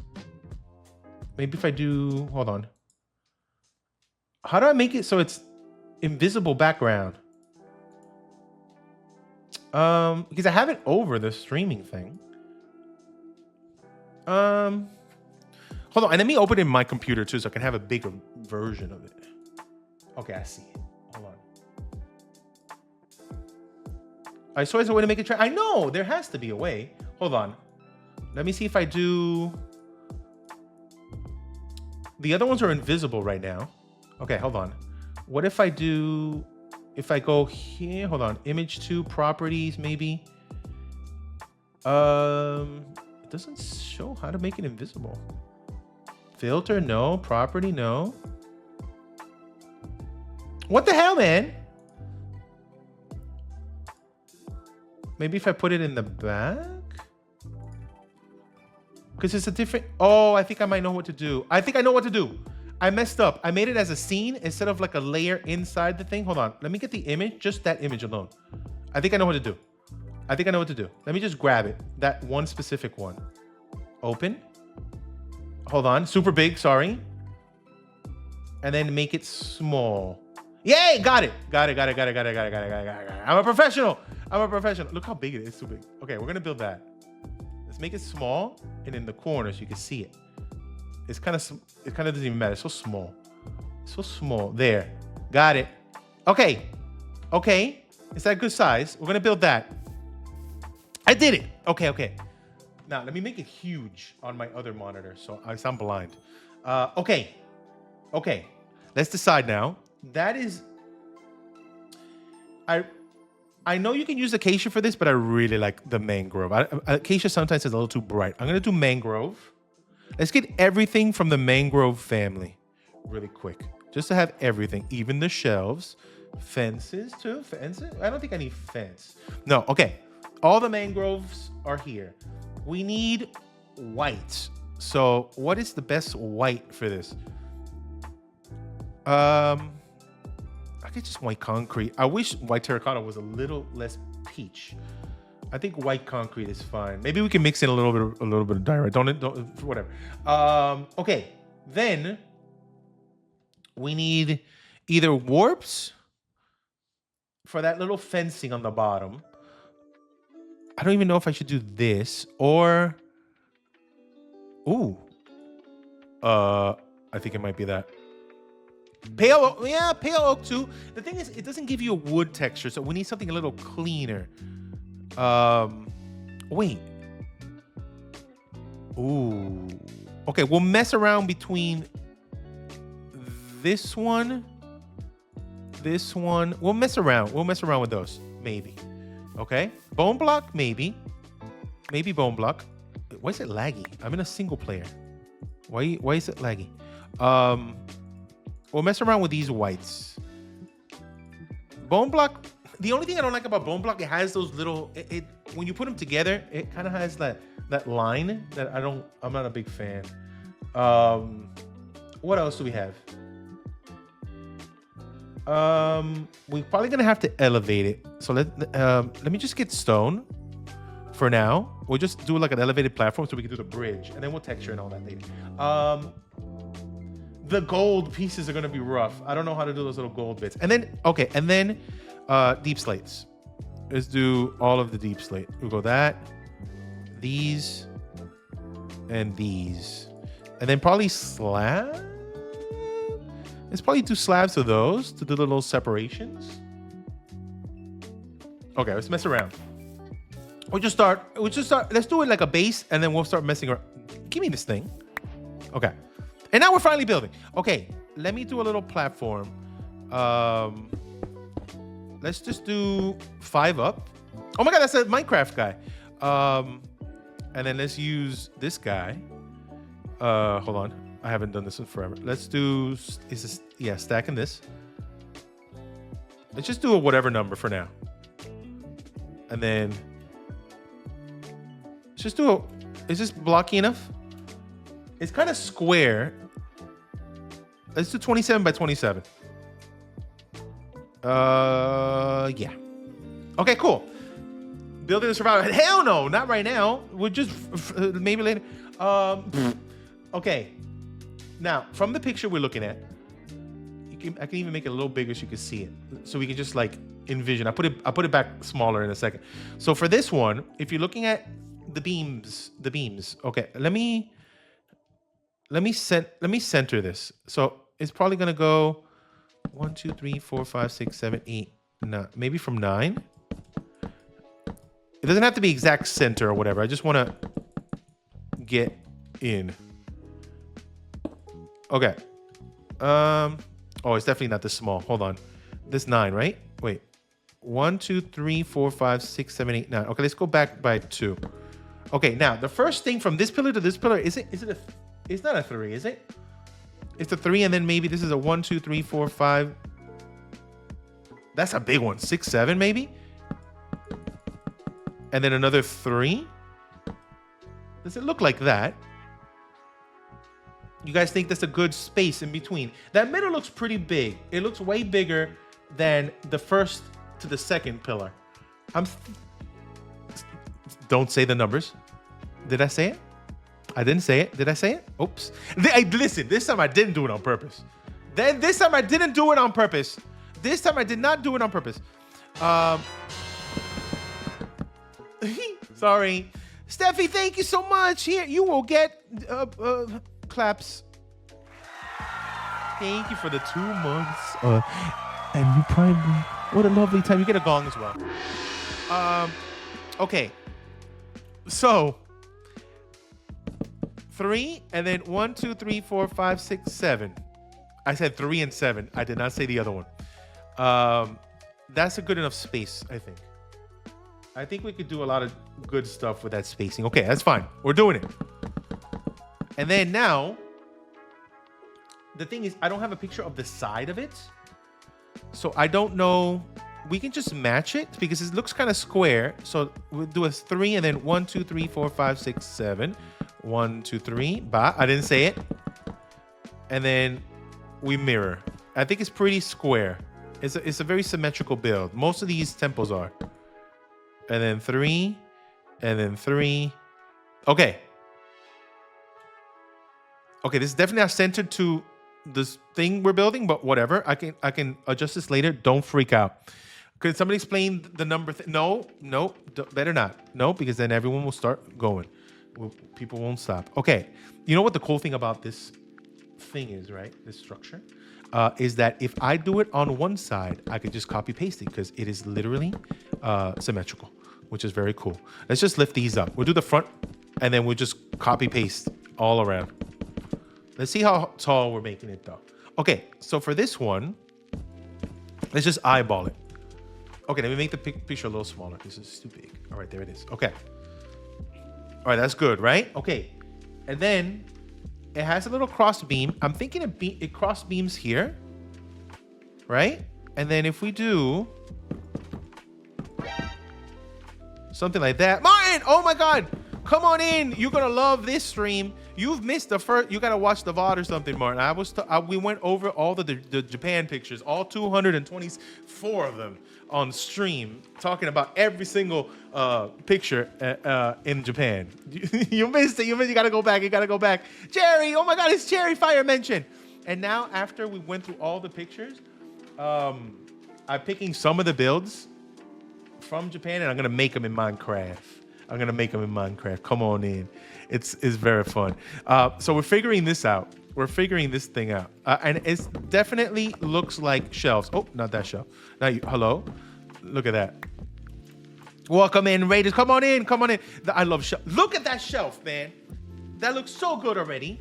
Maybe if I do, hold on. How do I make it so it's invisible background? Because I have it over the streaming thing. Hold on, and let me open it in my computer too, so I can have a bigger version of it. Okay, I see it. Hold on. I saw there's a way to make it try. I know there has to be a way. Hold on. Let me see if I do. The other ones are invisible right now. Okay, hold on. What if I do? If I go here, hold on. Image 2 properties, maybe. It doesn't show how to make it invisible. Filter, no. Property, no. What the hell, man? Maybe if I put it in the back? Because it's a different... Oh, I think I might know what to do. I think I know what to do. I messed up. I made it as a scene instead of like a layer inside the thing. Hold on. Let me get the image, just that image alone. I think I know what to do. I think I know what to do. Let me just grab it. That one specific one. Open. Hold on. Super big, sorry. And then make it small. Yay! Got it. Got it. I'm a professional. Look how big it is. It's too big. Okay, we're gonna build that. Let's make it small and in the corner so you can see it. It kind of doesn't even matter. It's so small. So small. There. Got it. Okay. Okay. Is that a good size? We're gonna build that. I did it. Okay. Now let me make it huge on my other monitor so I sound blind. Okay. Let's decide now. That is. I know you can use acacia for this, but I really like the mangrove. Acacia sometimes is a little too bright. I'm gonna do mangrove. Let's get everything from the mangrove family really quick. Just to have everything, even the shelves. Fences too? Fences? I don't think I need fence. No, okay. All the mangroves are here. We need white. So what is the best white for this? I get just white concrete. I wish white terracotta was a little less peach. I think white concrete is fine. Maybe we can mix in a little bit of diorite. Don't whatever. Okay. Then we need either warps for that little fencing on the bottom. I don't even know if I should do this or I think it might be that. Pale oak, yeah, pale oak too. The thing is, it doesn't give you a wood texture, so we need something a little cleaner. Wait. Ooh. Okay, we'll mess around between this one. We'll mess around. We'll mess around with those, maybe. Okay. Bone block, maybe. Maybe bone block. Why is it laggy? I'm in a single player. Why is it laggy? We'll mess around with these whites. Bone block. The only thing I don't like about bone block, it has those little. When you put them together, it kind of has that line that I'm not a big fan. What else do we have? We're probably gonna have to elevate it. So let me just get stone for now. We'll just do like an elevated platform so we can do the bridge, and then we'll texture and all that later. The gold pieces are gonna be rough. I don't know how to do those little gold bits. And then deep slates. Let's do all of the deep slate. We'll go that, these, and these, and then probably slab. Let's probably do slabs of those to do the little separations. Okay, let's mess around. We'll just start. Let's do it like a base, and then we'll start messing around. Give me this thing. Okay. And now we're finally building. Okay, let me do a little platform. Let's just do 5 up. Oh my God, that's a Minecraft guy. And then let's use this guy. Hold on. I haven't done this in forever. Let's do, stacking this. Let's just do a whatever number for now. And then, let's just do is this blocky enough? It's kind of square. Let's do 27 by 27. Yeah. Okay, cool. Building a survival. Hell no, not right now. We're just maybe later. Okay. Now, from the picture we're looking at, I can even make it a little bigger so you can see it. So we can just like envision. I put it back smaller in a second. So for this one, if you're looking at the beams. Okay, let me center this. So it's probably gonna go 1, 2, 3, 4, 5, 6, 7, 8, 9. Maybe from 9. It doesn't have to be exact center or whatever. I just want to get in. Okay. Oh, it's definitely not this small. Hold on. This 9, right? Wait. 1, 2, 3, 4, 5, 6, 7, 8, 9. Okay, let's go back by 2. Okay, now the first thing from this pillar to this pillar, it's not a 3, is it? It's a 3, and then maybe this is a 1, 2, 3, 4, 5. That's a big one. 6, 7, maybe? And then another 3? Does it look like that? You guys think that's a good space in between? That middle looks pretty big. It looks way bigger than the first to the second pillar. Don't say the numbers. Did I say it? I didn't say it. Did I say it? Oops. Listen, this time I didn't do it on purpose. This time I didn't do it on purpose. This time I did not do it on purpose. Sorry. Steffi, thank you so much. Here, you will get claps. Thank you for the 2 months. And you probably, what a lovely time. You get a gong as well. Okay. So, 3, and then 1, 2, 3, 4, 5, 6, 7. I said 3 and 7. I did not say the other one. That's a good enough space, I think. I think we could do a lot of good stuff with that spacing. Okay, that's fine. We're doing it. And then now, the thing is, I don't have a picture of the side of it. So I don't know. We can just match it because it looks kind of square. So we'll do a 3 and then 1, 2, 3, 4, 5, 6, 7. 1, 2, 3. Bah, I didn't say it. And then we mirror. I think it's pretty square. It's a very symmetrical build. Most of these temples are. And then 3, and then 3. Okay. Okay, this is definitely not centered to this thing we're building, but whatever. I can adjust this later. Don't freak out. Could somebody explain the number? No, better not. No, because then everyone will start going. People won't stop. Okay. You know what the cool thing about this thing is, right? This structure is that if I do it on one side, I could just copy paste it because it is literally symmetrical, which is very cool. Let's just lift these up. We'll do the front and then we'll just copy paste all around. Let's see how tall we're making it though. Okay, so for this one, let's just eyeball it. Okay, let me make the picture a little smaller. This is too big. All right, there it is. Okay. All right, that's good, right? Okay. And then it has a little cross beam. I'm thinking it cross beams here, right? And then if we do something like that. Martin, oh my God. Come on in. You're going to love this stream. You've missed the first. You got to watch the VOD or something, Martin. We went over all the Japan pictures, all 224 of them on stream, talking about every single picture in Japan. You missed it. You got to go back. You got to go back. Jerry, oh my God, it's Jerry Fire mentioned. And now after we went through all the pictures, I'm picking some of the builds from Japan and I'm going to make them in Minecraft. Come on in. It's very fun. So we're figuring this out. We're figuring this thing out. And it definitely looks like shelves. Oh, not that shelf. Hello. Look at that. Welcome in, Raiders. Come on in. I love shelf. Look at that shelf, man. That looks so good already.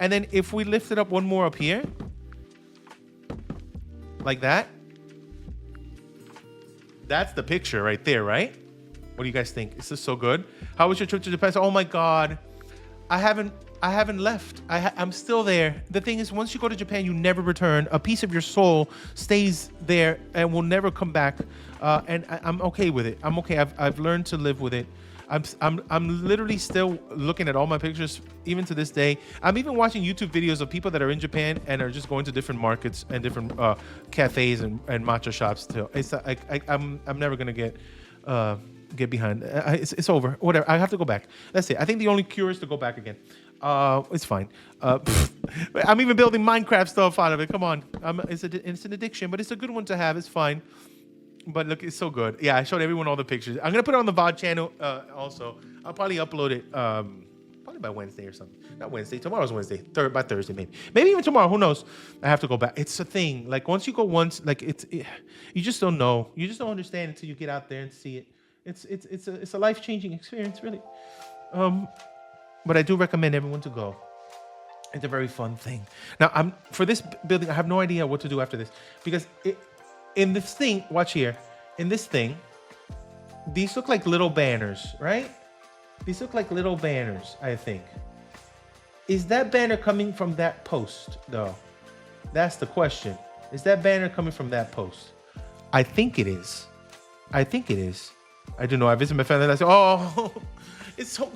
And then if we lift it up one more up here, like that, that's the picture right there, right? What do you guys think? Is this so good? How was your trip to Japan? Oh my God, I haven't left. I'm still there. The thing is, once you go to Japan, you never return. A piece of your soul stays there and will never come back. And I'm okay with it. I'm okay. I've learned to live with it. I'm literally still looking at all my pictures, even to this day. I'm even watching YouTube videos of people that are in Japan and are just going to different markets and different cafes and matcha shops too. It's I'm never gonna get behind. It's over. Whatever. I have to go back. That's it. I think the only cure is to go back again. It's fine. I'm even building Minecraft stuff out of it. Come on. It's an addiction, but it's a good one to have. It's fine. But look, it's so good. Yeah, I showed everyone all the pictures. I'm gonna put it on the VOD channel also. I'll probably upload it probably by Wednesday or something. Not Wednesday. Tomorrow's Wednesday. By Thursday maybe. Maybe even tomorrow. Who knows? I have to go back. It's a thing. Like once you go once, like you just don't know. You just don't understand until you get out there and see it. It's a life-changing experience, really. But I do recommend everyone to go. It's a very fun thing. Now, for this building, I have no idea what to do after this because in this thing, watch here. In this thing, these look like little banners, right? These look like little banners, I think. Is that banner coming from that post, though? That's the question. Is that banner coming from that post? I think it is. I don't know. I visit my family and I say, oh, It's so.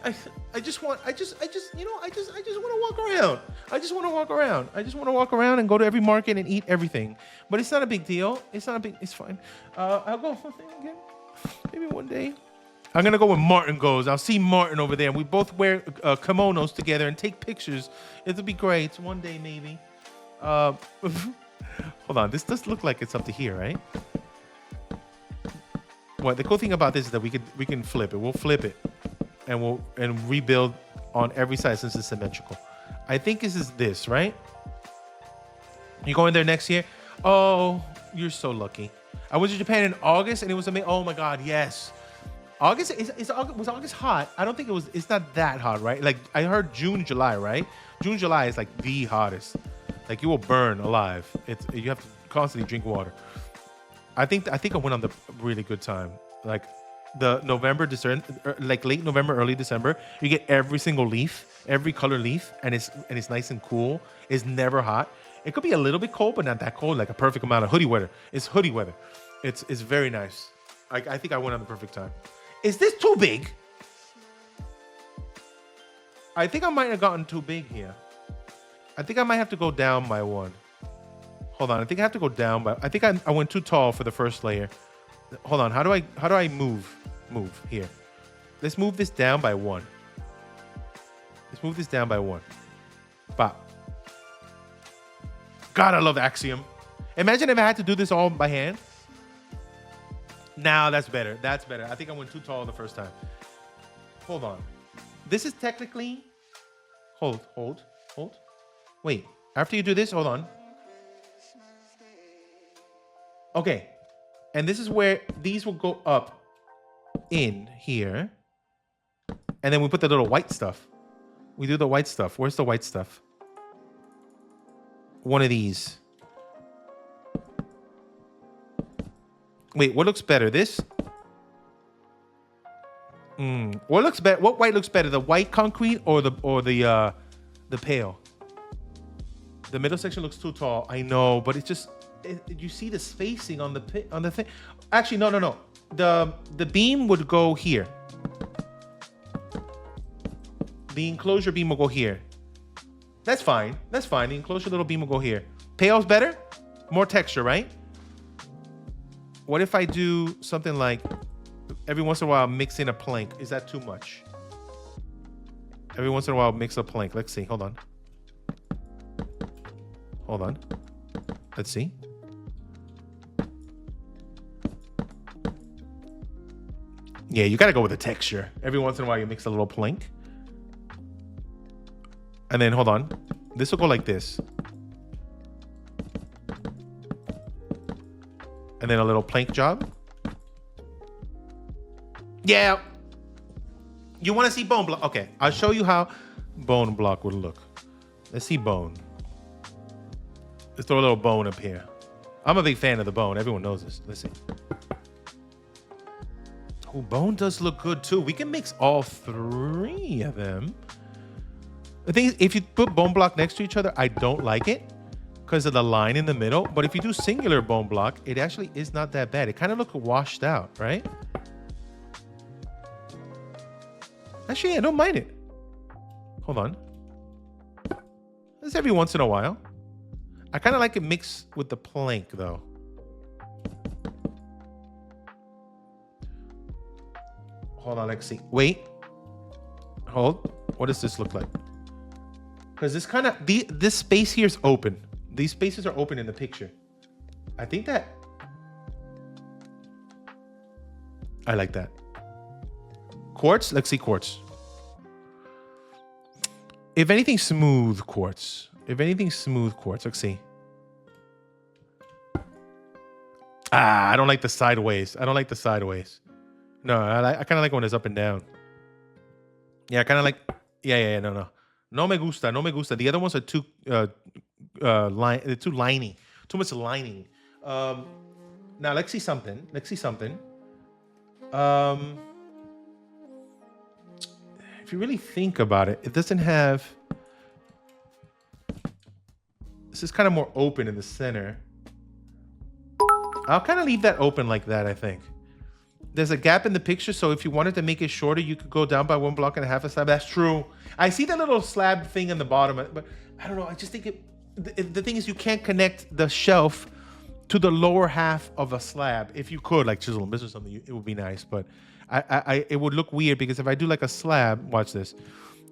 I just want. You know. I just want to walk around. I just want to walk around. I just want to walk around and go to every market and eat everything. But it's not a big deal. It's not a big. It's fine. I'll go again. Maybe one day. I'm gonna go when Martin goes. I'll see Martin over there, and we both wear kimonos together and take pictures. It'll be great. One day maybe. Hold on. This does look like it's up to here, right? Well, the cool thing about this is that we can flip it. We'll flip it, and rebuild on every side since it's symmetrical. I think this is this, right? You going there next year? Oh, you're so lucky. I went to Japan in August, and it was amazing. Oh my God, yes. August was August hot? I don't think it was. It's not that hot, right? Like I heard June, July, right? June, July is like the hottest. Like you will burn alive. You have to constantly drink water. I think I went on the really good time. Like the November, December, like late November, early December, you get every single leaf, every color leaf, and it's nice and cool. It's never hot. It could be a little bit cold, but not that cold. Like a perfect amount of hoodie weather. It's hoodie weather. It's very nice. I think I went on the perfect time. Is this too big? I think I might have gotten too big here. I think I might have to go down by one. Hold on, I think I have to go down by. I think I went too tall for the first layer. Hold on, how do I move here? Let's move this down by one. Let's move this down by one. Bop. God, I love Axiom. Imagine if I had to do this all by hand. Now that's better. That's better. I think I went too tall the first time. Hold on. This is technically. Hold. Wait. After you do this, hold on. Okay. And this is where these will go up in here. And then we put the little white stuff. We do the white stuff. Where's the white stuff? One of these. Wait, what looks better? This? What looks better? What white looks better? The white concrete or the pale? The middle section looks too tall. I know, but it's just you see the spacing on the thing. Actually, no. The beam would go here. The enclosure beam will go here. That's fine. That's fine. The enclosure little beam will go here. Pale's better? More texture, right? What if I do something like every once in a while mix in a plank? Is that too much? Every once in a while mix a plank. Let's see. Hold on. Let's see. Yeah, you gotta go with the texture. Every once in a while you mix a little plank. And then hold on. This will go like this. And then a little plank job. Yeah. You want to see bone block? Okay, I'll show you how bone block would look. Let's see bone. Let's throw a little bone up here. I'm a big fan of the bone. Everyone knows this. Let's see. Oh, bone does look good too. We can mix all three of them. The thing is, if you put bone block next to each other, I don't like it because of the line in the middle. But if you do singular bone block, it actually is not that bad. It kind of looks washed out, right? Actually, I don't mind it. Hold on. This every once in a while. I kind of like it mixed with the plank, though. Hold on, let's see. Wait. Hold. What does this look like? Because this kind of this space here is open. These spaces are open in the picture. I think that I like that. Quartz. Let's see quartz. If anything, smooth quartz. If anything, smooth quartz. Let's see. I don't like the sideways. I don't like the sideways. No, I kind of like when it's up and down. Yeah, I kind of like. Yeah. No. No me gusta. No me gusta. The other ones are too they're too liney. Too much lining. Now let's see something. If you really think about it, it doesn't have. This is kind of more open in the center. I'll kind of leave that open like that, I think. There's a gap in the picture, so if you wanted to make it shorter, you could go down by 1 block and a half a slab. That's true. I see that little slab thing in the bottom, but I don't know. I just think the thing is you can't connect the shelf to the lower half of a slab. If you could, like chisel and this or something, it would be nice. But it would look weird because if I do like a slab, watch this,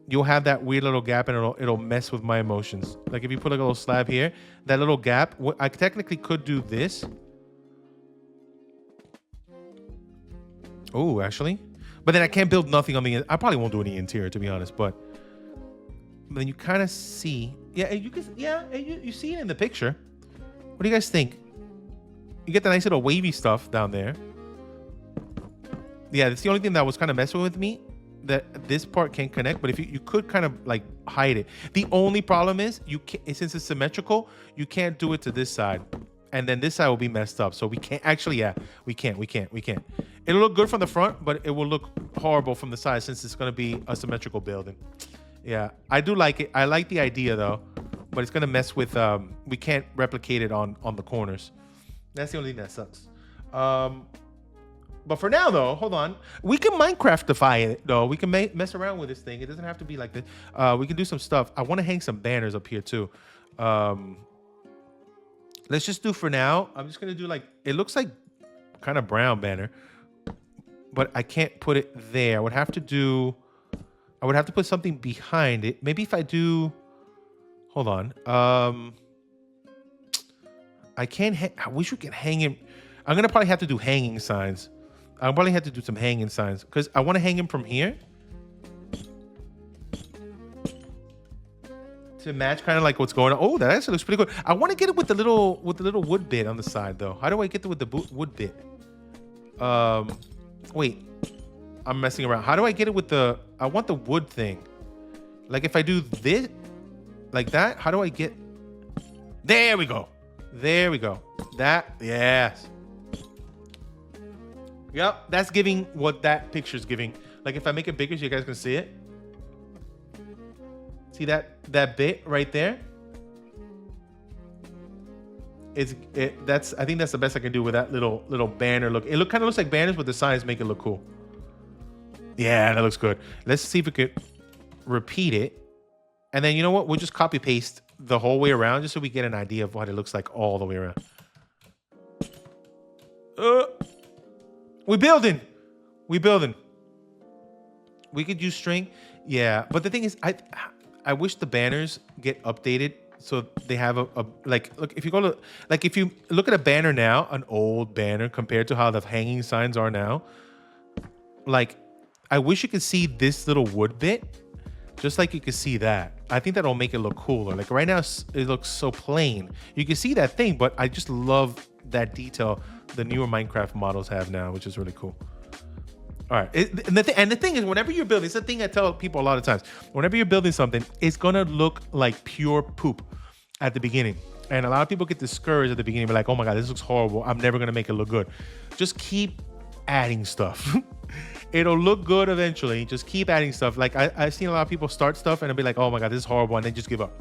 you'll have that weird little gap and it'll mess with my emotions. Like if you put like a little slab here, that little gap, I technically could do this. Oh, actually, but then I can't build nothing on the. I probably won't do any interior, to be honest. But then you kind of see, yeah, you can, yeah, you see it in the picture. What do you guys think? You get the nice little wavy stuff down there. Yeah, that's the only thing that was kind of messing with me. That this part can't connect, but if you could kind of like hide it. The only problem is you can't, since it's symmetrical, you can't do it to this side. And then this side will be messed up. So we can't actually, yeah, we can't. It'll look good from the front, but it will look horrible from the side since it's going to be a symmetrical building. Yeah, I do like it. I like the idea though, but it's going to mess with, we can't replicate it on the corners. That's the only thing that sucks. But for now though, hold on. We can Minecraftify it though. We can mess around with this thing. It doesn't have to be like this. We can do some stuff. I want to hang some banners up here too. Let's just do for now. I'm just gonna do like, it looks like kind of brown banner, but I can't put it there. I would have to put something behind it. Maybe if I do, hold on. I can't, I wish we could hang him. I'm gonna probably have to do hanging signs. I'll probably have to do some hanging signs because I want to hang him from here to match kind of like what's going on. Oh, that actually looks pretty good. I want to get it with the little wood bit on the side though. How do I get it with the wood bit? Wait, I'm messing around. How do I get it with the? I want the wood thing. Like if I do this, like that. How do I get? There we go. There we go. That, yes. Yep, that's giving what that picture's giving. Like if I make it bigger so you guys can see it. See that bit right there? That's, I think that's the best I can do with that little banner look. It kind of looks like banners, but the signs make it look cool. Yeah, that looks good. Let's see if we could repeat it. And then you know what? We'll just copy paste the whole way around just so we get an idea of what it looks like all the way around. We're building. We could use string. Yeah, but the thing is, I wish the banners get updated so they have a like, look, if you go to, like, if you look at a banner now, an old banner compared to how the hanging signs are now, like, I wish you could see this little wood bit, just like you could see that. I think that'll make it look cooler. Like right now, it looks so plain. You can see that thing, but I just love that detail the newer Minecraft models have now, which is really cool. All right, and the thing is, whenever you're building, it's the thing I tell people a lot of times. Whenever you're building something, it's gonna look like pure poop at the beginning, and a lot of people get discouraged at the beginning. Be like, "Oh my god, this looks horrible. I'm never gonna make it look good." Just keep adding stuff. It'll look good eventually. Just keep adding stuff. Like I've seen a lot of people start stuff and they'll be like, "Oh my god, this is horrible," and then just give up.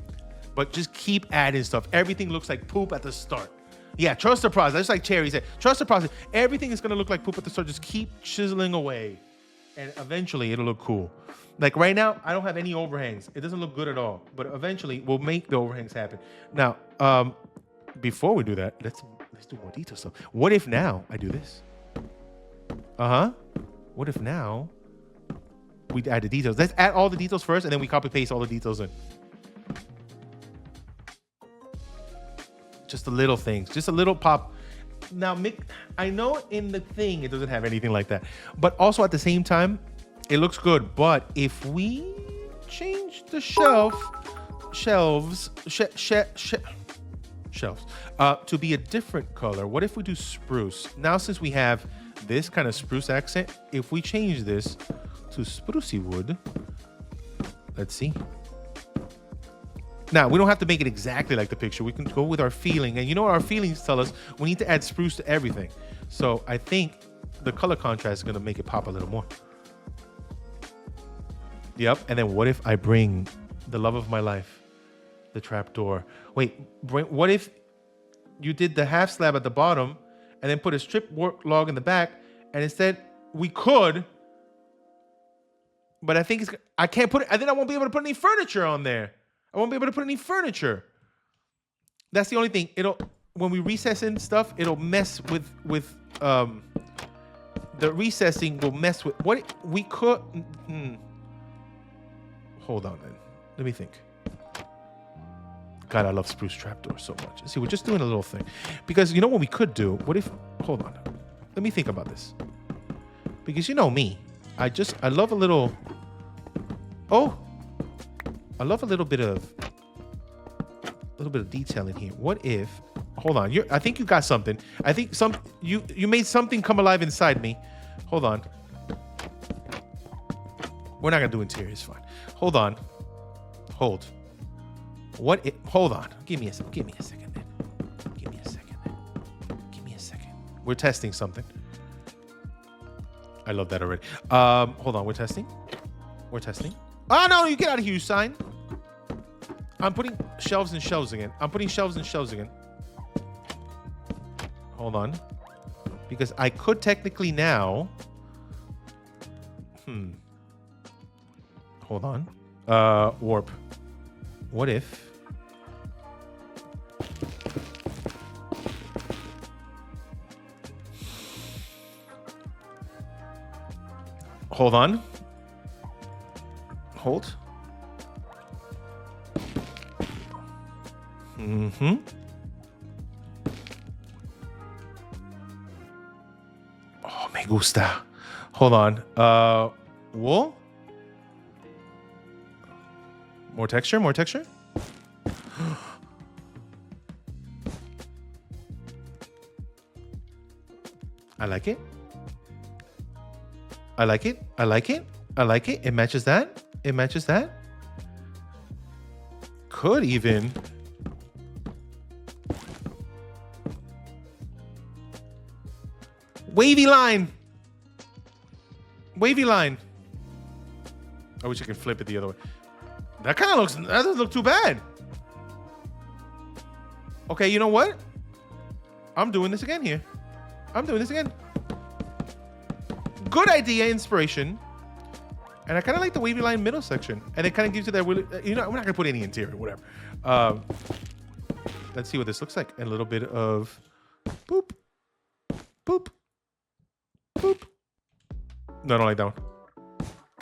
But just keep adding stuff. Everything looks like poop at the start. Yeah, trust the process. Just like Cherry said, trust the process. Everything is gonna look like poop at the start. Just keep chiseling away, and eventually it'll look cool. Like right now, I don't have any overhangs. It doesn't look good at all. But eventually, we'll make the overhangs happen. Now, before we do that, let's do more detail stuff. What if now I do this? What if now we add the details? Let's add all the details first, and then we copy paste all the details in. Just the little things, just a little pop. Now, Mick, I know in the thing it doesn't have anything like that, but also at the same time, it looks good. But if we change the shelves to be a different color, what if we do spruce? Now, since we have this kind of spruce accent, if we change this to sprucey wood, let's see. Now, we don't have to make it exactly like the picture. We can go with our feeling. And you know what our feelings tell us? We need to add spruce to everything. So I think the color contrast is going to make it pop a little more. Yep. And then what if I bring the love of my life, the trapdoor? Wait, what if you did the half slab at the bottom and then put a strip work log in the back, and instead we could, but I think I can't put it. I think I won't be able to put any furniture on there. I won't be able to put any furniture. That's the only thing. When we recess in stuff, it'll mess with the recessing will mess with what we could. Hold on, then. Let me think. God, I love spruce trapdoors so much. See, we're just doing a little thing. Because you know what we could do? What if, hold on. Let me think about this. Because you know me. I love a little, I love a little bit of detail in here. What if, hold on. I think you got something. I think you made something come alive inside me. Hold on. We're not going to do interior. It's fine. Hold on. Hold. Hold on. Give me a second then. Give me a second. We're testing something. I love that already. Hold on. We're testing. Oh, no. You get out of here, you sign. I'm putting shelves and shelves again. Hold on. Because I could technically now. Hold on. Warp. What if? Hold on. Hold. Oh, me gusta. Hold on. Wool? More texture? I like it. It matches that. Could even. Wavy line. I wish I could flip it the other way. That doesn't look too bad. Okay, you know what? I'm doing this again here. Good idea, inspiration. And I kind of like the wavy line middle section. And it kind of gives you that really, we're not going to put any interior, whatever. Let's see what this looks like. And a little bit of boop, boop, boop. No, I don't like that one.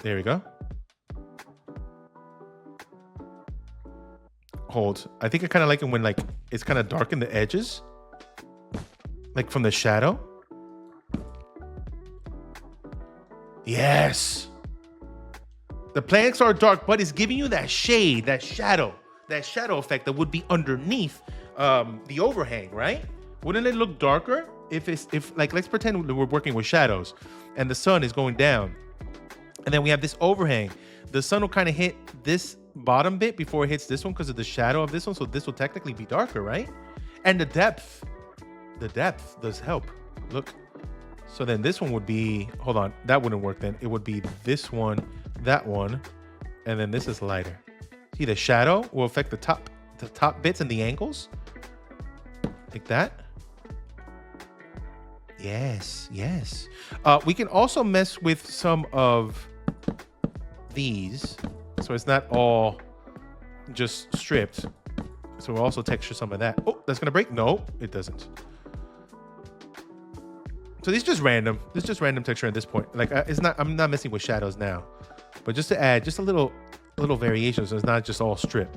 There we go. Hold. I think I kind of like it when like it's kind of dark in the edges. Like from the shadow. Yes. The planks are dark, but it's giving you that shade, that shadow effect that would be underneath the overhang, right? Wouldn't it look darker if let's pretend we're working with shadows and the sun is going down and then we have this overhang. The sun will kind of hit this bottom bit before it hits this one because of the shadow of this one. So this will technically be darker, right? And the depth does help. Look. So then this one would be, hold on, that wouldn't work then. It would be this one, that one, and then this is lighter. See, the shadow will affect the top bits and the angles. Like that. Yes. We can also mess with some of these. So it's not all just stripped. So we'll also texture some of that. Oh, that's gonna break? No, it doesn't. So this is just random. This is just random texture at this point. Like I'm not messing with shadows now, but just to add just a little variation, so it's not just all strip.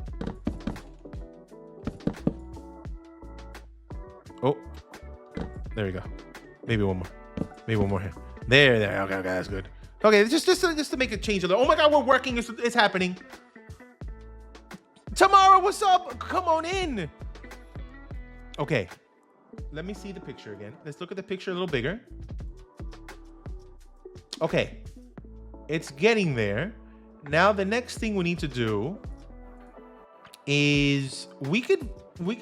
Oh, there we go. Maybe one more here. There. Okay, that's good. Okay, just to make a change a little. Oh my God, we're working. It's happening. Tamara, what's up? Come on in. Okay. Let me see the picture again. Let's look at the picture a little bigger. Okay. It's getting there. Now the next thing we need to do is we could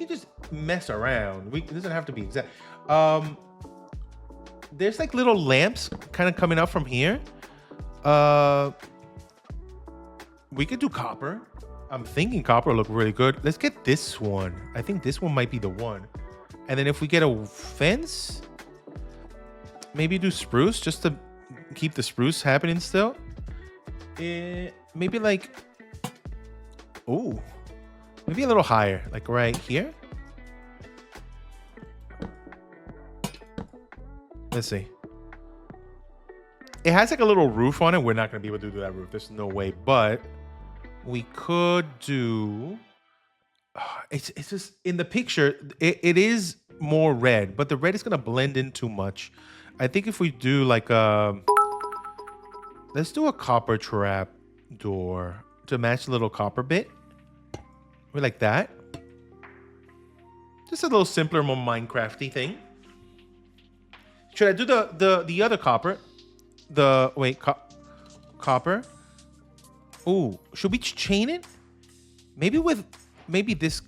just mess around. It doesn't have to be exact. There's like little lamps kind of coming up from here. We could do copper. I'm thinking copper will look really good. Let's get this one. I think this one might be the one. And then if we get a fence, maybe do spruce just to keep the spruce happening still. Maybe like, oh, maybe a little higher, like right here. Let's see. It has like a little roof on it. We're not going to be able to do that roof. There's no way. But we could do... It's just in the picture, it is more red, but the red is going to blend in too much. I think if we do like let's do a copper trap door to match the little copper bit. We like that. Just a little simpler, more Minecrafty thing. Should I do the other copper? Copper. Ooh, should we chain it? Maybe this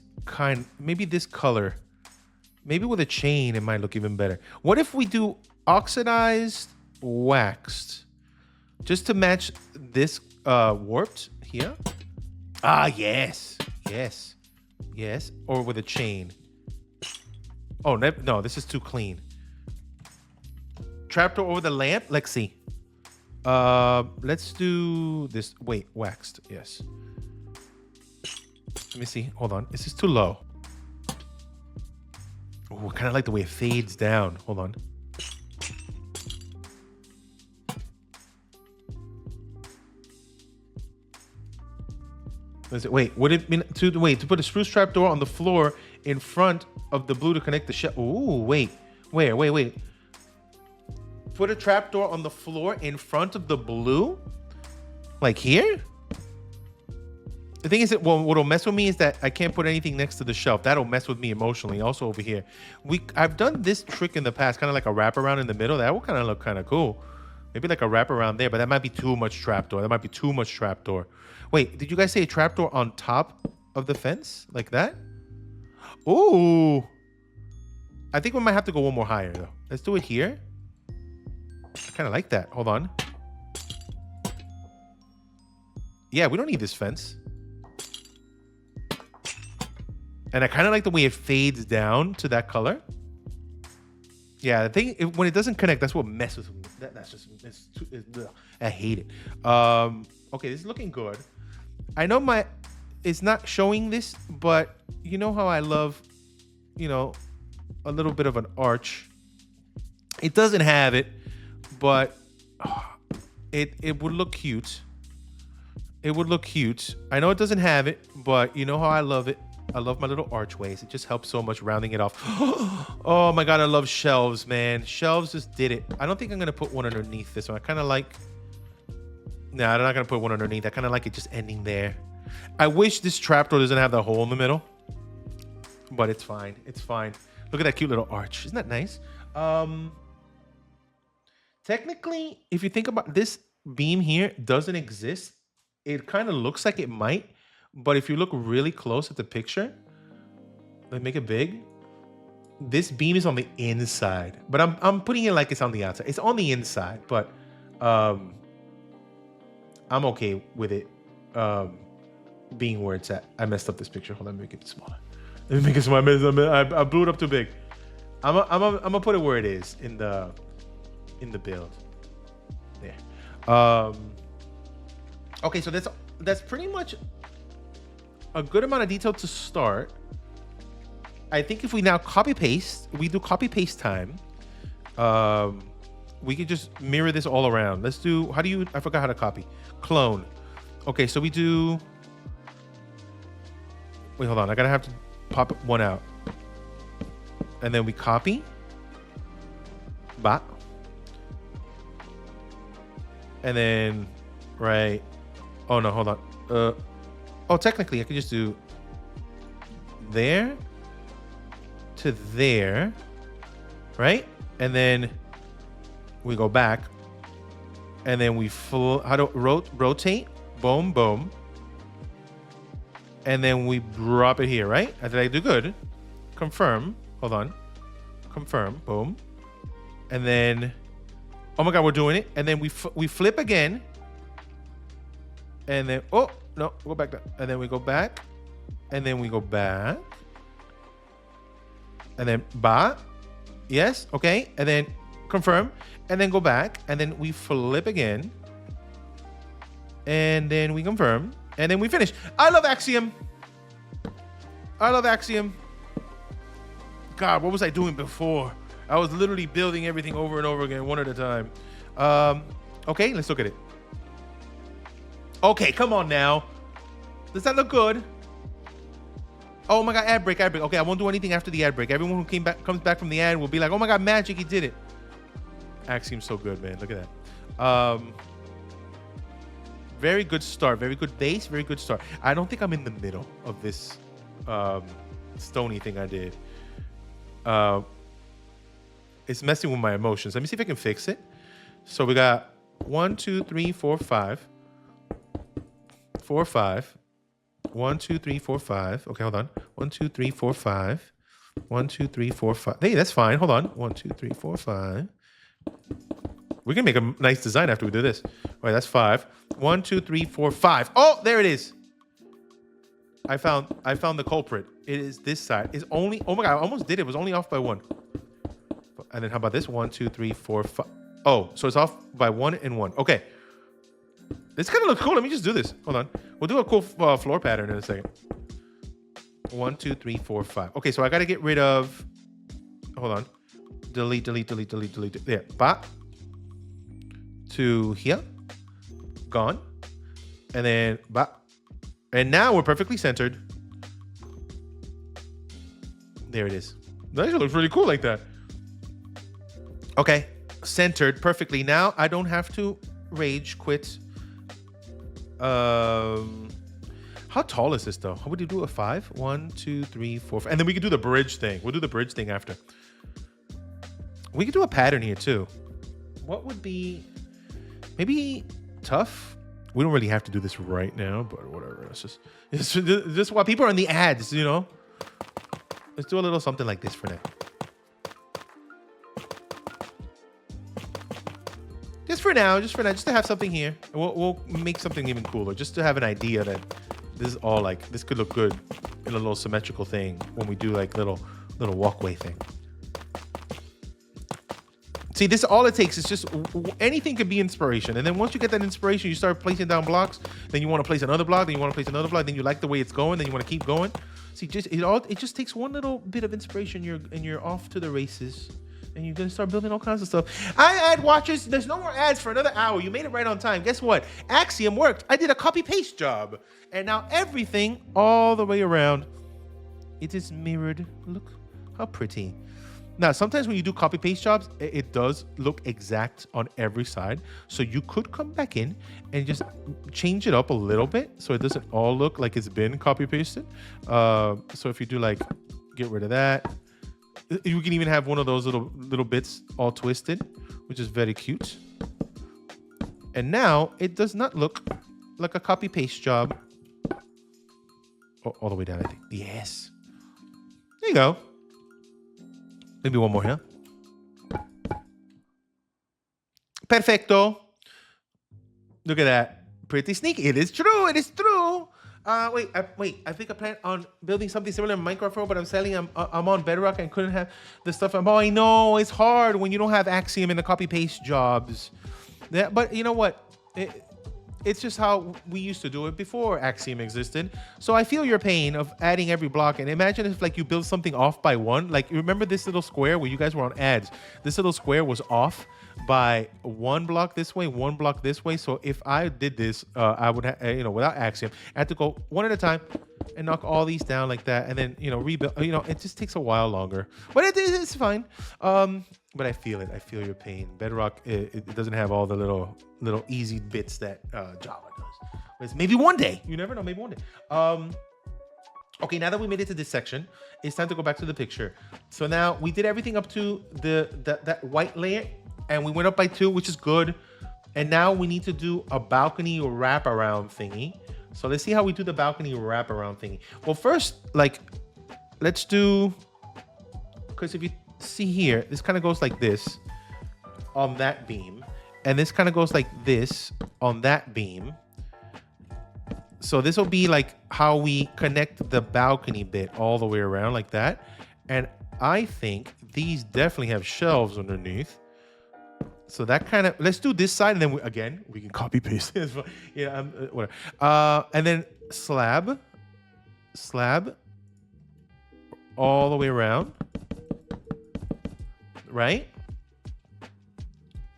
color. Maybe with a chain, it might look even better. What if we do oxidized waxed? Just to match this warped here. Ah, yes. Yes. Yes. Or with a chain. Oh, no, this is too clean. Trapdoor over the lamp. Let's see. Let's do this. Wait, waxed. Yes. Let me see. Hold on. This is too low. Oh, I kind of like the way it fades down. Hold on. Wait, would it mean to put a spruce trapdoor on the floor in front of the blue to connect the shelf? Ooh, wait. Wait. Put a trapdoor on the floor in front of the blue? Like here? The thing is that what'll mess with me is that I can't put anything next to the shelf. That'll mess with me emotionally. Also over here. I've done this trick in the past, kind of like a wraparound in the middle. That will kind of look kind of cool. Maybe like a wraparound there, but that might be too much trapdoor. Wait, did you guys say a trapdoor on top of the fence? Like that? Ooh. I think we might have to go one more higher though. Let's do it here. I kind of like that. Hold on. Yeah, we don't need this fence. And I kind of like the way it fades down to that color. Yeah, the thing, when it doesn't connect, that's what messes with me. That's just, I hate it. Okay, this is looking good. I know it's not showing this, but you know how I love, a little bit of an arch. It doesn't have it, but it would look cute. It would look cute. I know it doesn't have it, but you know how I love it. I love my little archways. It just helps so much rounding it off. Oh my God, I love shelves, man. Shelves just did it. I don't think I'm going to put one underneath this one. I kind of like... Nah, I'm not going to put one underneath. I kind of like it just ending there. I wish this trapdoor doesn't have the hole in the middle. But it's fine. It's fine. Look at that cute little arch. Isn't that nice? Technically, if you think about this beam here doesn't exist. It kind of looks like it might. But if you look really close at the picture, like make it big, this beam is on the inside. But I'm putting it like it's on the outside. It's on the inside, but I'm okay with it being where it's at. I messed up this picture. Hold on, let me make it smaller. Let me make it smaller. I blew it up too big. I'm gonna put it where it is in the build. There. Okay, so that's pretty much a good amount of detail to start. I think if we now copy paste, we do copy paste time. We could just mirror this all around. Let's do, I forgot how to copy. Clone. Okay, so we do, wait, hold on. I gotta have to pop one out. And then we copy. Bah. And then, right. Oh no, hold on. Oh, technically, I could just do there to there, right? And then we go back, and then we rotate, boom, boom, and then we drop it here, right? Did I do good? Confirm. Hold on. Confirm. Boom. And then, oh my God, we're doing it. And then we flip again, and then no, go back down. And then we go back. And then we go back. And then ba. Yes. Okay. And then confirm, and then go back, and then we flip again, and then we confirm, and then we finish. I love Axiom. I love Axiom. God, what was I doing before? I was literally building everything over and over again, one at a time. Okay, let's look at it. Okay, come on now. Does that look good? Oh my God, ad break, ad break. Okay, I won't do anything after the ad break. Everyone who comes back from the ad will be like, oh my God, magic, he did it. Axiom's so good, man. Look at that. Very good start. Very good base. Very good start. I don't think I'm in the middle of this stony thing I did. It's messing with my emotions. Let me see if I can fix it. So we got 1, 2, 3, 4, 5. 4, 5. 1, 2, 3, 4, 5. Okay, hold on. 1, 2, 3, 4, 5. 1, 2, 3, 4, 5. Hey, that's fine. Hold on. 1, 2, 3, 4, 5. We can make a nice design after we do this. All right, that's 5. 1, 2, 3, 4, 5. Oh, there it is. I found the culprit. It is this side. It's only, oh my God, I almost did it. It was only off by 1. And then how about this? 1, 2, 3, 4, 5. Oh, so it's off by 1 and 1. Okay. This kind of looks cool. Let me just do this. Hold on. We'll do a cool floor pattern in a second. 1, 2, 3, 4, 5. Okay, so I got to get rid of, hold on. Delete, delete, delete, delete, delete. There. Back to here. Gone. And then back. And now we're perfectly centered. There it is. That actually looks really cool like that. Okay. Centered perfectly. Now I don't have to rage quit. How tall is this though? How would you do a 5? 1, 2, 3, 4, 5. And then we could do the bridge thing. We'll do the bridge thing after. We could do a pattern here too. What would be maybe tough? We don't really have to do this right now, but whatever. It's just why people are in the ads, you know. Let's do a little something like this for now. Just for now, just to have something here. We'll make something even cooler, just to have an idea that this is all like, this could look good in a little symmetrical thing when we do like little walkway thing. See, this all it takes is just anything could be inspiration. And then once you get that inspiration, you start placing down blocks. Then you want to place another block. Then you want to place another block. Then you like the way it's going. Then you want to keep going. See, it just takes one little bit of inspiration. You're off to the races. And you're going to start building all kinds of stuff. Ad watchers, there's no more ads for another hour. You made it right on time. Guess what? Axiom worked. I did a copy-paste job. And now everything all the way around, it is mirrored. Look how pretty. Now, sometimes when you do copy-paste jobs, it does look exact on every side. So you could come back in and just change it up a little bit so it doesn't all look like it's been copy-pasted. So if you do like, get rid of that. You can even have one of those little bits all twisted, which is very cute. And now it does not look like a copy-paste job. Oh, all the way down, I think. Yes. There you go. Maybe one more here. Perfecto. Look at that. Pretty sneaky. It is true. It is true. Wait. I think I plan on building something similar in Minecraft, but I'm on Bedrock and couldn't have the stuff. Oh, I know it's hard when you don't have Axiom in the copy paste jobs. Yeah, but you know what? It's just how we used to do it before Axiom existed. So I feel your pain of adding every block. And imagine if like you build something off by 1. Like you remember this little square where you guys were on ads. This little square was off by 1 block this way, 1 block this way. So if I did this, I would without Axiom, I had to go one at a time and knock all these down like that, and then rebuild. It just takes a while longer, but it's fine. But I feel it. I feel your pain. Bedrock, it doesn't have all the little easy bits that Java does. But maybe one day. You never know. Maybe one day. Okay, now that we made it to this section, it's time to go back to the picture. So now we did everything up to that white layer, and we went up by 2, which is good. And now we need to do a balcony wraparound thingy. So let's see how we do the balcony wraparound thingy. Well, first, let's do, because if you see here, this kind of goes like this on that beam, and this kind of goes like this on that beam. So this will be like how we connect the balcony bit all the way around like that. And I think these definitely have shelves underneath. So that kind of, let's do this side, and then again we can copy paste this. Yeah, whatever. And then slab all the way around, right?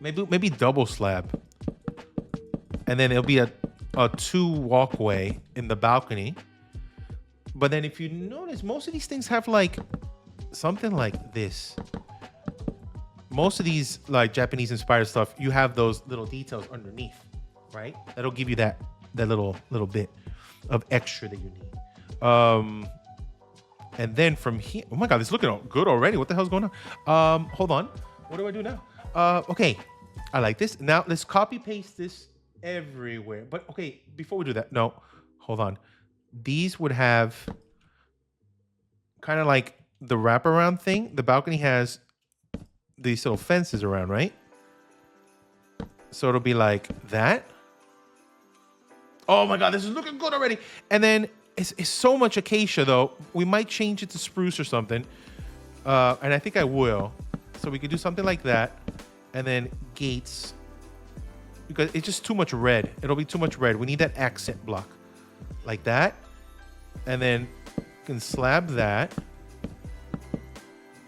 Maybe double slab, and then it'll be a 2 walkway in the balcony. But then if you notice, most of these things have like something like this. Most of these like Japanese inspired stuff, you have those little details underneath, right? That'll give you that little bit of extra that you need. And then from here, oh my God, it's looking good already. What the hell's going on? Hold on. What do I do now? Okay, I like this. Now let's copy paste this everywhere. But okay, before we do that, no, hold on. These would have kind of like the wraparound thing. The balcony has these little fences around, right? So it'll be like that. Oh my God, this is looking good already. And then it's so much acacia though. We might change it to spruce or something. And I think I will. So we could do something like that. And then gates. Because it's just too much red. It'll be too much red. We need that accent block. Like that. And then we can slab that.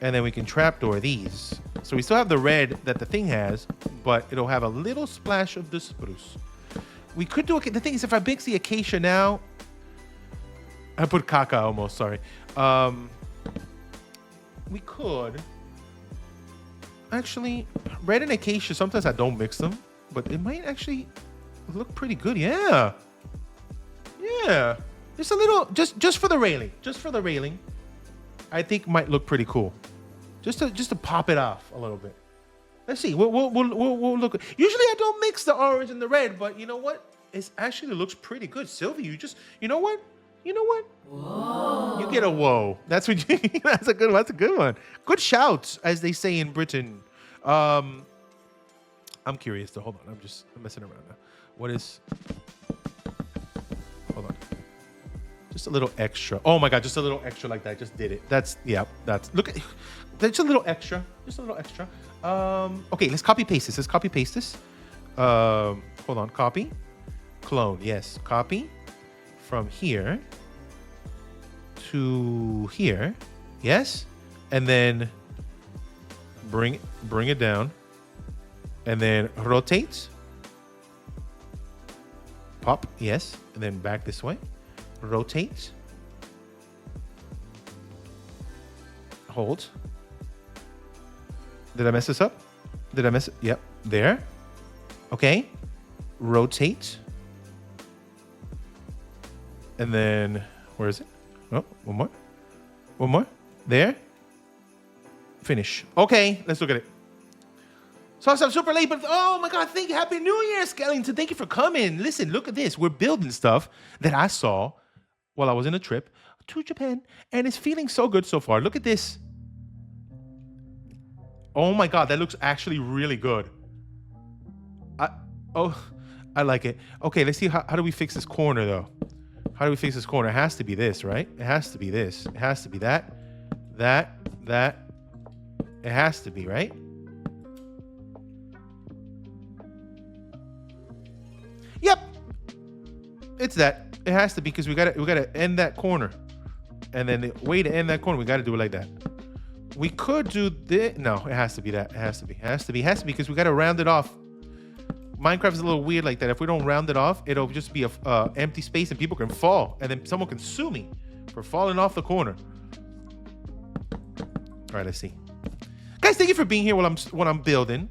And then we can trapdoor these. So we still have the red that the thing has, but it'll have a little splash of the spruce. We could do, the thing is, if I mix the acacia now, I put caca almost, sorry. We could, actually, red and acacia, sometimes I don't mix them, but it might actually look pretty good, yeah. Yeah, just a little, just for the railing, I think might look pretty cool. Just to pop it off a little bit. Let's see. We'll look. Usually I don't mix the orange and the red, but you know what? It actually looks pretty good. Sylvie, you know what? Whoa. You get a whoa. That's what you, that's a good one. Good shouts, as they say in Britain. I'm curious though. Hold on. I'm messing around now. What is, hold on. Just a little extra. Oh my God, just a little extra like that. Just did it. Look at, just a little extra. Okay, let's copy paste this. Hold on, copy, clone. Yes, copy from here to here. Yes, and then bring it down, and then rotate. Pop. Yes, and then back this way. Rotate. Hold. Did I mess this up? Yep. There. Okay. Rotate. And then, where is it? Oh, one more. There. Finish. Okay, let's look at it. So I'm super late, but oh my God, Happy New Year, Skellington. Thank you for coming. Listen, look at this. We're building stuff that I saw while I was in a trip to Japan, and it's feeling so good so far. Look at this. Oh my God, that looks actually really good. I like it. Okay, let's see how do we fix this corner though? How do we fix this corner? It has to be this, right? It has to be this. It has to be that. It has to be, right? Yep. It's that. It has to be, because we gotta end that corner. And then the way to end that corner, we gotta do it like that. We could do this. No, it has to be that. It has to be because we gotta round it off. Minecraft is a little weird like that. If we don't round it off, it'll just be a empty space and people can fall, and then someone can sue me for falling off the corner. All right, let's see. Guys, thank you for being here while I'm building.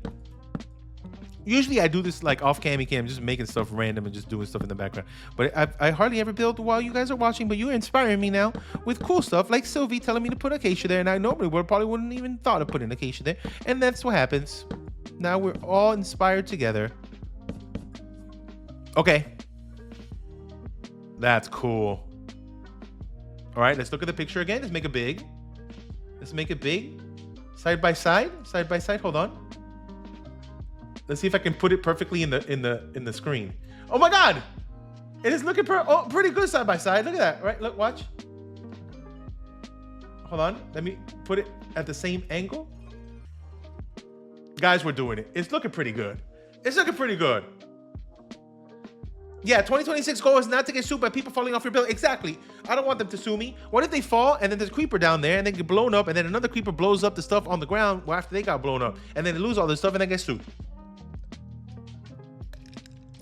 Usually I do this like off cam, just making stuff random and just doing stuff in the background. But I hardly ever build while you guys are watching, but you're inspiring me now with cool stuff like Sylvie telling me to put acacia there, and I normally probably wouldn't even thought of putting acacia there. And that's what happens. Now we're all inspired together. Okay. That's cool. All right, let's look at the picture again. Let's make it big. Side by side. Hold on. Let's see if I can put it perfectly in the screen. Oh my God! It is looking pretty good side by side. Look at that. Right? Look, watch. Hold on. Let me put it at the same angle. Guys, we're doing it. It's looking pretty good. It's looking pretty good. Yeah, 2026 goal is not to get sued by people falling off your building. Exactly. I don't want them to sue me. What if they fall and then there's a creeper down there and they get blown up and then another creeper blows up the stuff on the ground after they got blown up and then they lose all this stuff and then get sued?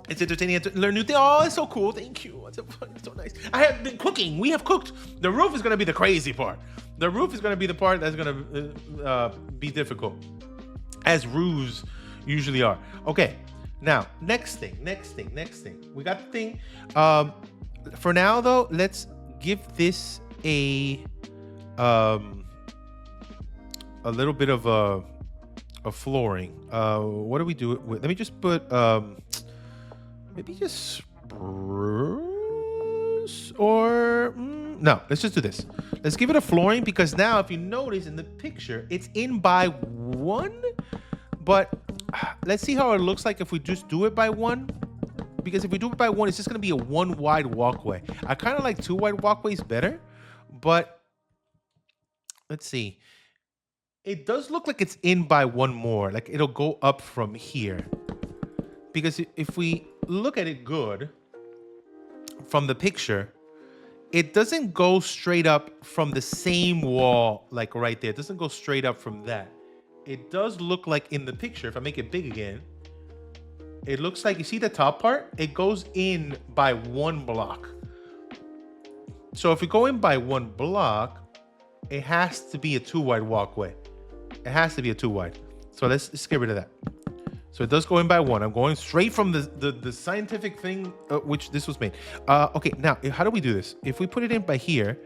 It's entertaining to learn new things. Oh, it's so cool. Thank you. It's so nice. I have been cooking. We have cooked. The roof is going to be the crazy part. The roof is going to be the part that's going to be difficult, as roofs usually are. Okay. Now, next thing. We got the thing. For now, though, let's give this a little bit of a flooring. What do we do it with? Let me just put maybe just spruce or no. Let's just do this. Let's give it a flooring because now, if you notice in the picture, it's in by one, but let's see how it looks like if we just do it by one. Because if we do it by one, it's just going to be a one wide walkway. I kind of like two wide walkways better, but let's see. It does look like it's in by one more. Like it'll go up from here. Because if we look at it good from the picture, it doesn't go straight up from the same wall, like right there. It doesn't go straight up from that. It does look like in the picture, if I make it big again, it looks like, you see the top part? It goes in by one block. So if we go in by one block, it has to be a two wide walkway. It has to be a two wide. So let's get rid of that. So it does go in by one. I'm going straight from the scientific thing which this was made. Okay, now how do we do this? If we put it in by here,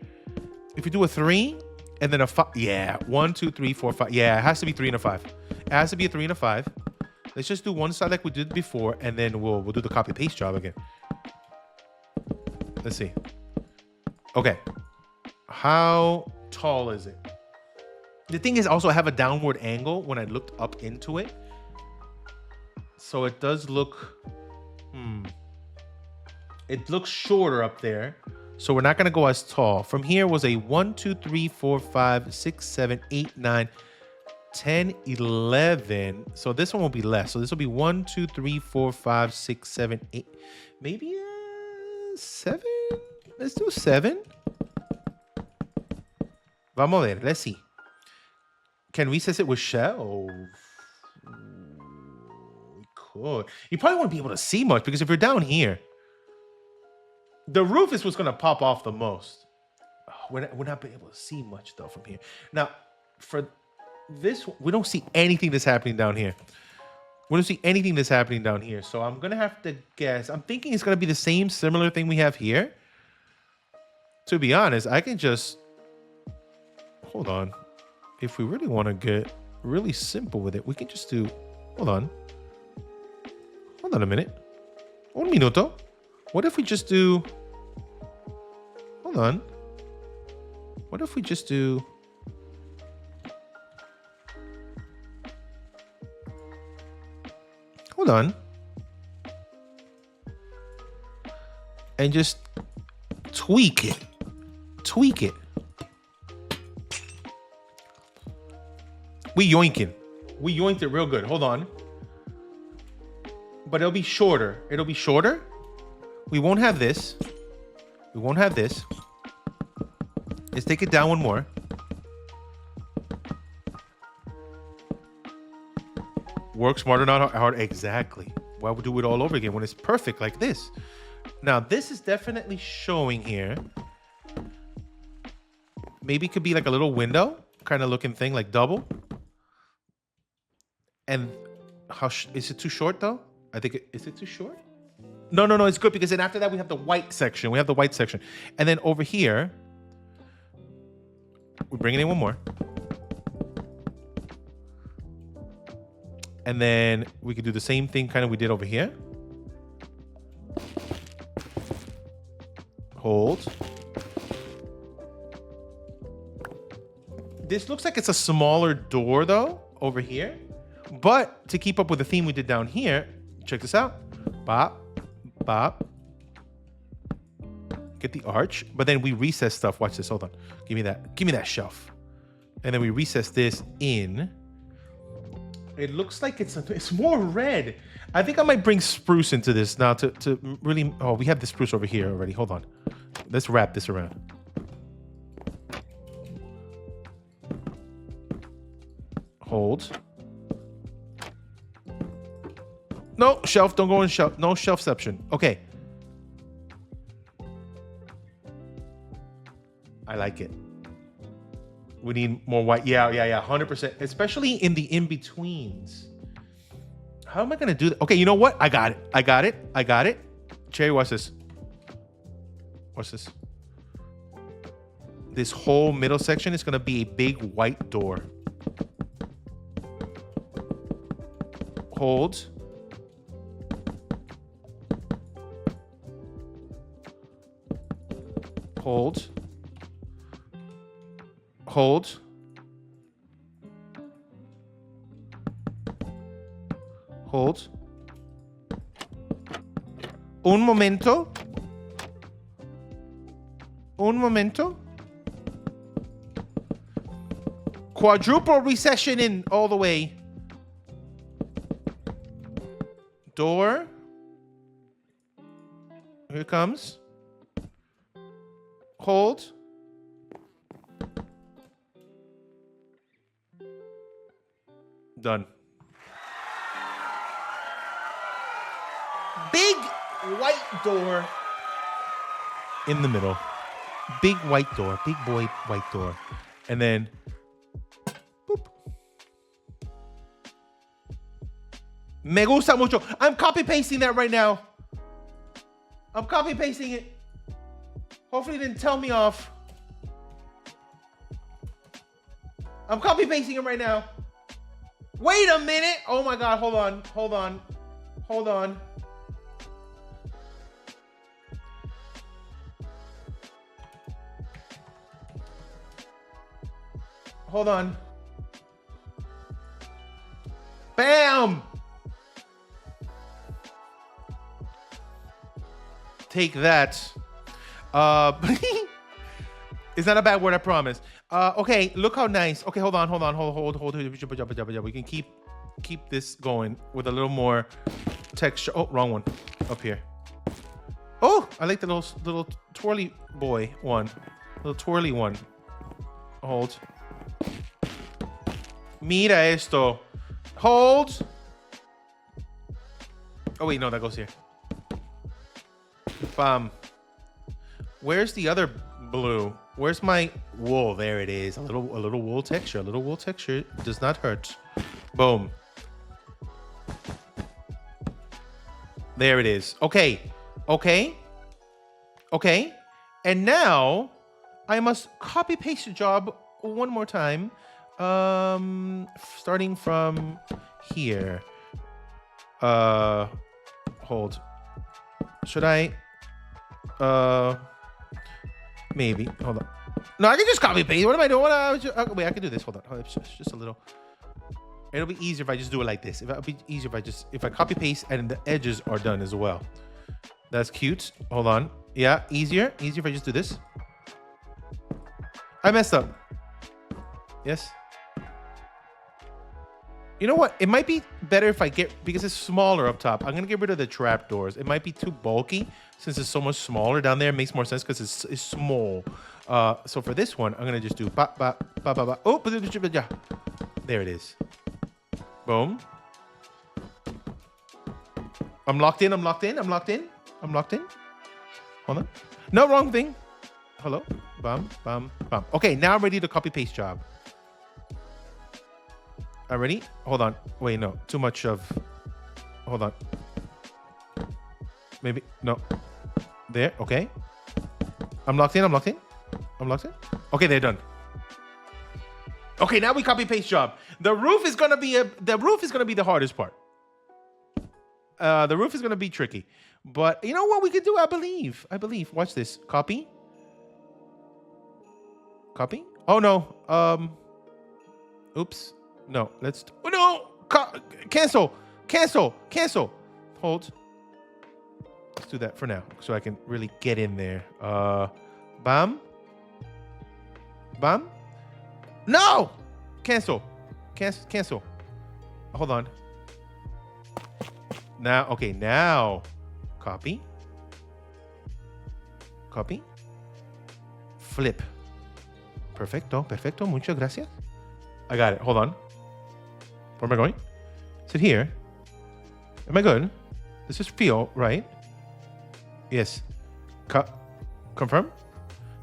if we do a 3 and then a 5, yeah, 1, 2, 3, 4, 5. Yeah, it has to be 3 and a 5. It has to be a 3 and a 5. Let's just do one side like we did before, and then we'll do the copy paste job again. Let's see. Okay, how tall is it? The thing is, also I have a downward angle when I looked up into it. So it does look, it looks shorter up there. So we're not going to go as tall. From here was a 1, 2, 3, 4, 5, 6, 7, 8, 9, 10, 11. So this one will be less. So this will be 1, 2, 3, 4, 5, 6, 7, 8. Maybe 7? Let's do 7. Vamos a ver. Let's see. Can we recess it with shelf? We could. You probably won't be able to see much because if you're down here, the roof is what's going to pop off the most. Oh, we're not being able to see much though from here. Now, for this, we don't see anything that's happening down here. We don't see anything that's happening down here. So I'm going to have to guess. I'm thinking it's going to be the same similar thing we have here. To be honest, I can just, hold on. If we really want to get really simple with it, we can just do, hold on a minute. Un minuto. What if we just do, hold on. What if we just do, hold on. And just tweak it. Tweak it. We yoinking. We yoinked it real good. Hold on. But it'll be shorter. It'll be shorter. We won't have this. We won't have this. Let's take it down one more. Work smarter, not hard. Exactly. Why would we do it all over again when it's perfect like this? Now, this is definitely showing here. Maybe it could be like a little window kind of looking thing, like double. And how is it too short though? I think is it too short? No, it's good because then after that we have the white section. We have the white section. And then over here, we're bringing in one more. And then we could do the same thing kind of we did over here. Hold. This looks like it's a smaller door though, over here. But to keep up with the theme we did down here, check this out. Bop, bop. Get the arch, but then we recess stuff. Watch this, hold on. Give me that shelf. And then we recess this in It looks like it's more red. I think I might bring spruce into this now to really. Oh, we have the spruce over here already. Hold on. Let's wrap this around. Hold. No, shelf. Don't go in shelf. No shelfception. Okay. I like it. We need more white. Yeah, 100%. Especially in the in-betweens. How am I going to do that? Okay, you know what? I got it. Cherry, watch this. Watch this. This whole middle section is going to be a big white door. Hold. Hold. Hold. Hold. Un momento. Un momento. Quadruple recession in all the way. Door. Here it comes. Hold. Done. Big white door in the middle. Big white door. Big boy white door. And then boop. Me gusta mucho. I'm copy pasting that right now. I'm copy pasting it. Hopefully it didn't tell me off. I'm copy pasting it right now. Wait a minute. Oh my God. Hold on. Hold on. Hold on. Hold on. Bam. Take that. It's not a bad word, I promise. Okay, look how nice. Okay, hold on. We can keep this going with a little more texture. Oh, wrong one. Up here. Oh, I like the little twirly boy one. Little twirly one. Hold. Mira esto. Hold. Oh wait, no, that goes here. Bam. Where's the other blue? Where's my wool? There it is. A little wool texture. A little wool texture does not hurt. Boom. There it is. Okay. And now I must copy paste the job one more time. Starting from here. Hold. Should I? Maybe. Hold on. No, I can just copy paste. What am I doing? Wait, I can do this. Hold on. It's just a little. It'll be easier if I just do it like this. It'll be easier if I copy paste and the edges are done as well. That's cute. Hold on. Yeah, easier if I just do this. I messed up. Yes. You know what? It might be better if I because it's smaller up top. I'm gonna get rid of the trap doors. It might be too bulky since it's so much smaller down there. It makes more sense because it's small. So for this one, I'm gonna just do ba ba ba ba ba. Oh, there it is. Boom. I'm locked in. Hold on. No, wrong thing. Hello. Bam, bam, bam. Okay, now I'm ready to copy paste job. I'm ready. Hold on. Wait, no. Too much of. Hold on. Maybe. No. There. Okay. I'm locked in. Okay, they're done. Okay, now we copy paste job. The roof is gonna be the hardest part. The roof is gonna be tricky. But you know what we can do? I believe. Watch this. Copy. Oh no. Oops. No. Let's. Oh no. Cancel. Hold. Let's do that for now, so I can really get in there. Bam. No. Cancel. hold on. Now, okay, now copy. Copy. Flip. Perfecto, perfecto. Muchas gracias. I got it. Hold on. Where am I going? Is it here? Am I good? Does this feel right? Yes. Confirm?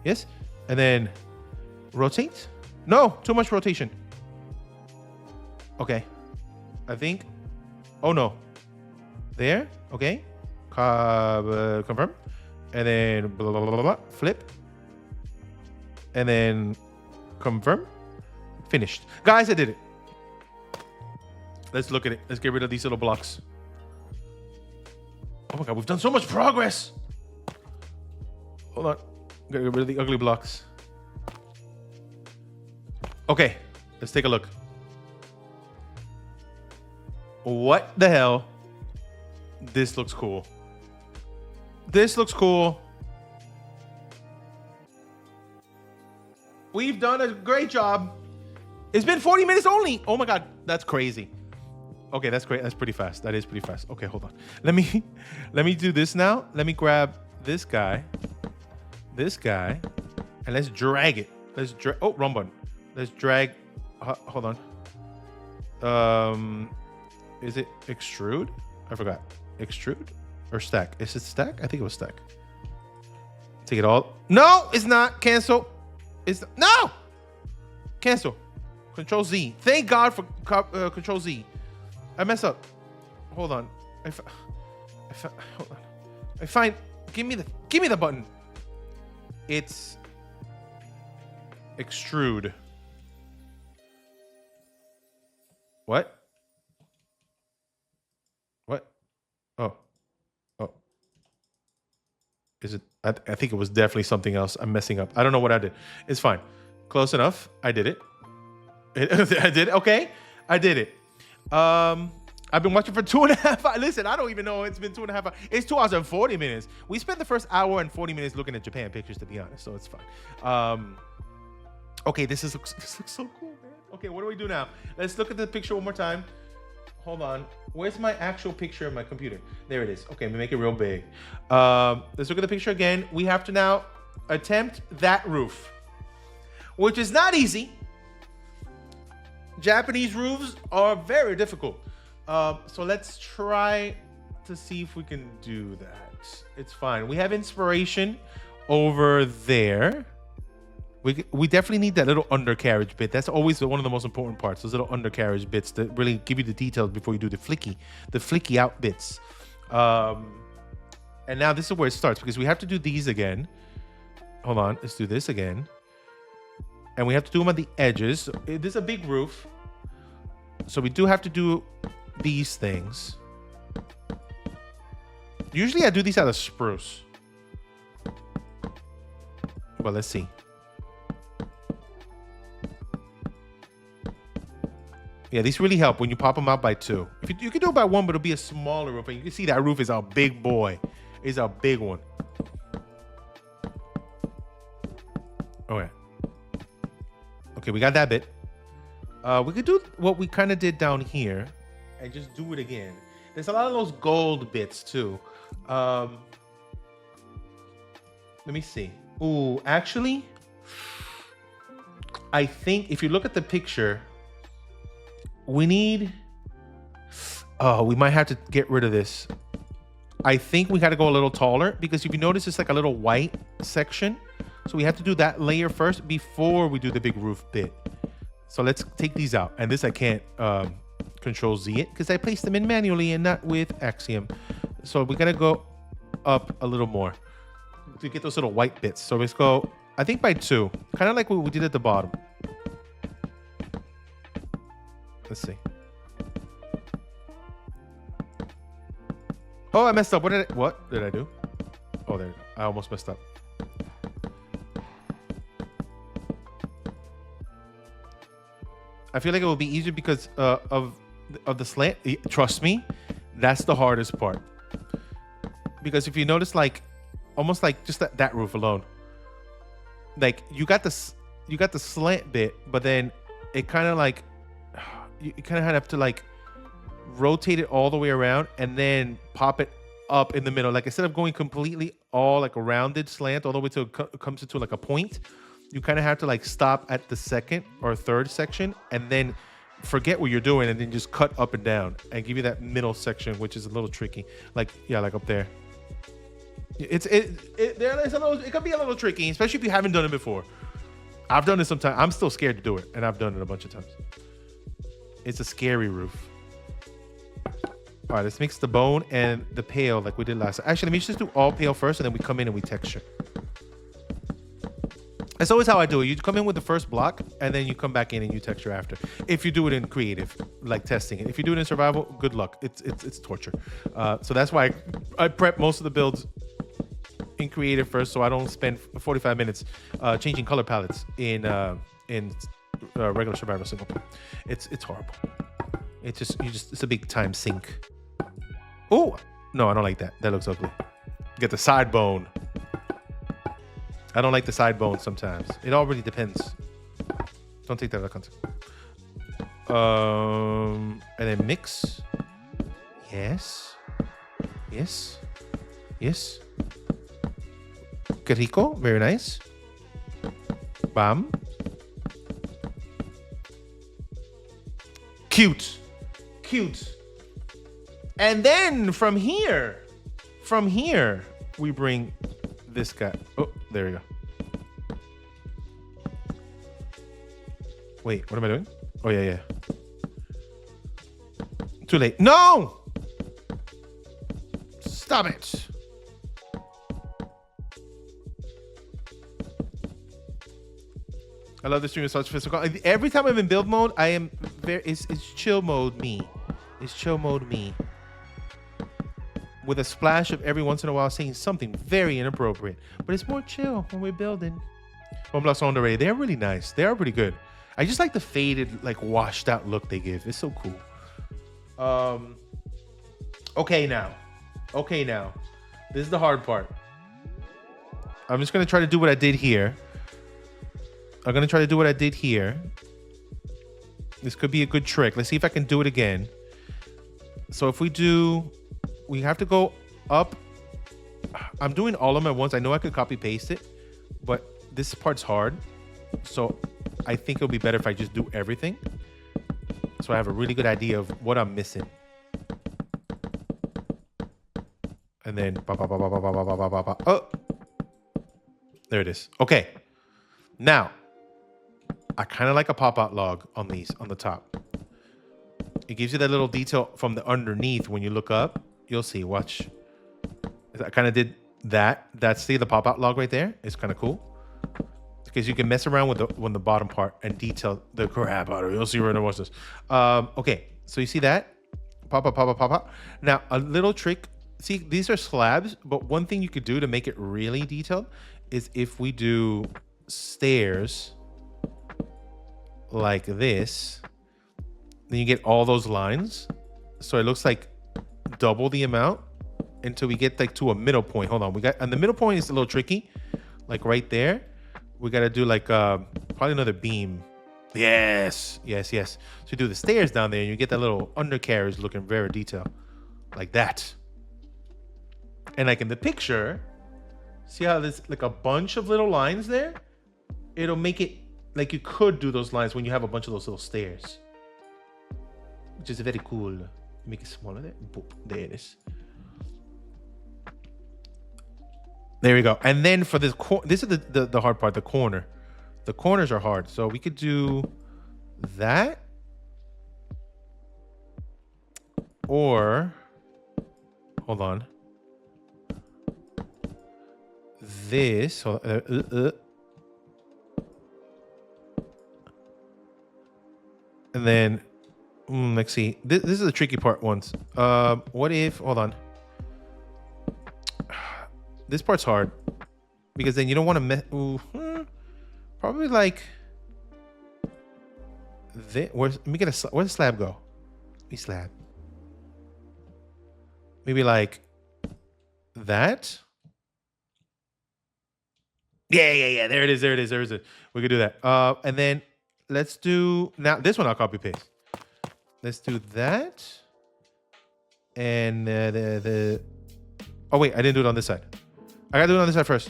Yes. And then rotate? No, too much rotation. Okay. I think. Oh no. There. Okay. Confirm. And then blah, blah, blah, blah, blah. Flip. And then confirm. Finished. Guys, I did it. Let's look at it. Let's get rid of these little blocks. Oh my God, we've done so much progress. Hold on. Gotta get rid of the ugly blocks. Okay, let's take a look. What the hell? This looks cool. This looks cool. We've done a great job. It's been 40 minutes only. Oh my God, that's crazy. Okay, that's great. That's pretty fast. That is pretty fast. Okay, hold on. Let me do this now. Let me grab this guy, and let's drag it. Let's drag. Oh, wrong button. Let's drag. Hold on. Is it extrude? I forgot. Extrude or stack? Is it stack? I think it was stack. Take it all. No, it's not. Cancel. It's no. Cancel. Control Z. Thank God for Control Z. I messed up. Hold on. Hold on. I find. Give me the button. It's extrude. What? What? Oh. Is it? I think it was definitely something else. I'm messing up. I don't know what I did. It's fine. Close enough. I did it. I did it. Okay. I did it. I've been watching for 2.5 hours. Listen, I don't even know. It's been 2.5 hours. It's 2 hours and 40 minutes. We spent the first hour and 40 minutes looking at Japan pictures, to be honest. So it's fine. Okay, this looks so cool, man. Okay, what do we do now? Let's look at the picture one more time. Hold on. Where's my actual picture of my computer? There it is. Okay, let me make it real big. Let's look at the picture again. We have to now attempt that roof, which is not easy. Japanese roofs are very difficult. So let's try to see if we can do that. It's fine. We have inspiration over there. We definitely need that little undercarriage bit. That's always one of the most important parts. Those little undercarriage bits that really give you the details before you do the flicky out bits. And now this is where it starts, because we have to do these again. Hold on. Let's do this again. And we have to do them on the edges. So this is a big roof. So we do have to do these things. Usually I do these out of spruce. Well, let's see. Yeah, these really help when you pop them out by 2. If you can do it by 1, but it'll be a smaller roof. And you can see that roof is a big boy. It's a big one. Okay. Okay, we got that bit. We could do what we kind of did down here and just do it again. There's a lot of those gold bits too. Let me see. Ooh, actually, I think if you look at the picture, we need... Oh, we might have to get rid of this. I think we got to go a little taller, because if you notice, it's like a little white section. So we have to do that layer first before we do the big roof bit. So let's take these out. And this I can't Control Z it, because I placed them in manually and not with Axiom. So we're going to go up a little more to get those little white bits. So let's go, I think by 2. Kind of like what we did at the bottom. Let's see. Oh, I messed up. What did I do? Oh, there. I almost messed up. I feel like it will be easier because of the slant. Trust me, that's the hardest part. Because if you notice, like, almost like just that roof alone, like you got the slant bit, but then it kind of like you kind of have to like rotate it all the way around, and then pop it up in the middle. Like instead of going completely all like a rounded slant all the way to comes into like a point, you kind of have to like stop at the second or third section and then forget what you're doing and then just cut up and down and give you that middle section, which is a little tricky. Like, yeah, like up there. It can be a little tricky, especially if you haven't done it before. I've done it sometimes. I'm still scared to do it, and I've done it a bunch of times. It's a scary roof. All right, let's mix the bone and the pale like we did last time. Actually, let me just do all pale first, and then we come in and we texture. That's always how I do it. You come in with the first block, and then you come back in and you texture after. If you do it in creative, like testing it. If you do it in survival, good luck. It's torture. So that's why I prep most of the builds in creative first, so I don't spend 45 minutes changing color palettes in regular survival single player. It's horrible. It's a big time sink. Oh no, I don't like that. That looks ugly. Get the side bone. I don't like the side bone sometimes. It all really depends. Don't take that out of context. And then mix. Yes. Yes. Yes. Que rico. Very nice. Bam. Cute. Cute. And then from here, we bring this guy. Oh, there we go. Wait, what am I doing? Oh, yeah. Too late. No! Stop it. I love the stream of such physical. Every time I'm in build mode, I am very. It's chill mode me. It's chill mode me. With a splash of every once in a while saying something very inappropriate. But it's more chill when we're building. One plus on already. They're really nice. They are pretty good. I just like the faded, like washed out look they give. It's so cool. Okay now. This is the hard part. I'm just gonna try to do what I did here. This could be a good trick. Let's see if I can do it again. So if we have to go up. I'm doing all of them at once. I know I could copy paste it, but this part's hard. So I think it'll be better if I just do everything. So I have a really good idea of what I'm missing. And then, oh, there it is. Okay. Now, I kind of like a pop-out log on these, on the top. It gives you that little detail from the underneath. When you look up, you'll see, watch. I kind of did that. That's the pop-out log right there. It's kind of cool. Because you can mess around with the bottom part and detail the crap out of it. You'll see right now. Watch this. Okay, so you see that? Pop. Now, a little trick. See, these are slabs, but one thing you could do to make it really detailed is if we do stairs like this, then you get all those lines. So it looks like double the amount until we get like to a middle point. Hold on, and the middle point is a little tricky. Like right there, we got to do like probably another beam. Yes. So you do the stairs down there and you get that little undercarriage looking very detailed like that. And like in the picture, see how there's like a bunch of little lines there? It'll make it like you could do those lines when you have a bunch of those little stairs, which is very cool. Make it smaller there. Boop, there it is. There we go. And then for this, this is the hard part, the corner. The corners are hard. So we could do that. Or, hold on. This. And then, let's see. This is the tricky part once. What if, hold on. This part's hard because then you don't want to probably like this. Let me get where's the slab go? Slab. Maybe like that. Yeah. There it is. We could do that. And then let's do now this one. I'll copy paste. Let's do that. And the oh wait, I didn't do it on this side. I gotta do it on this side first.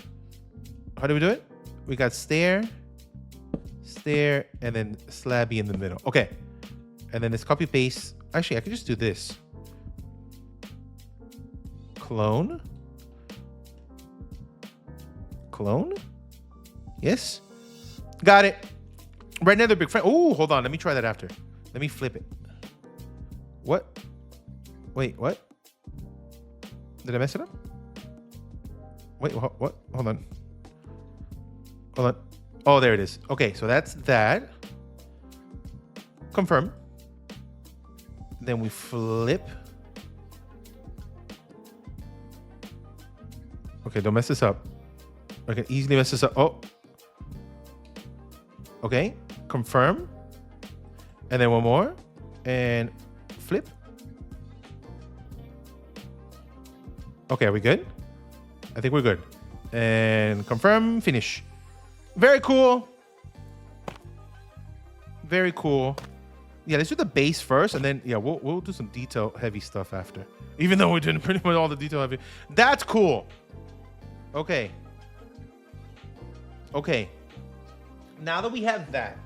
How do we do it? We got stair, and then slabby in the middle. Okay. And then this copy paste. Actually, I could just do this. Clone. Clone? Yes. Got it. Right now, the big friend. Oh, hold on. Let me try that after. Let me flip it. What? Wait, what? Did I mess it up? Wait, what? Hold on. Hold on. Oh, there it is. Okay, so that's that. Confirm. Then we flip. Okay, don't mess this up. I can easily mess this up. Oh. Okay, confirm. And then one more. And flip. Okay, are we good? I think we're good. And confirm, finish. Very cool. Very cool. Yeah, let's do the base first, and then, yeah, we'll do some detail-heavy stuff after. Even though we didn't pretty much all the detail-heavy. That's cool. Okay. Okay. Now that we have that,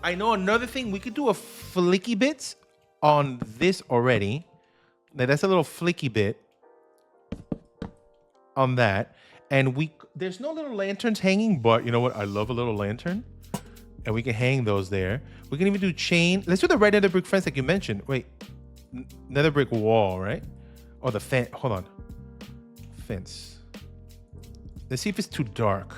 I know another thing. We could do a flicky bit on this already. Now, that's a little flicky bit on that. And there's no little lanterns hanging, but you know what? I love a little lantern. And we can hang those there. We can even do chain. Let's do the red nether brick fence like you mentioned. Wait, nether brick wall, right? Or the fence. Hold on. Fence. Let's see if it's too dark.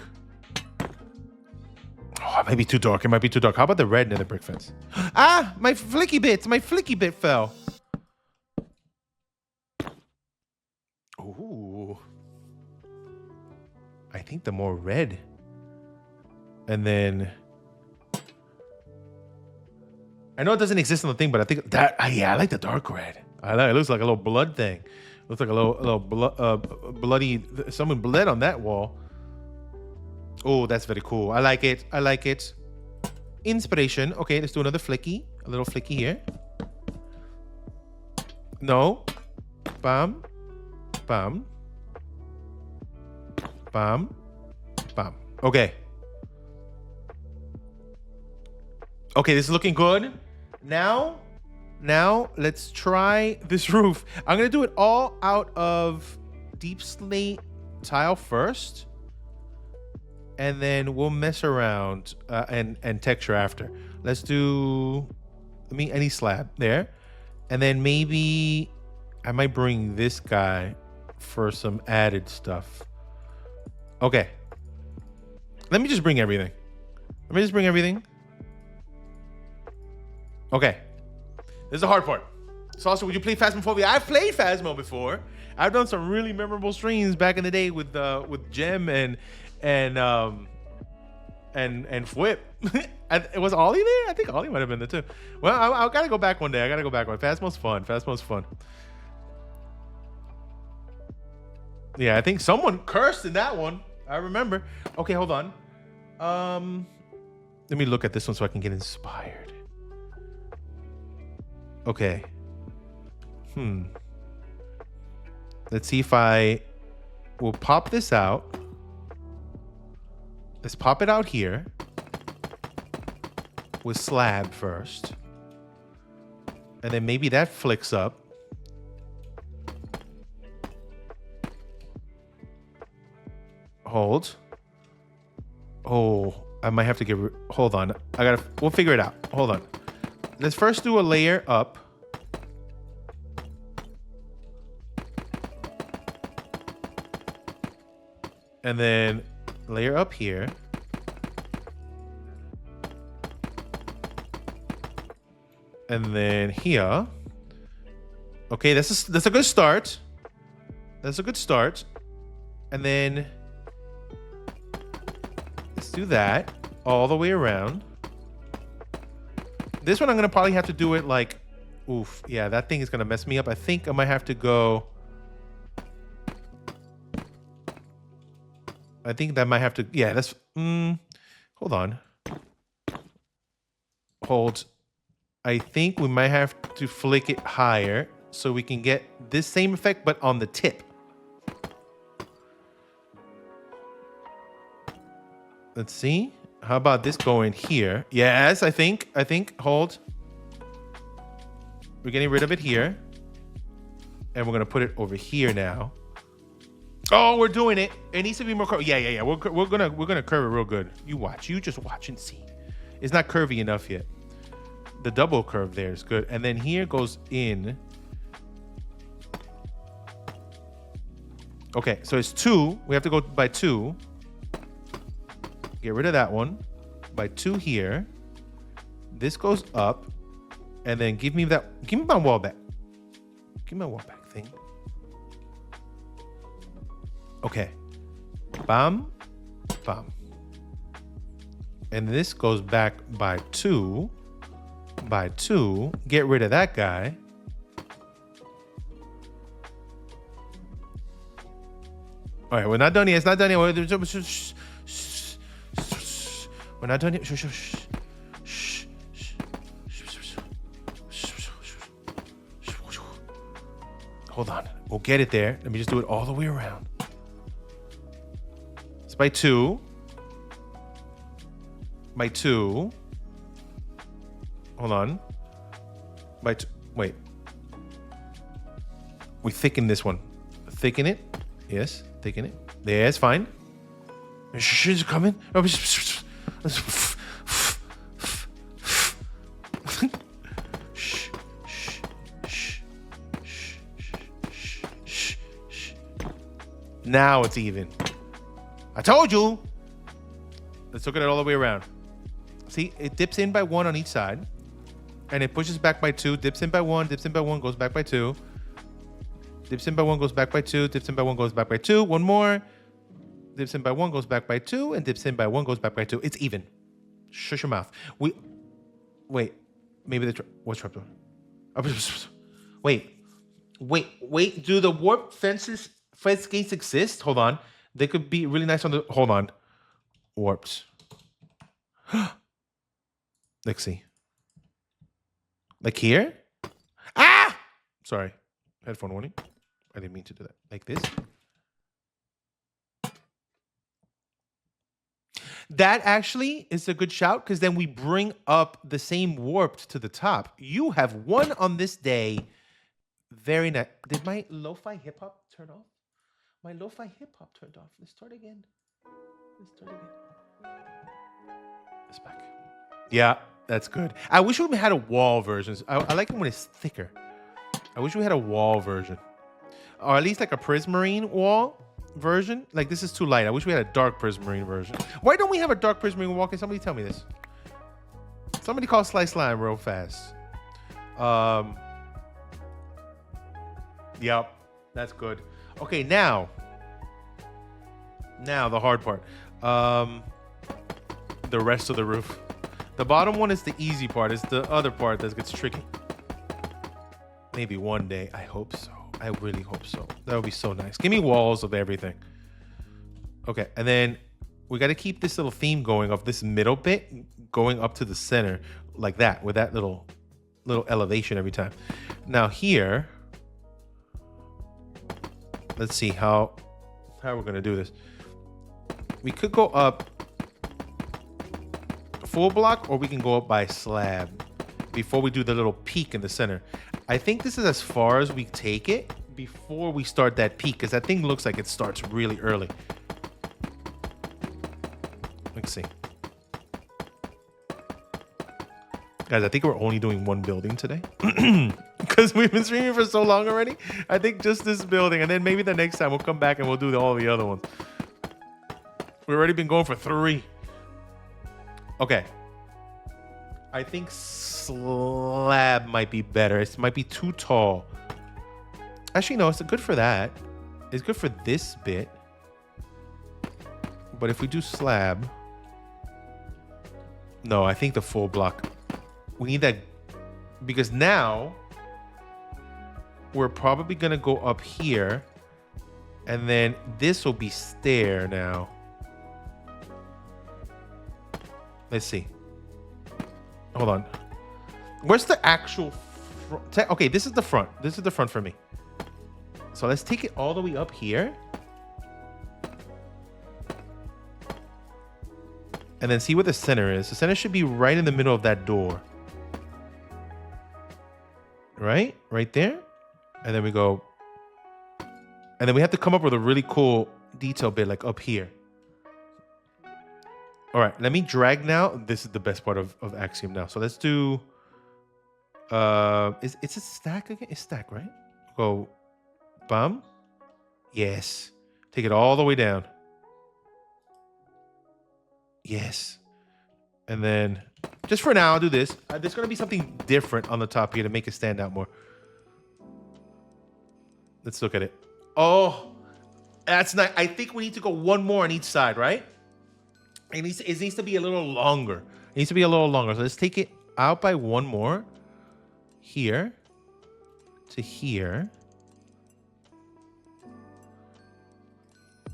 Oh, it might be too dark. It might be too dark. How about the red nether brick fence? Ah, my flicky bit fell. Ooh. I think the more red. And then I know it doesn't exist on the thing, but I think that yeah, I like the dark red. I like it. Looks like a little blood thing. Looks like a little bloody. Someone bled on that wall. Oh, that's very cool. I like it. I like it. Inspiration. Okay, let's do another flicky. A little flicky here. No. Bam. Bam. Bam. Bam. Okay. Okay, this is looking good. Now let's try this roof. I'm gonna do it all out of deep slate tile first, and then we'll mess around and texture after. Let's do any slab there, and then maybe I might bring this guy for some added stuff. Okay, let me just bring everything. Okay. This is the hard part. Saucer, would you play Phasmophobia? I've played Phasmo before. I've done some really memorable streams back in the day with Jem and Fwip. Was Ollie there? I think Ollie might have been there too. Well, I gotta go back one day. Phasmo's fun. Yeah, I think someone cursed in that one. I remember. Okay, hold on. Let me look at this one so I can get inspired. Okay. Let's see if we'll pop this out. Let's pop it out here with slab first. And then maybe that flicks up. Hold. Oh, I might have to get, hold on. We'll figure it out. Hold on. Let's first do a layer up. And then layer up here. And then here. Okay, that's a good start. That's a good start. And then let's do that all the way around. This one I'm gonna probably have to do it like, oof, yeah, that thing is gonna mess me up. I think I might have to go. I think that might have to, yeah, that's, hold on. Hold. I think we might have to flick it higher. so we can get this same effect, but on the tip. Let's see. How about this going here? Yes, I think. Hold. We're getting rid of it here. And we're going to put it over here now. Oh, we're doing it. It needs to be more curvy. Yeah. We're gonna curve it real good. You watch. You just watch and see. It's not curvy enough yet. The double curve there is good. And then here goes in. Okay, so it's 2. We have to go by 2. Get rid of that one. By 2 here. This goes up. And then give me my wall back. Give me my wall back thing. Okay. Bam. Bam. And this goes back by 2. By 2. Get rid of that guy. All right, we're not done yet. It's not done yet. We're not done yet. Hold on. We'll get it there. Let me just do it all the way around. It's by 2. By 2. Hold on. By 2. Wait. We thicken this one. Thicken it. Yes. Thicken it. There, it's fine. She's coming. Now it's even. I told you. Let's look at it all the way around. See, it dips in by 1 on each side. And it pushes back by 2. Dips in by 1. Dips in by 1. Goes back by 2. Dips in by 1. Goes back by 2. Dips in by 1. Goes back by 2. One more. Dips in by 1. Goes back by 2. And dips in by 1. Goes back by 2. It's even. Shush your mouth. Wait. Maybe what's trapdoor? Wait. Do the warp fence gates exist? Hold on. They could be really nice on the. Hold on. Warped. Let's see. Like here? Ah! Sorry. Headphone warning. I didn't mean to do that. Like this. That actually is a good shout because then we bring up the same warped to the top. You have won on this day. Very nice. Did my lo-fi hip-hop turn off? My lo-fi hip-hop turned off. Let's start again. It's back. Yeah, that's good. I wish we had a wall version. I like it when it's thicker. I wish we had a wall version. Or at least like a prismarine wall version. Like this is too light. I wish we had a dark prismarine version. Why don't we have a dark prismarine wall? Can somebody tell me this? Somebody call Slice Slime real fast. Yep, that's good. Okay, now the hard part. The rest of the roof. The bottom one is the easy part. It's the other part that gets tricky. Maybe one day. I hope so. I really hope so. That would be so nice. Give me walls of everything. Okay, and then we got to keep this little theme going of this middle bit going up to the center like that with that little elevation every time. Now here, let's see how we're gonna do this. We could go up full block, or we can go up by slab before we do the little peak in the center. I think this is as far as we take it before we start that peak, because that thing looks like it starts really early. Let's see. Guys, I think we're only doing one building today because we've been streaming for so long already. I think just this building, and then maybe the next time we'll come back and we'll do all the other ones. We've already been going for 3. Okay. I think slab might be better. It might be too tall. Actually, no, it's good for that. It's good for this bit. But if we do slab... No, I think the full block. We need that... Because now... We're probably going to go up here. And then this will be stair now. Let's see. Hold on. Where's the actual Okay, this is the front. This is the front for me. So let's take it all the way up here. And then see where the center is. The center should be right in the middle of that door. Right? Right there. And then we go. And then we have to come up with a really cool detail bit like up here. All right, let me drag now. This is the best part of Axiom now. So let's do, it's a stack again? It's stack, right? Go, bum. Yes. Take it all the way down. Yes. And then, just for now, I'll do this. There's going to be something different on the top here to make it stand out more. Let's look at it. Oh, that's nice. I think we need to go one more on each side, right? It needs to be a little longer. It needs to be a little longer. So let's take it out by one more. Here to here.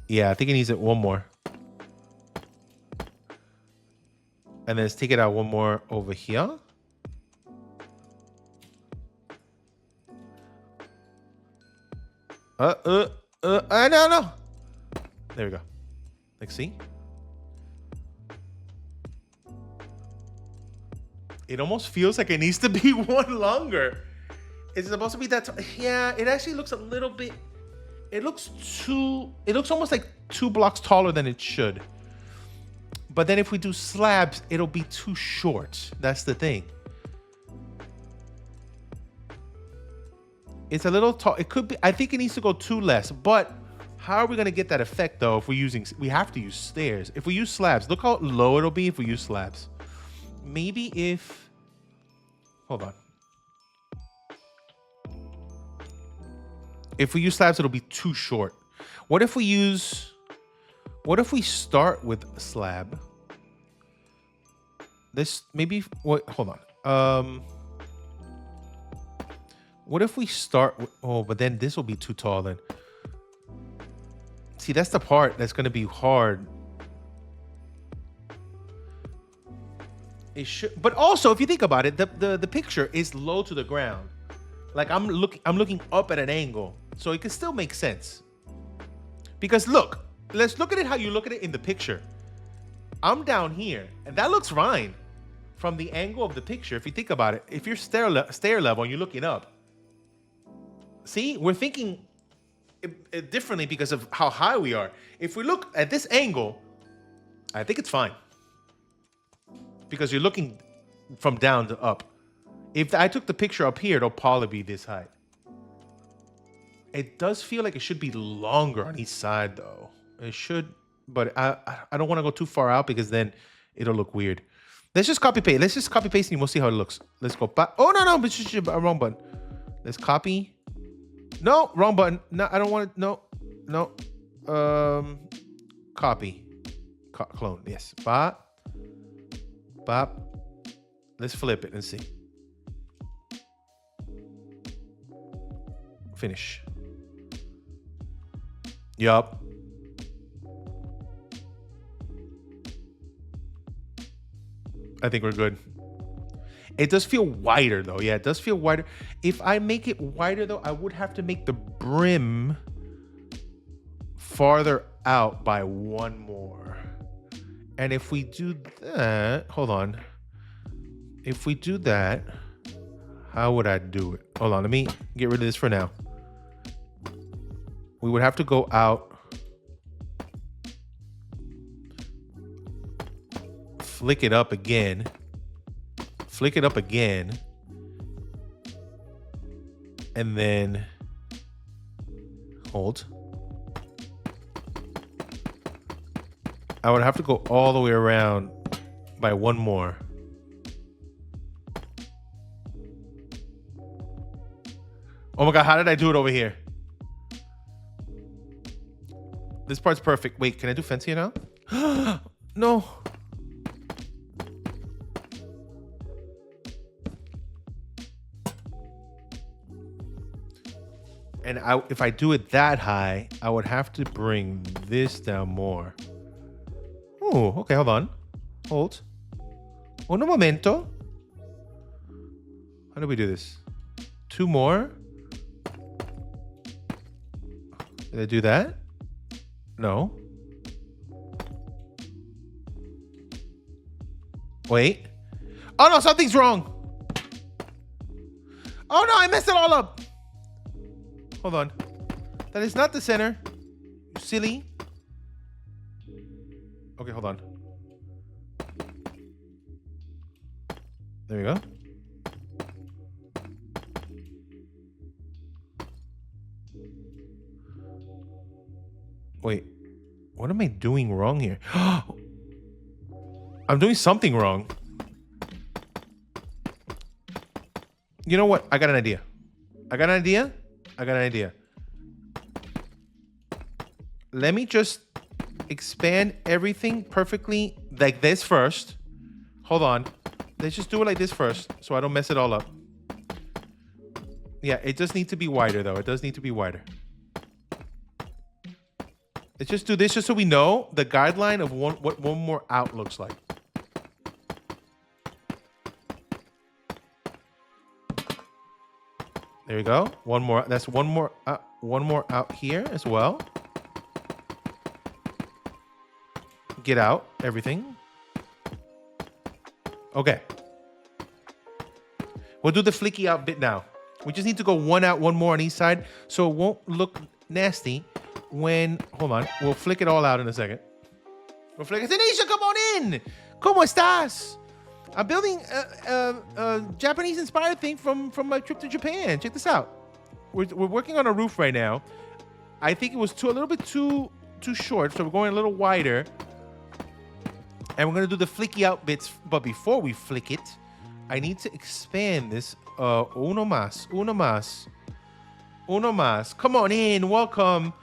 Yeah, I think it needs it one more. And then let's take it out one more over here. No. There we go. Like, see? It almost feels like it needs to be one longer. It's supposed to be that. Yeah, it actually looks a little bit. It looks almost like 2 blocks taller than it should. But then if we do slabs, it'll be too short. That's the thing. It's a little tall. It could be. I think it needs to go 2 less. But how are we going to get that effect though? If we're using, we have to use stairs. If we use slabs, look how low it'll be if we use slabs. Maybe if, hold on. If we use slabs, it'll be too short. What if we start with a slab? This, maybe, what, hold on. What if we start with, oh, but then this will be too tall then. See, that's the part that's going to be hard. It should, but also if you think about it, the picture is low to the ground. Like I'm looking up at an angle, so it can still make sense. Because look, let's look at it how you look at it in the picture. I'm down here, and that looks fine from the angle of the picture. If you think about it, if you're stair level and you're looking up, see, we're thinking differently because of how high we are. If we look at this angle, I think it's fine. Because you're looking from down to up. If I took the picture up here, it'll probably be this height. It does feel like it should be longer on each side, though. It should, but I don't want to go too far out because then it'll look weird. Let's just copy paste. Let's just copy paste and we'll see how it looks. Let's go back. Oh no, but it's just a wrong button. Let's copy. No, wrong button. No, I don't want it. No. Copy. Clone. Yes. Bop. Let's flip it and see. Finish. Yup. I think we're good. It does feel wider though. Yeah, it does feel wider. If I make it wider though, I would have to make the brim farther out by one more. And if we do that, hold on. If we do that, how would I do it? Hold on, let me get rid of this for now. We would have to go out, flick it up again, and then hold. I would have to go all the way around by one more. Oh my God, how did I do it over here? This part's perfect. Wait, can I do fence here now? No. And if I do it that high, I would have to bring this down more. Oh, okay, hold on. Hold. Un momento. How do we do this? 2 more. Did I do that? No. Wait. Oh no, something's wrong. Oh no, I messed it all up. Hold on. That is not the center. You silly. Okay, hold on. There we go. Wait, what am I doing wrong here? I'm doing something wrong. You know what? I got an idea. Let me just expand everything perfectly like this first. Hold on. Let's just do it like this first so I don't mess it all up. Yeah, it does need to be wider though. It does need to be wider. Let's just do this just so we know the guideline of what one more out looks like. There you go. One more. That's one more out here as well. Get out everything. Okay. We'll do the flicky out bit now. We just need to go one out, one more on each side so it won't look nasty when, hold on, we'll flick it all out in a second. We'll flick it. Tanisha, come on in. ¿Cómo estás? I'm building a Japanese-inspired thing from my trip to Japan. Check this out. We're working on a roof right now. I think it was a little bit too short, so we're going a little wider. And we're going to do the flicky out bits. But before we flick it, I need to expand this. Uno más. Come on in. Welcome.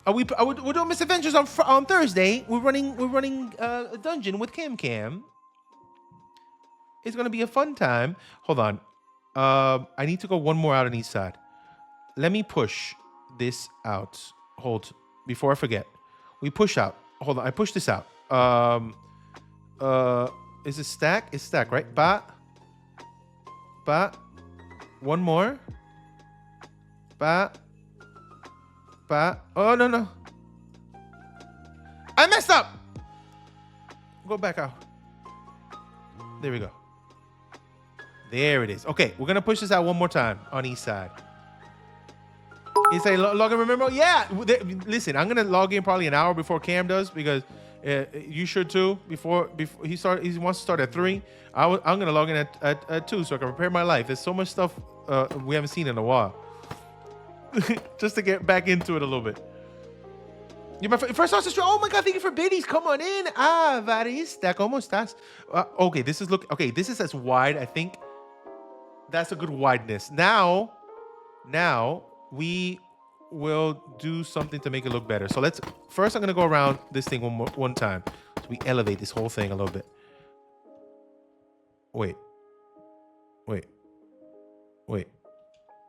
We're doing misadventures on Thursday. We're running a dungeon with Cam. It's gonna be a fun time. Hold on. I need to go one more out on each side. Let me push this out. Hold before I forget. We push out. Hold on. I push this out. Is it stack? It's stack, right? Ba. One more. Ba. Oh, no. I messed up. Go back out. There we go. There it is. Okay, we're going to push this out one more time on each side. It's a log in, remember? Yeah. Listen, I'm going to log in probably an hour before Cam does because you should too. Before he wants to start at 3. I'm going to log in at 2 so I can prepare my life. There's so much stuff we haven't seen in a while. Just to get back into it a little bit. You're my first sausage stream. Oh my God, thank you for biddies. Come on in. Varista, ¿cómo estás? Okay, this is as wide. I think that's a good wideness. Now we will do something to make it look better. So first I'm going to go around this thing one time. So we elevate this whole thing a little bit. Wait.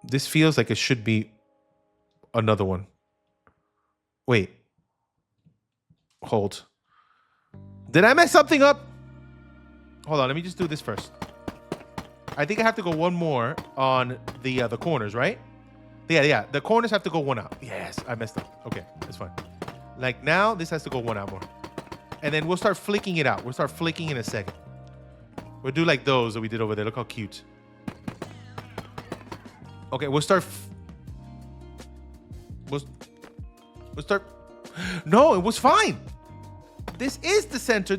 This feels like it should be another one. Wait. Hold. Did I mess something up? Hold on. Let me just do this first. I think I have to go one more on the corners, right? Yeah. The corners have to go one out. Yes, I messed up. Okay, that's fine. Like now, this has to go one out more. And then we'll start flicking it out. We'll start flicking in a second. We'll do like those that we did over there. Look how cute. Okay, we'll start... We'll start... No, it was fine. This is the center.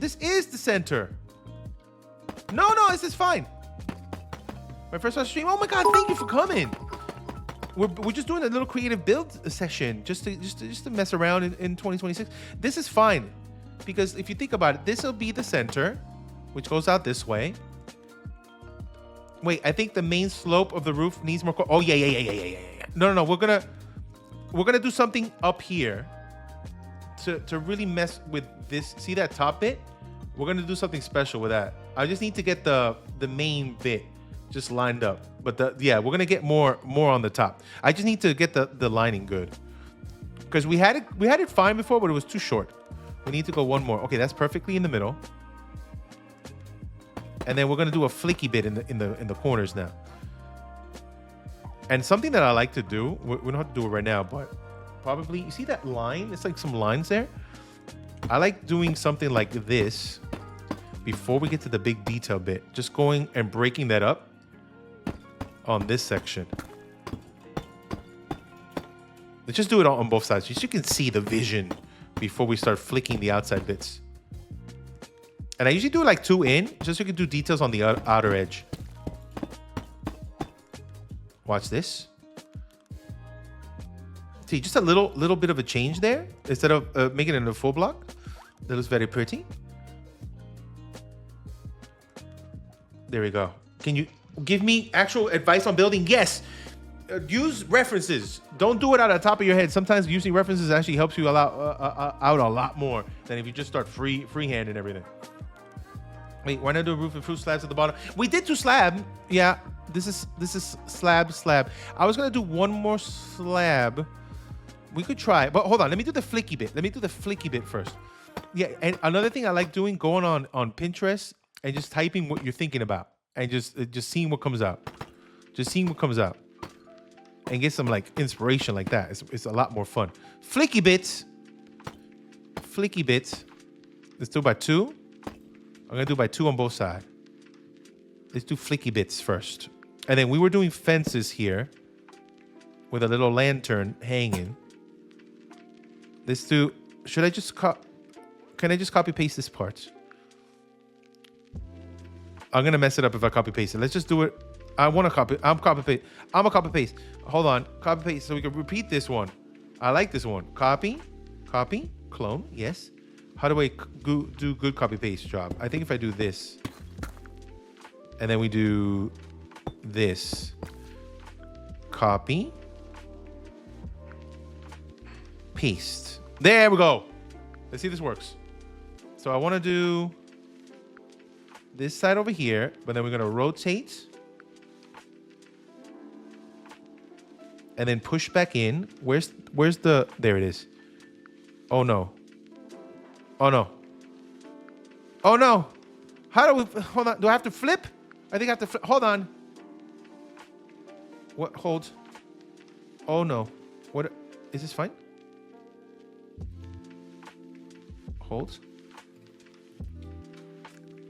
No, this is fine. My first stream. Oh my God, thank you for coming. We're just doing a little creative build session just to mess around in 2026. This is fine because if you think about it, this will be the center, which goes out this way. Wait, I think the main slope of the roof needs more. Oh yeah. No. We're gonna do something up here to really mess with this. See that top bit? We're gonna do something special with that. I just need to get the main bit just lined up. But we're gonna get more on the top. I just need to get the lining good because we had it fine before, but it was too short. We need to go one more. Okay, that's perfectly in the middle. And then we're gonna do a flicky bit in the corners now. And something that I like to do, we don't have to do it right now, but probably, you see that line? It's like some lines there. I like doing something like this before we get to the big detail bit. Just going and breaking that up on this section. Let's just do it on both sides, just so you can see the vision before we start flicking the outside bits. And I usually do like 2 in, just so you can do details on the outer edge. Watch this. See, just a little bit of a change there. Instead of making it in a full block. That looks very pretty. There we go. Can you give me actual advice on building? Yes. Use references. Don't do it out of the top of your head. Sometimes using references actually helps you out a lot more than if you just start freehand and everything. Wait, why not do a roof and fruit slabs at the bottom? We did 2 slab. Yeah, this is slab. I was gonna do 1 more slab. We could try, but hold on. Let me do the flicky bit. First. Yeah, and another thing I like doing, going on Pinterest and just typing what you're thinking about and just seeing what comes out. Just seeing what comes out. And get some like inspiration like that. It's a lot more fun. Flicky bits. Let's do by 2. I'm gonna do by 2 on both sides. Let's do flicky bits first. And then we were doing fences here with a little lantern hanging. Let's do, can I just copy paste this part? I'm gonna mess it up if I copy paste it. Let's just do it. I'm a copy paste. Hold on, copy paste so we can repeat this one. I like this one. Copy, clone, yes. How do I do good copy paste job? I think if I do this, and then we do this, copy, paste. There we go. Let's see if this works. So I want to do this side over here, but then we're going to rotate and then push back in. Where's the, there it is. Oh no. Oh no. Oh no. How do we, hold on. Do I have to flip? I think I have to flip. Hold on. What, hold. Oh no. What, is this fine? Hold.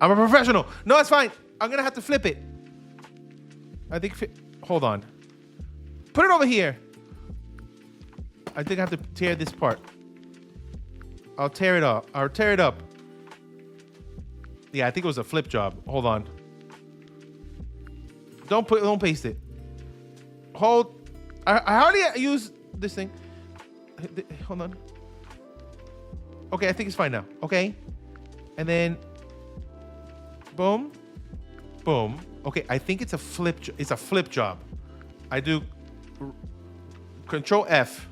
I'm a professional. No, it's fine. I'm gonna have to flip it. I think, hold on. Put it over here. I think I have to tear this part. I'll tear it up. I'll tear it up. Yeah, I think it was a flip job. Hold on. Don't paste it. Hold. I hardly use this thing. Hold on. Okay, I think it's fine now. Okay. And then boom. Boom. Okay, I think it's a flip. It's a flip job. I do Control F.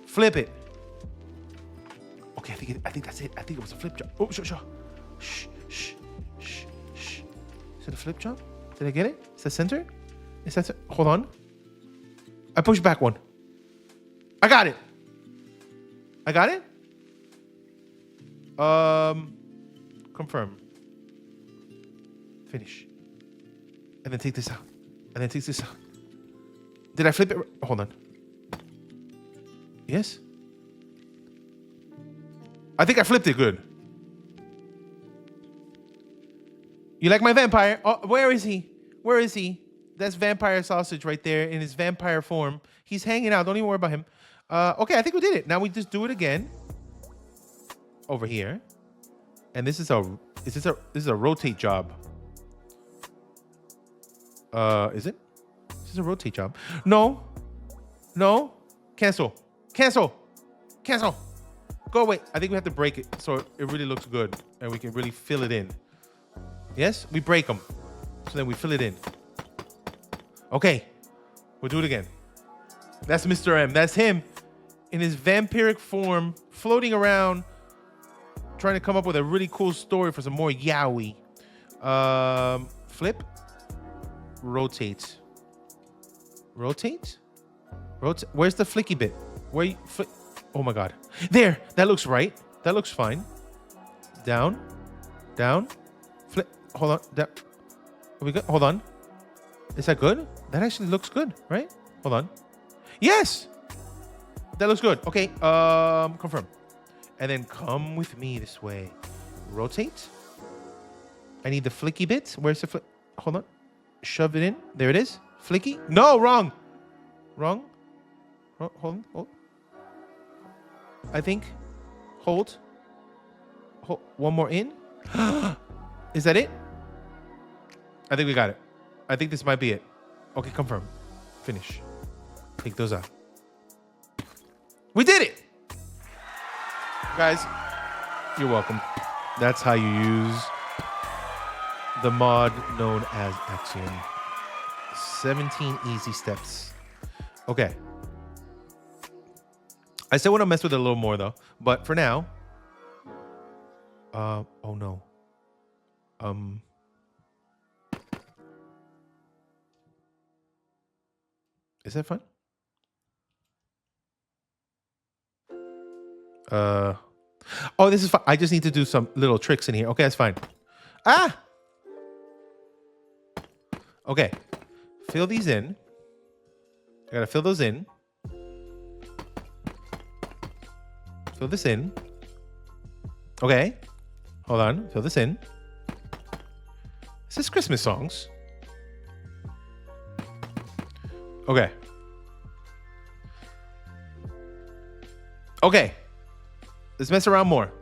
Flip it. Okay, I think that's it. I think it was a flip job. Oh, sure. Shh. Is it a flip job? Did I get it? Is that center? Is that hold on. I pushed back one. I got it. Confirm. Finish. And then take this out. Did I flip it? Hold on. Yes? I think I flipped it good. You like my vampire? Oh, where is he? That's vampire sausage right there in his vampire form. He's hanging out. Don't even worry about him. Okay, I think we did it. Now we just do it again. Over here. And this is a rotate job. Is it? This is a rotate job. No. Cancel. Go away. I think we have to break it so it really looks good and we can really fill it in. Yes? We break them. So then we fill it in. Okay. We'll do it again. That's Mr. M. That's him in his vampiric form, floating around, trying to come up with a really cool story for some more yaoi. Flip. Rotate. Where's the flicky bit? Where you flick? Oh my God. There. That looks right. That looks fine. Down. Flip. Hold on. Are we good? Hold on. Is that good? That actually looks good, right? Hold on. Yes. That looks good. Okay. Confirm. And then come with me this way. Rotate. I need the flicky bit. Where's the flick? Hold on. Shove it in. There it is. Flicky. No, wrong. Wrong. Hold on. Hold. I think. Hold. Hold. One more in. Is that it? I think we got it. I think this might be it. Okay, confirm. Finish. Take those out. We did it! Guys, you're welcome. That's how you use the mod known as Axiom. 17 easy steps. Okay. I still want to mess with it a little more though, but for now, oh no. Is that fun? Oh, this is fine. I just need to do some little tricks in here. Okay, that's fine. Ah! Okay. Fill these in. I gotta fill those in. Fill this in. Okay. Hold on. Fill this in. Is this Christmas songs? Okay. Okay. Let's mess around more.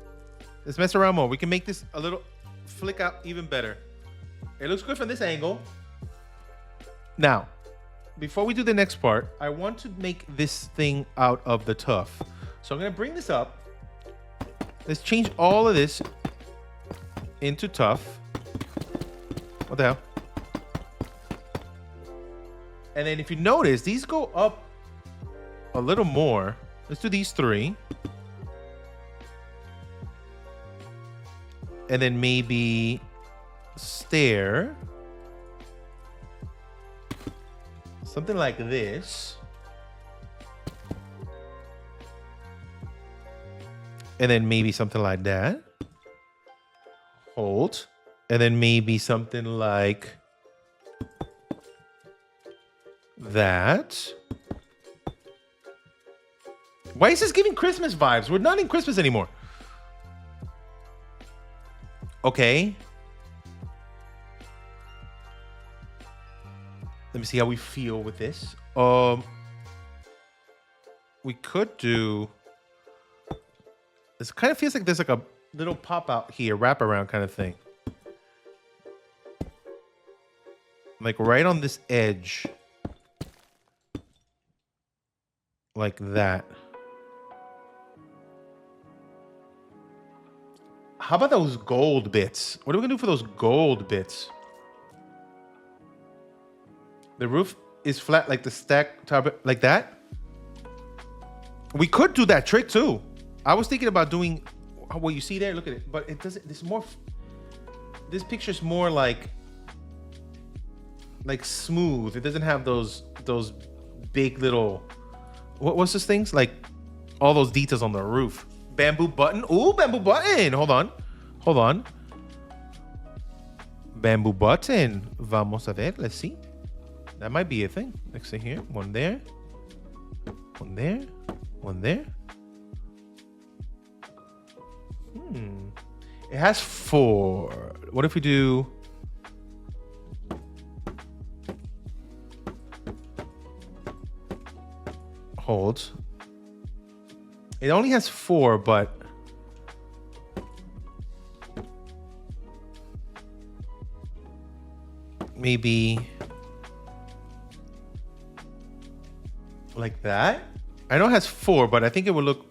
Let's mess around more. We can make this a little flick out even better. It looks good from this angle. Now, before we do the next part, I want to make this thing out of the tuff. So I'm going to bring this up. Let's change all of this into tuff. What the hell? And then if you notice, these go up a little more. Let's do these three. And then maybe stair. Something like this. And then maybe something like that. Hold. And then maybe something like that. Why is this giving Christmas vibes? We're not in Christmas anymore. Okay. Let me see how we feel with this. We could do... This kind of feels like there's like a little pop out here, wraparound kind of thing. Like right on this edge. Like that. How about those gold bits? What are we gonna do for those gold bits? The roof is flat like the stack top, like that. We could do that trick too. I was thinking about doing what you see there. Look at it, but it doesn't. This more. This picture's more like smooth. It doesn't have those big little. What's those things like? All those details on the roof. Bamboo button. Ooh, bamboo button. Hold on. Hold on. Bamboo button. Vamos a ver. Let's see. That might be a thing. Let's see here. One there. One there. One there. It has 4. What if we do... Hold. It only has 4, but... Maybe... Like that? I know it has 4, but I think it would look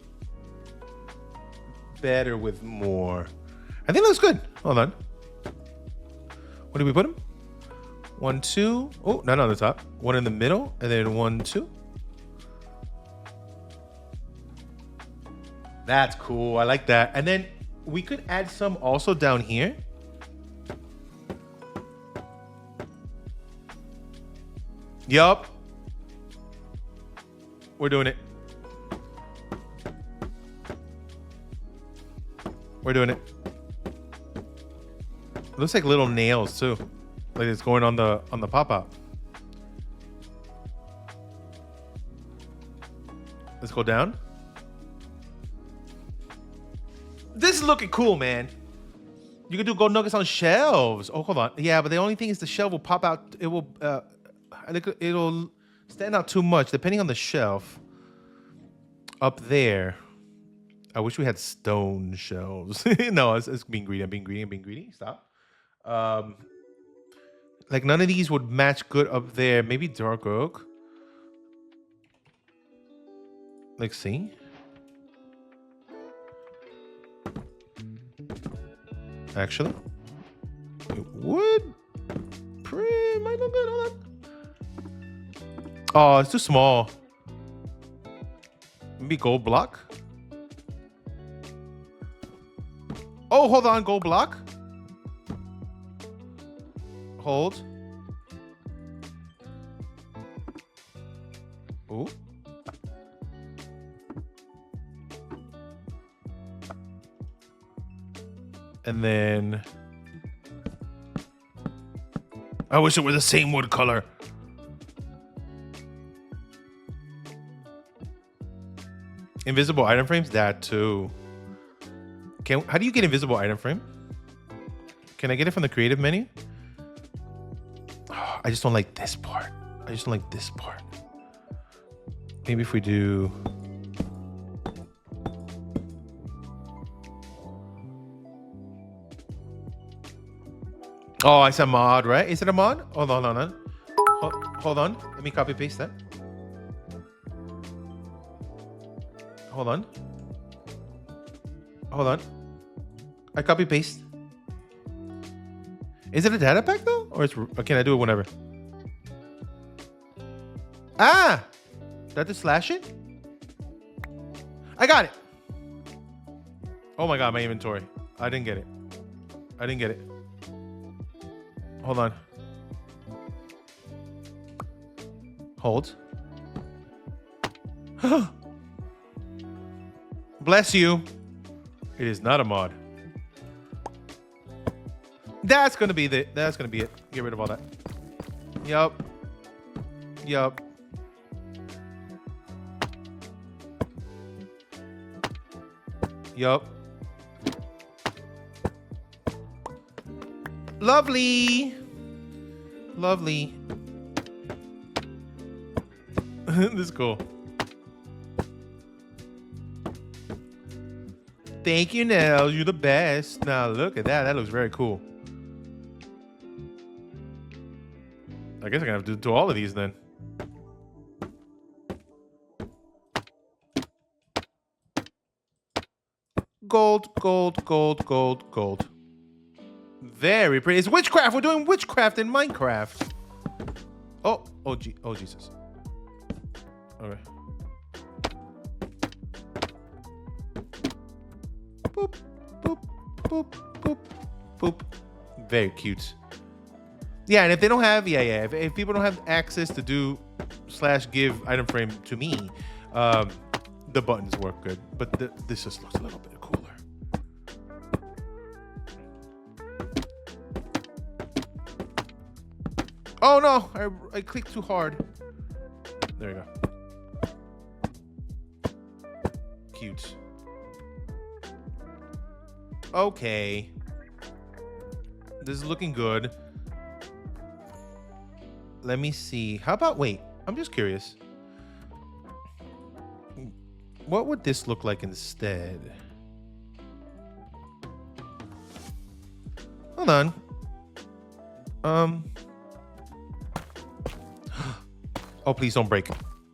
better with more. I think it looks good. Hold on. Where did we put them? 1, 2. Oh, not on the top. 1 in the middle, and then 1, 2. That's cool. I like that. And then we could add some also down here. Yup. We're doing it. We're doing it. It looks like little nails too. Like it's going on the pop-out. Let's go down. This is looking cool, man. You can do gold nuggets on shelves. Oh, hold on. Yeah, but the only thing is the shelf will pop out. It will, it'll stand out too much depending on the shelf. Up there. I wish we had stone shelves. No, it's being greedy. I'm being greedy. I'm being greedy. Stop. Like none of these would match good up there. Maybe dark oak. Like, see? Actually, it would. Might look good. Hold on. Oh, it's too small. Maybe gold block. Oh, hold on, gold block. Hold. Ooh. And then I wish it were the same wood color. Invisible item frames, that too. How do you get invisible item frame? Can I get it from the creative menu? Oh, I just don't like this part. I just don't like this part. Maybe if we do. Oh, it's a mod, right? Is it a mod? Hold on. Hold on. Let me copy paste that. Hold on. I copy paste. Is it a data pack though? Or can I do it whenever? Ah! Did I just slash it? I got it. Oh my God, my inventory. I didn't get it. Hold on. Hold. Bless you. It is not a mod. That's gonna be it. Get rid of all that. Yup. Lovely. This is cool. Thank you, Nels. You're the best. Now look at that. That looks very cool. I guess I'm gonna have to do all of these then. Gold. Very pretty. It's witchcraft. We're doing witchcraft in Minecraft. Oh Jesus. Okay. Boop, boop, boop, boop, boop. Very cute. Yeah, and if they don't have, if people don't have access to do /give item frame to me, the buttons work good. But this just looks a little bit cooler. Oh no, I clicked too hard. There you go. Cute. Okay. This is looking good. Let me see. How about, wait, I'm just curious. What would this look like instead? Hold on. Oh, please don't break.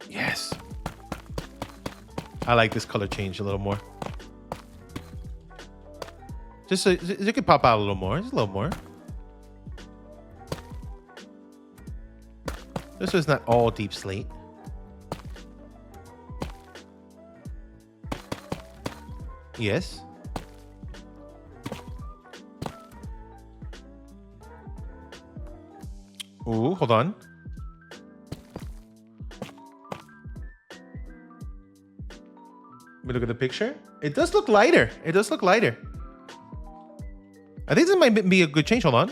Yes. I like this color change a little more. Just so it could pop out a little more. Just a little more. This is not all deep slate. Yes. Ooh, hold on. Let me look at the picture. It does look lighter. I think this might be a good change. Hold on.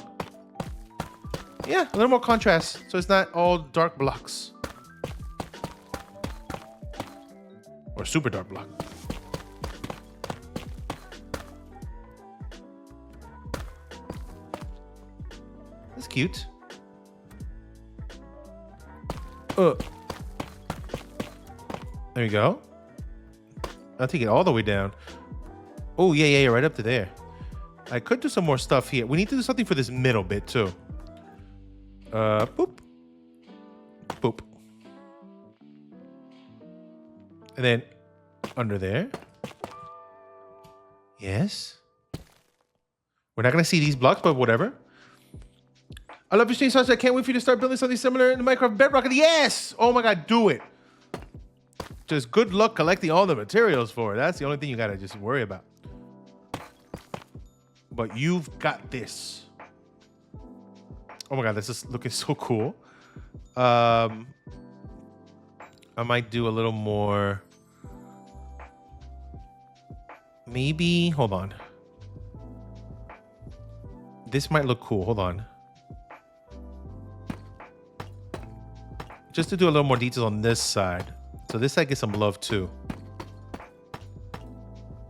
Yeah, a little more contrast, so it's not all dark blocks. Or super dark block. That's cute. There you go. I'll take it all the way down. Oh, yeah, right up to there. I could do some more stuff here. We need to do something for this middle bit, too. Boop. Boop. And then under there. Yes. We're not going to see these blocks, but whatever. I love your stream, Sasha. I can't wait for you to start building something similar in the Minecraft Bedrock. Yes! Oh my God, do it. Just good luck collecting all the materials for it. That's the only thing you got to just worry about. But you've got this. Oh my God, this is looking so cool. I might do a little more. Maybe, hold on. This might look cool. Hold on. Just to do a little more details on this side. So this side gets some love too.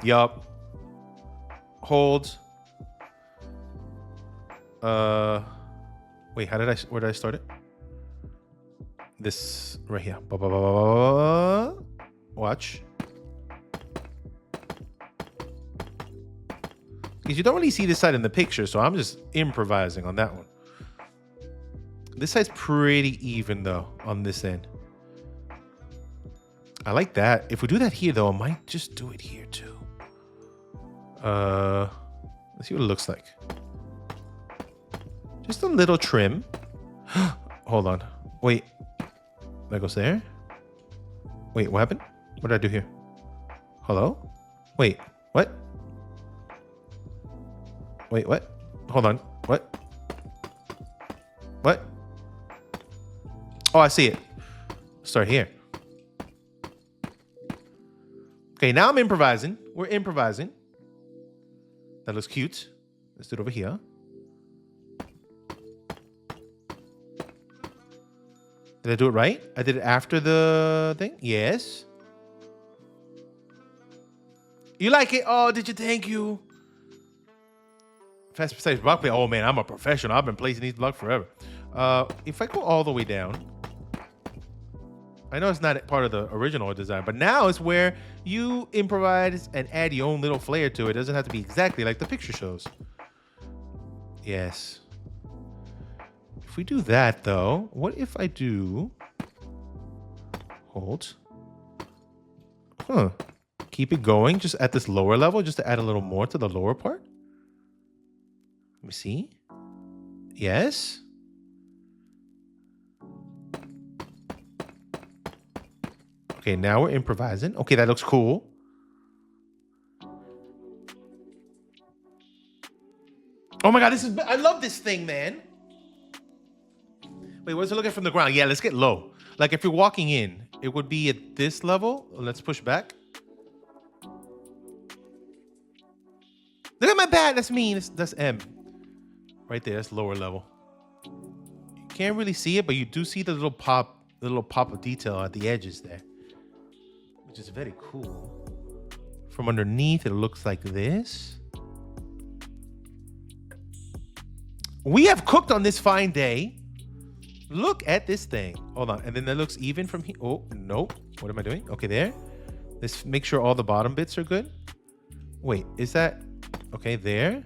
Yup. Hold. Wait, where did I start it? This right here. Watch. Because you don't really see this side in the picture, so I'm just improvising on that one. This side's pretty even though on this end. I like that. If we do that here though, I might just do it here too. Let's see what it looks like. Just a little trim. Hold on. Wait. That goes there. Wait, what happened? What did I do here? Hello? Wait, what? Wait, what? Hold on. What? What? Oh, I see it. Start here. Okay, now I'm improvising. We're improvising. That looks cute. Let's do it over here. Did I do it right? I did it after the thing? Yes. You like it? Oh, did you? Thank you. Fast precise block play. Oh man, I'm a professional. I've been placing these blocks forever. If I go all the way down, I know it's not part of the original design, but now it's where you improvise and add your own little flair to it. It doesn't have to be exactly like the picture shows. Yes. If we do that though, what if I do hold? Huh. Keep it going just at this lower level, just to add a little more to the lower part. Let me see. Yes. Okay, now we're improvising. Okay, that looks cool. Oh my God, I love this thing, man. Wait, what's it looking from the ground? Yeah, let's get low. Like if you're walking in, it would be at this level. Let's push back. Look at my bat. That's me. That's M. Right there. That's lower level. You can't really see it, but you do see the little pop of detail at the edges there, which is very cool. From underneath, it looks like this. We have cooked on this fine day. Look at this thing. Hold on. And then that looks even from here. Oh, nope. What am I doing? Okay, there. Let's make sure all the bottom bits are good. Wait, is that... Okay, there.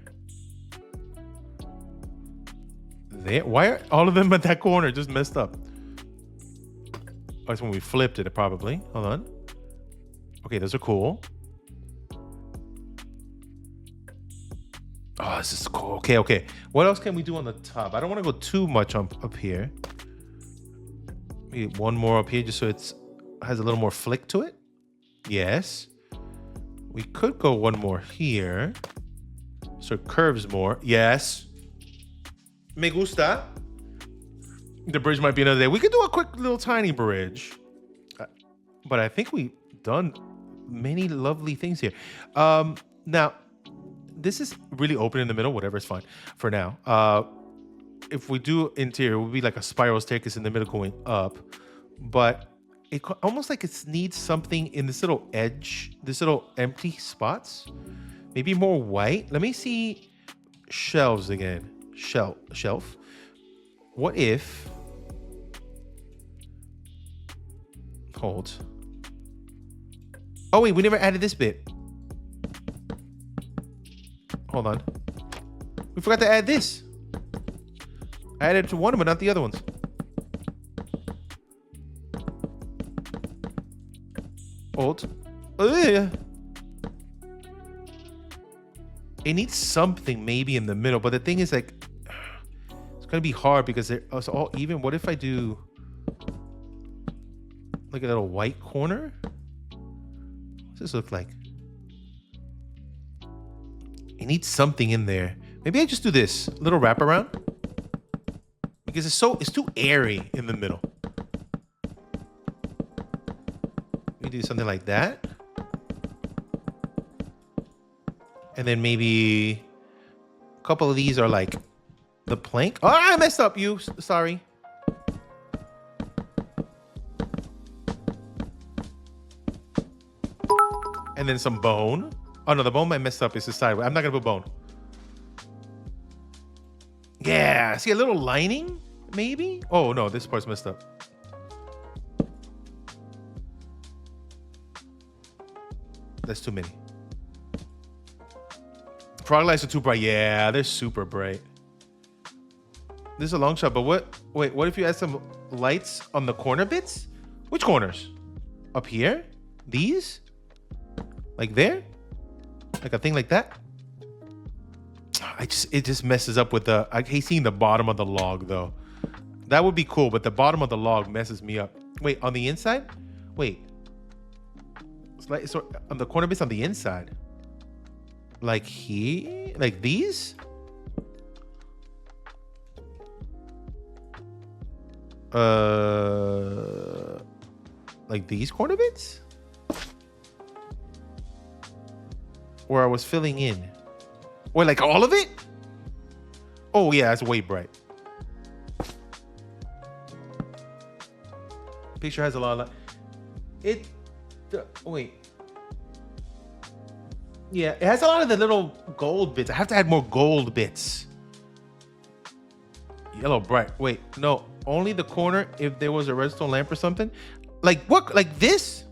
There. Why are all of them at that corner just messed up? Oh, that's when we flipped it, probably. Hold on. Okay, those are cool. Oh, this is cool. Okay, okay. What else can we do on the top? I don't want to go too much up here. Maybe one more up here just so it has a little more flick to it. Yes. We could go one more here. So it curves more. Yes. Me gusta. The bridge might be another day. We could do a quick little tiny bridge. But I think we've done many lovely things here. Now, this is really open in the middle. Whatever is fine for now. If we do interior, it would be like a spiral staircase in the middle going up. But almost like it needs something in this little edge, this little empty spots. Maybe more white. Let me see shelves again. Shelf. What if... Hold. Oh, wait, we never added this bit. Hold on. We forgot to add this. I added it to one, but not the other ones. Hold. Ugh. It needs something maybe in the middle, but the thing is, like, it's gonna be hard because they're all even. What if I do like a little white corner? What's this look like? It needs something in there. Maybe I just do this little wraparound because it's too airy in the middle. We do something like that. And then maybe a couple of these are like the plank. Oh, I messed up, you. Sorry. And then some bone. Oh, no, the bone I messed up is the side. I'm not going to put bone. Yeah. See, a little lining, maybe? Oh, no, this part's messed up. That's too many. Frog lights are too bright. Yeah, they're super bright. This is a long shot, but wait, what if you add some lights on the corner bits? Which corners? Up here? These? Like there? Like a thing like that? It just messes up with I hate seeing the bottom of the log though. That would be cool, but the bottom of the log messes me up. Wait, on the inside? Wait. So on the corner bits on the inside. Like here? Like these? Like these corner bits? Where I was filling in. Or like all of it? Oh yeah, that's way bright. Picture has a lot of light. Wait. Yeah, it has a lot of the little gold bits. I have to add more gold bits. Yellow bright. Wait, no. Only the corner if there was a redstone lamp or something. Like what? Like this?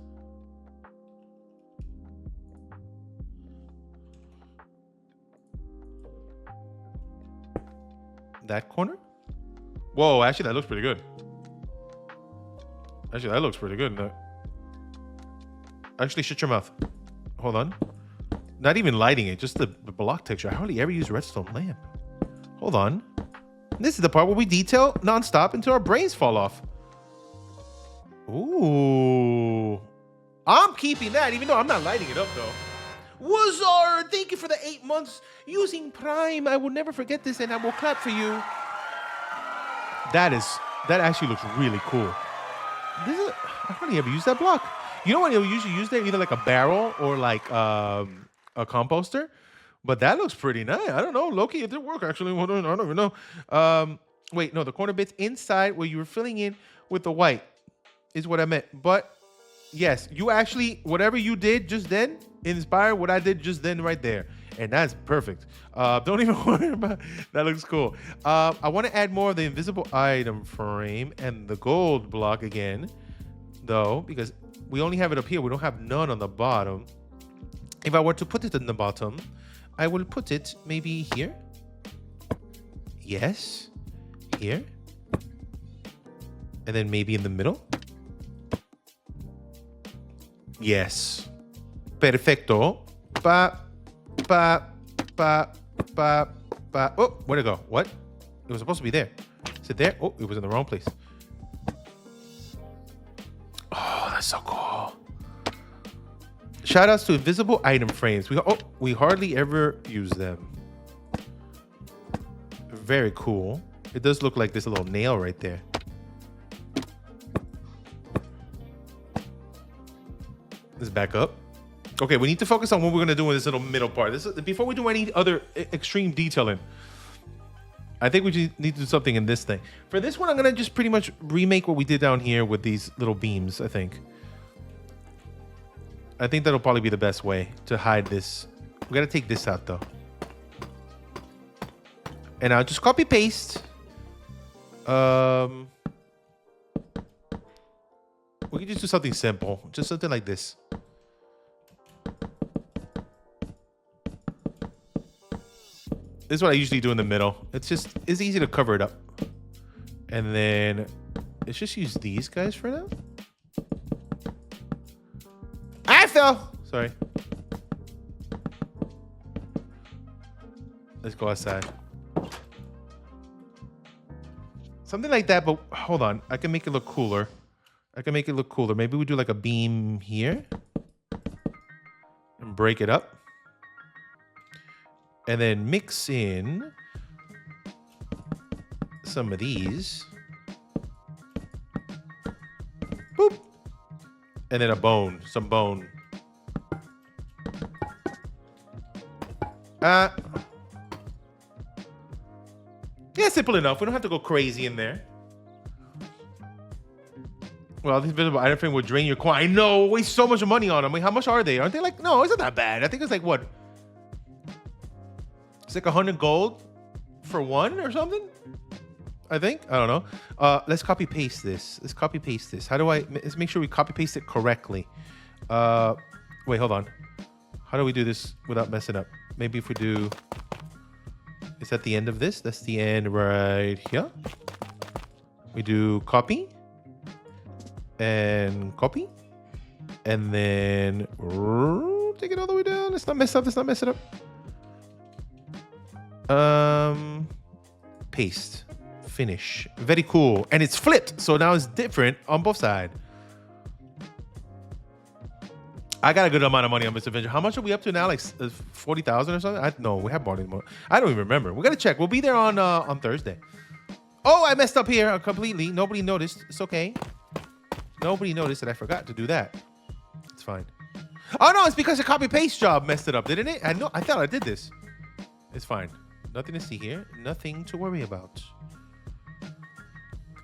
That corner? Whoa, actually that looks pretty good. Actually, that looks pretty good. Actually, shut your mouth. Hold on. Not even lighting it, just the block texture. I hardly ever use redstone lamp. Hold on. This is the part where we detail nonstop until our brains fall off. Ooh. I'm keeping that, even though I'm not lighting it up, though. Wazar, thank you for the 8 months using Prime. I will never forget this, and I will clap for you. That actually looks really cool. I hardly ever use that block. You know what you'll usually use there? Either like a barrel or like a composter. But that looks pretty nice. I don't know. Loki, it did work actually. I don't even know. Wait, no, the corner bits inside where you were filling in with the white is what I meant. But yes, you actually, whatever you did just then, inspired what I did just then right there. And that's perfect. Don't even worry about it. That looks cool. I want to add more of the invisible item frame and the gold block again, though, because we only have it up here. We don't have none on the bottom. If I were to put it in the bottom, I will put it maybe here. Yes. Here. And then maybe in the middle. Yes. Perfecto. Pa, pa, pa, pa, pa. Oh, where'd it go? What? It was supposed to be there. Is it there? Oh, it was in the wrong place. Oh, that's so cool. Shout outs to invisible item frames. We hardly ever use them. Very cool. It does look like this little nail right there. Let's back up. Okay, we need to focus on what we're gonna do in this little middle part. Before we do any other extreme detailing. I think we just need to do something in this thing. For this one, I'm going to just pretty much remake what we did down here with these little beams, I think. I think that'll probably be the best way to hide this. We got to take this out, though. And I'll just copy paste. We can just do something simple. Just something like this. This is what I usually do in the middle. It's easy to cover it up. And then let's just use these guys for now. I fell. Sorry. Let's go outside. Something like that, but hold on. I can make it look cooler. Maybe we do like a beam here. And break it up. And then mix in some of these. Boop. And then some bone. Yeah, simple enough. We don't have to go crazy in there. Well, this visible item frame will drain your coin. I know, waste so much money on them. I mean, how much are they? Aren't they like, no, it's not that bad. I think it's like what? It's like 100 gold for one or something. I think. I don't know. Let's copy paste this. How do let's make sure we copy paste it correctly. Wait, hold on. How do we do this without messing up? Maybe if we do, is that the end of this? That's the end right here. We do copy and copy. And then take it all the way down. Let's not mess it up. Paste, finish. Very cool. And it's flipped, so now it's different on both sides. I got a good amount of money on Mr. Avenger. How much are we up to now? Like 40,000 or something? No, we have bought more. I don't even remember. We got to check. We'll be there on Thursday. Oh, I messed up here completely. Nobody noticed. It's okay. Nobody noticed that I forgot to do that. It's fine. Oh no, it's because the copy paste job messed it up, didn't it? I thought I did this. It's fine. Nothing to see here. Nothing to worry about.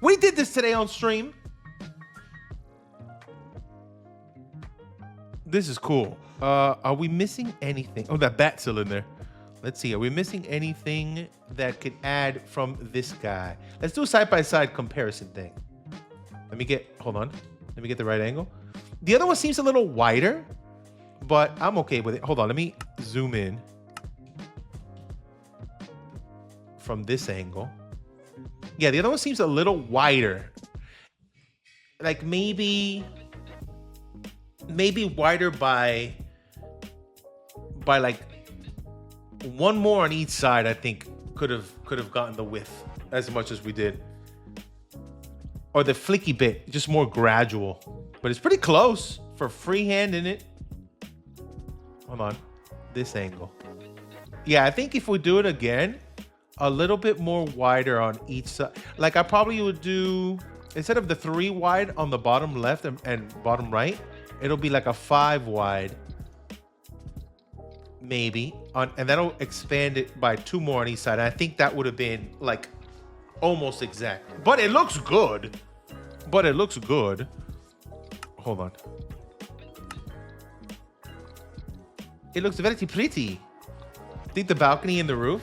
We did this today on stream. This is cool. Are we missing anything? Oh, that bat's still in there. Let's see. Are we missing anything that could add from this guy? Let's do a side-by-side comparison thing. Hold on. Let me get the right angle. The other one seems a little wider, but I'm okay with it. Hold on. Let me zoom in from this angle. Yeah, the other one seems a little wider. Like maybe wider by like one more on each side. I think could have gotten the width as much as we did. Or the flicky bit, just more gradual. But it's pretty close for freehand in it. Hold on. This angle. Yeah, I think if we do it again, a little bit more wider on each side. Like I probably would do, instead of the 3 wide on the bottom left and bottom right, it'll be like a 5 wide. Maybe. And that'll expand it by 2 more on each side. And I think that would have been like almost exact. But it looks good. Hold on. It looks very pretty. I think the balcony and the roof.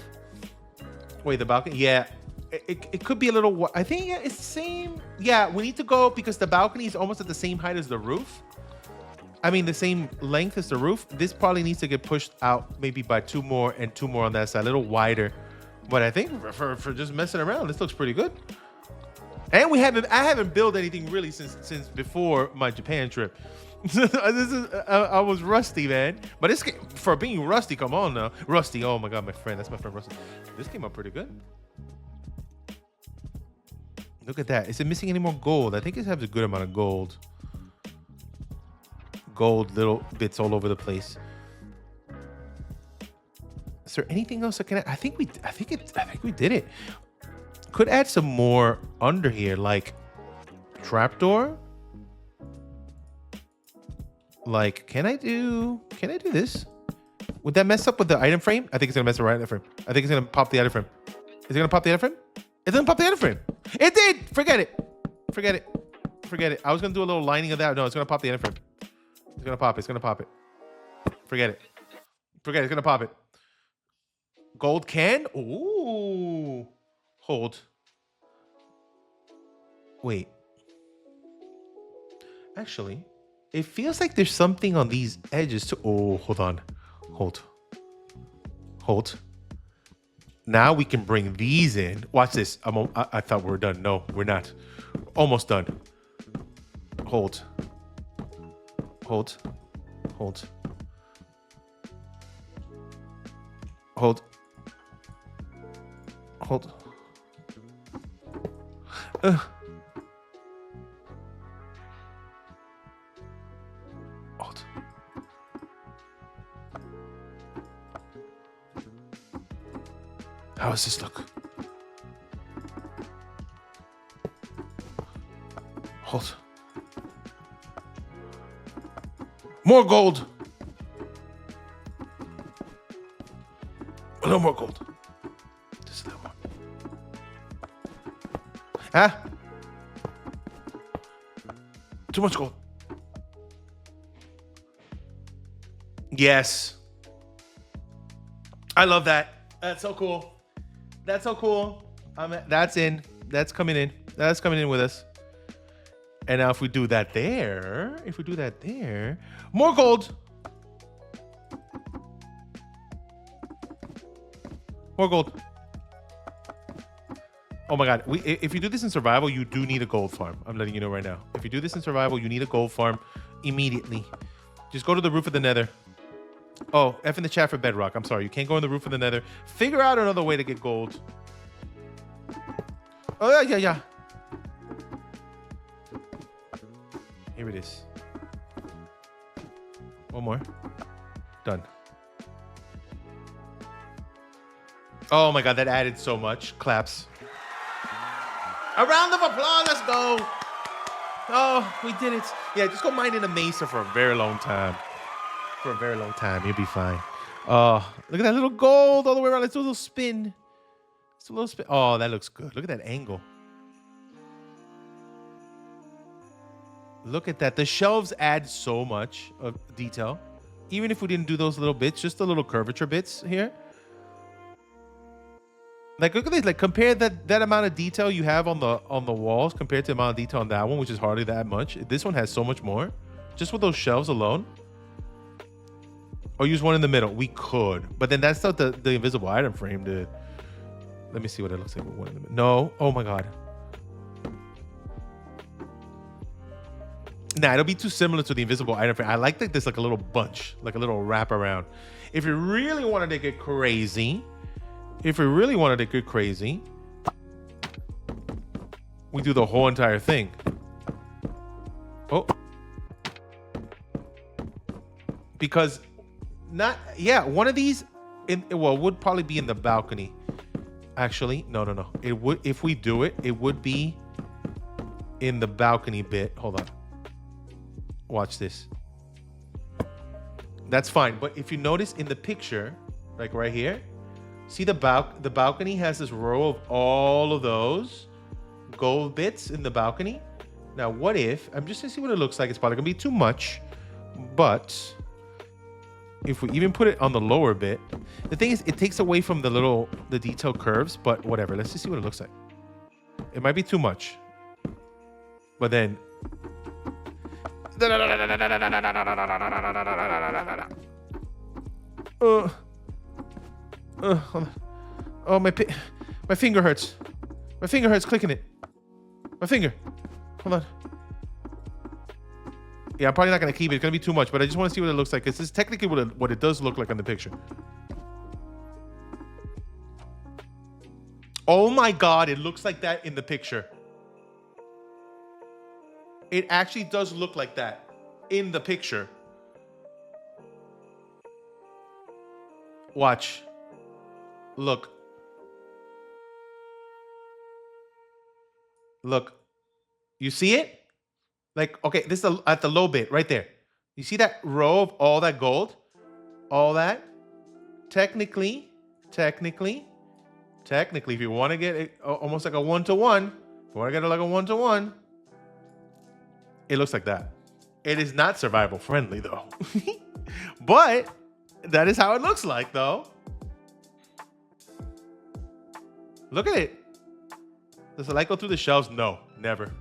Wait, the balcony? Yeah. It could be a little... I think it's the same. Yeah, we need to go because the balcony is almost at the same height as the roof. I mean, the same length as the roof. This probably needs to get pushed out maybe by 2 more and 2 more on that side. A little wider. But I think for just messing around, this looks pretty good. And I haven't built anything really since before my Japan trip. I was rusty, man. But this for being rusty, come on now. Rusty, oh my God, my friend. That's my friend Rusty. This came out pretty good. Look at that. Is it missing any more gold? I think it has a good amount of gold. Gold little bits all over the place. Is there anything else I can add? I think we did it. Could add some more under here, like trapdoor. Like, can I do this? Would that mess up with the item frame? I think it's gonna mess around the frame. I think it's gonna pop the item frame. Is it gonna pop the other frame? It doesn't pop the other frame. It did. Forget it. Forget it. Forget it. I was gonna do a little lining of that. No, it's gonna pop the other frame. It's gonna pop it. It's gonna pop it. Forget it. Forget it. It's gonna pop it. Gold can? Ooh. Hold. Wait. Actually, it feels like there's something on these edges too. Oh, hold on. Hold. Hold. Now we can bring these in. Watch this. I thought we were done. No, we're not. Almost done. Hold. Hold. Hold. Hold. Hold. Hold. How does this look? Hold. More gold. A little more gold. Just that one. Ah. Too much gold. Yes. I love that. That's so cool. That's so cool. That's in. That's coming in. That's coming in with us. And now if we do that there, more gold. More gold. Oh my God. If you do this in survival, you do need a gold farm. I'm letting you know right now. If you do this in survival, you need a gold farm immediately. Just go to the roof of the nether. Oh, F in the chat for bedrock. I'm sorry. You can't go on the roof of the nether. Figure out another way to get gold. Oh, yeah. Here it is. One more. Done. Oh my God, that added so much. Claps. A round of applause. Let's go. Oh, we did it. Yeah, just go mine in a mesa for a very long time. For a very long time. You'll be fine. Oh, look at that little gold all the way around. Let's do a little spin. It's a little spin. Oh, that looks good. Look at that angle. Look at that. The shelves add so much of detail. Even if we didn't do those little bits, just the little curvature bits here. Like, look at this. Like, compare that amount of detail you have on the walls compared to the amount of detail on that one, which is hardly that much. This one has so much more. Just with those shelves alone. Or use one in the middle. We could. But then that's not the invisible item frame, dude. Let me see what it looks like with one in the middle. No. Oh, my God. Nah, it'll be too similar to the invisible item frame. I like this like a little bunch. Like a little wraparound. If you really wanted to get crazy... we do the whole entire thing. Oh. Because... one of these would probably be in the balcony. Actually, no. It would, if we do it, it would be in the balcony bit. Hold on. Watch this. That's fine. But if you notice in the picture, like right here, see the balcony has this row of all of those gold bits in the balcony. Now, what if, I'm just gonna see what it looks like. It's probably gonna be too much, but if we even put it on the lower bit, the thing is, it takes away from the detail curves, but whatever. Let's just see what it looks like. It might be too much, but then. Oh, my finger hurts. My finger hurts clicking it. My finger. Hold on. Yeah, I'm probably not going to keep it. It's going to be too much, but I just want to see what it looks like. This is technically what it does look like on the picture. Oh my God, it looks like that in the picture. It actually does look like that in the picture. Watch. Look. Look. You see it? Like, okay, this is at the low bit right there. You see that row of all that gold? All that? Technically, Technically, if you want to get it almost like a 1-to-1, if you want to get it like a 1-to-1, it looks like that. It is not survival friendly though. But that is how it looks like though. Look at it. Does the light go through the shelves? No, never.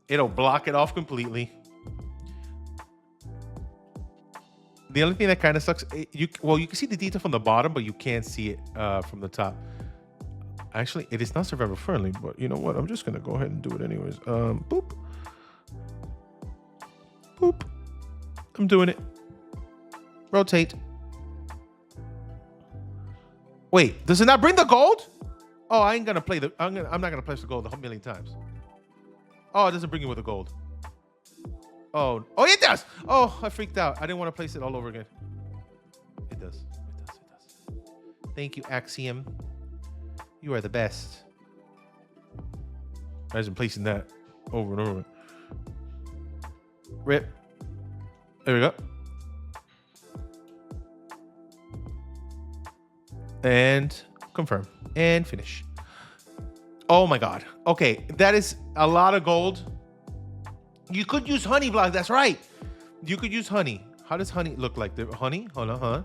It'll block it off completely. The only thing that kind of sucks, you can see the detail from the bottom, but you can't see it from the top. Actually, it is not survival friendly, but you know what? I'm just gonna go ahead and do it anyways. Boop. Boop. I'm doing it. Rotate. Wait, does it not bring the gold? Oh, I ain't gonna play the. I'm not gonna place the gold a million times. Oh, it doesn't bring you with the gold. Oh, it does. Oh, I freaked out. I didn't want to place it all over again. It does. It does. It does. Thank you, Axiom. You are the best. Imagine placing that over and over. Rip. There we go. And confirm. And finish. Oh my God. Okay, that is a lot of gold. You could use honey block. That's right. You could use honey. How does honey look like? The honey? Hold on, huh?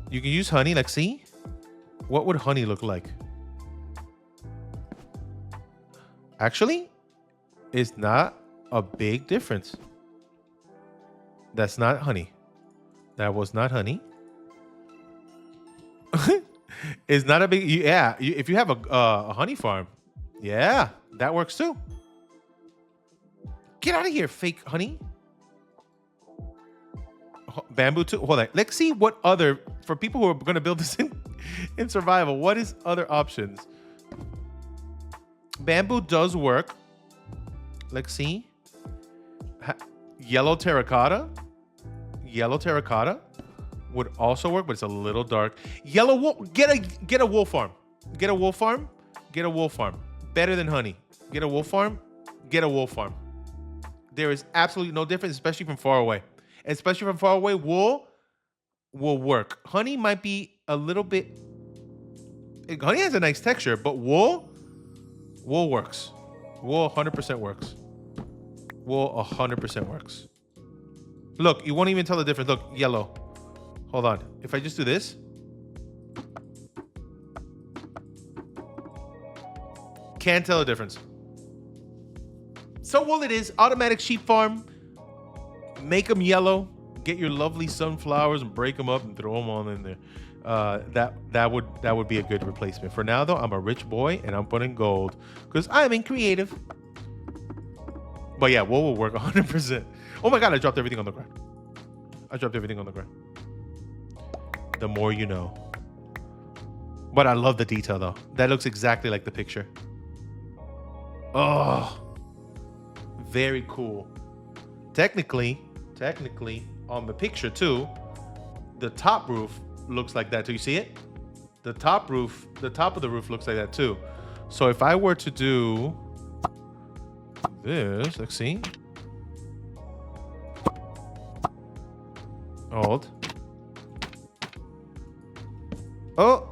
You can use honey. Like, see? What would honey look like? Actually, it's not a big difference. That's not honey. That was not honey. It's not a big, yeah. If you have a honey farm, yeah, that works too. Get out of here, fake honey. Bamboo too. Hold on. Let's see what other, for people who are going to build this in survival, what is other options? Bamboo does work. Let's see. Yellow terracotta. Yellow terracotta would also work, but it's a little dark. Yellow wool. Get a wool farm. Get a wool farm. Get a wool farm. Better than honey. Get a wool farm. Get a wool farm. There is absolutely no difference, especially from far away. Especially from far away, wool will work. Honey might be a little bit. Honey has a nice texture, but wool works. Wool 100% works. Wool 100% works. Look, you won't even tell the difference. Look, yellow. Hold on. If I just do this. Can't tell the difference. So wool it is. Automatic sheep farm. Make them yellow. Get your lovely sunflowers and break them up and throw them all in there. That would be a good replacement. For now, though, I'm a rich boy and I'm putting gold because I'm in creative. But yeah, wool will work 100%. Oh my God, I dropped everything on the ground. I dropped everything on the ground. The more you know. But I love the detail, though. That looks exactly like the picture. Oh, very cool. Technically, on the picture too, the top roof looks like that too. You see it? The top of the roof looks like that too. So if I were to do this, let's see. Hold. Oh.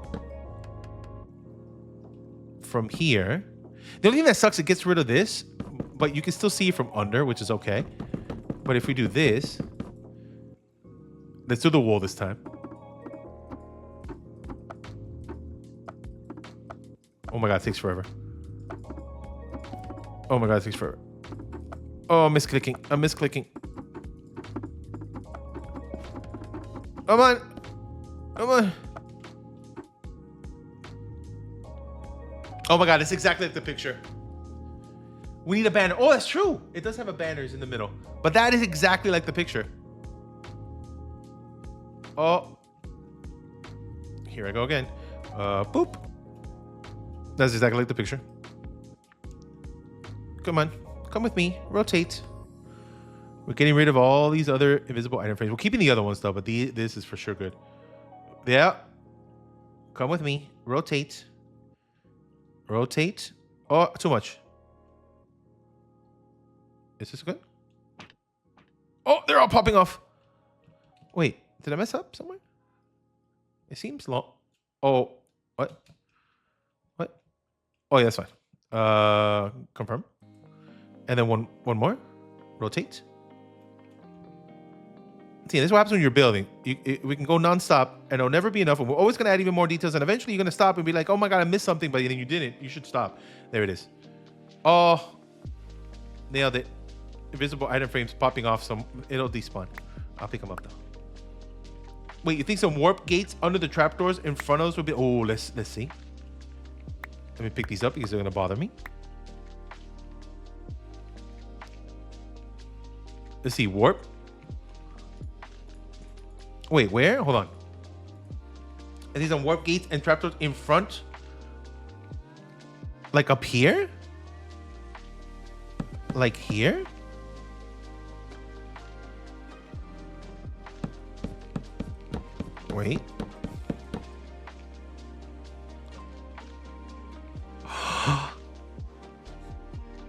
From here. The only thing that sucks, it gets rid of this, but you can still see it from under, which is okay. But if we do this, let's do the wall this time. Oh my God, it takes forever. Oh my God, it takes forever. Oh, I'm misclicking. I'm misclicking. Come on. Come on. Oh my God, it's exactly like the picture. We need a banner. Oh, that's true. It does have a banners in the middle. But that is exactly like the picture. Oh. Here I go again. Boop. That's exactly like the picture. Come on. Come with me. Rotate. We're getting rid of all these other invisible item frames. We're keeping the other ones though, but this is for sure good. Yeah. Come with me. Rotate. Rotate. Oh, too much. Is this good? Oh, they're all popping off. Wait, did I mess up somewhere? It seems long. Oh, What? What? Oh, yeah, that's fine. Confirm. And then one more. Rotate. See, this is what happens when you're building. We can go nonstop, and it'll never be enough. And we're always going to add even more details, and eventually you're going to stop and be like, oh my God, I missed something, but then you didn't. You should stop. There it is. Oh, nailed it. Invisible item frames popping off. It'll despawn. I'll pick them up, though. Wait, you think some warp gates under the trapdoors in front of us would be... Oh, let's see. Let me pick these up because they're going to bother me. Let's see, warp. Wait, where? Hold on. Are these some warp gates and trapdoors in front? Like up here? Like here? Wait.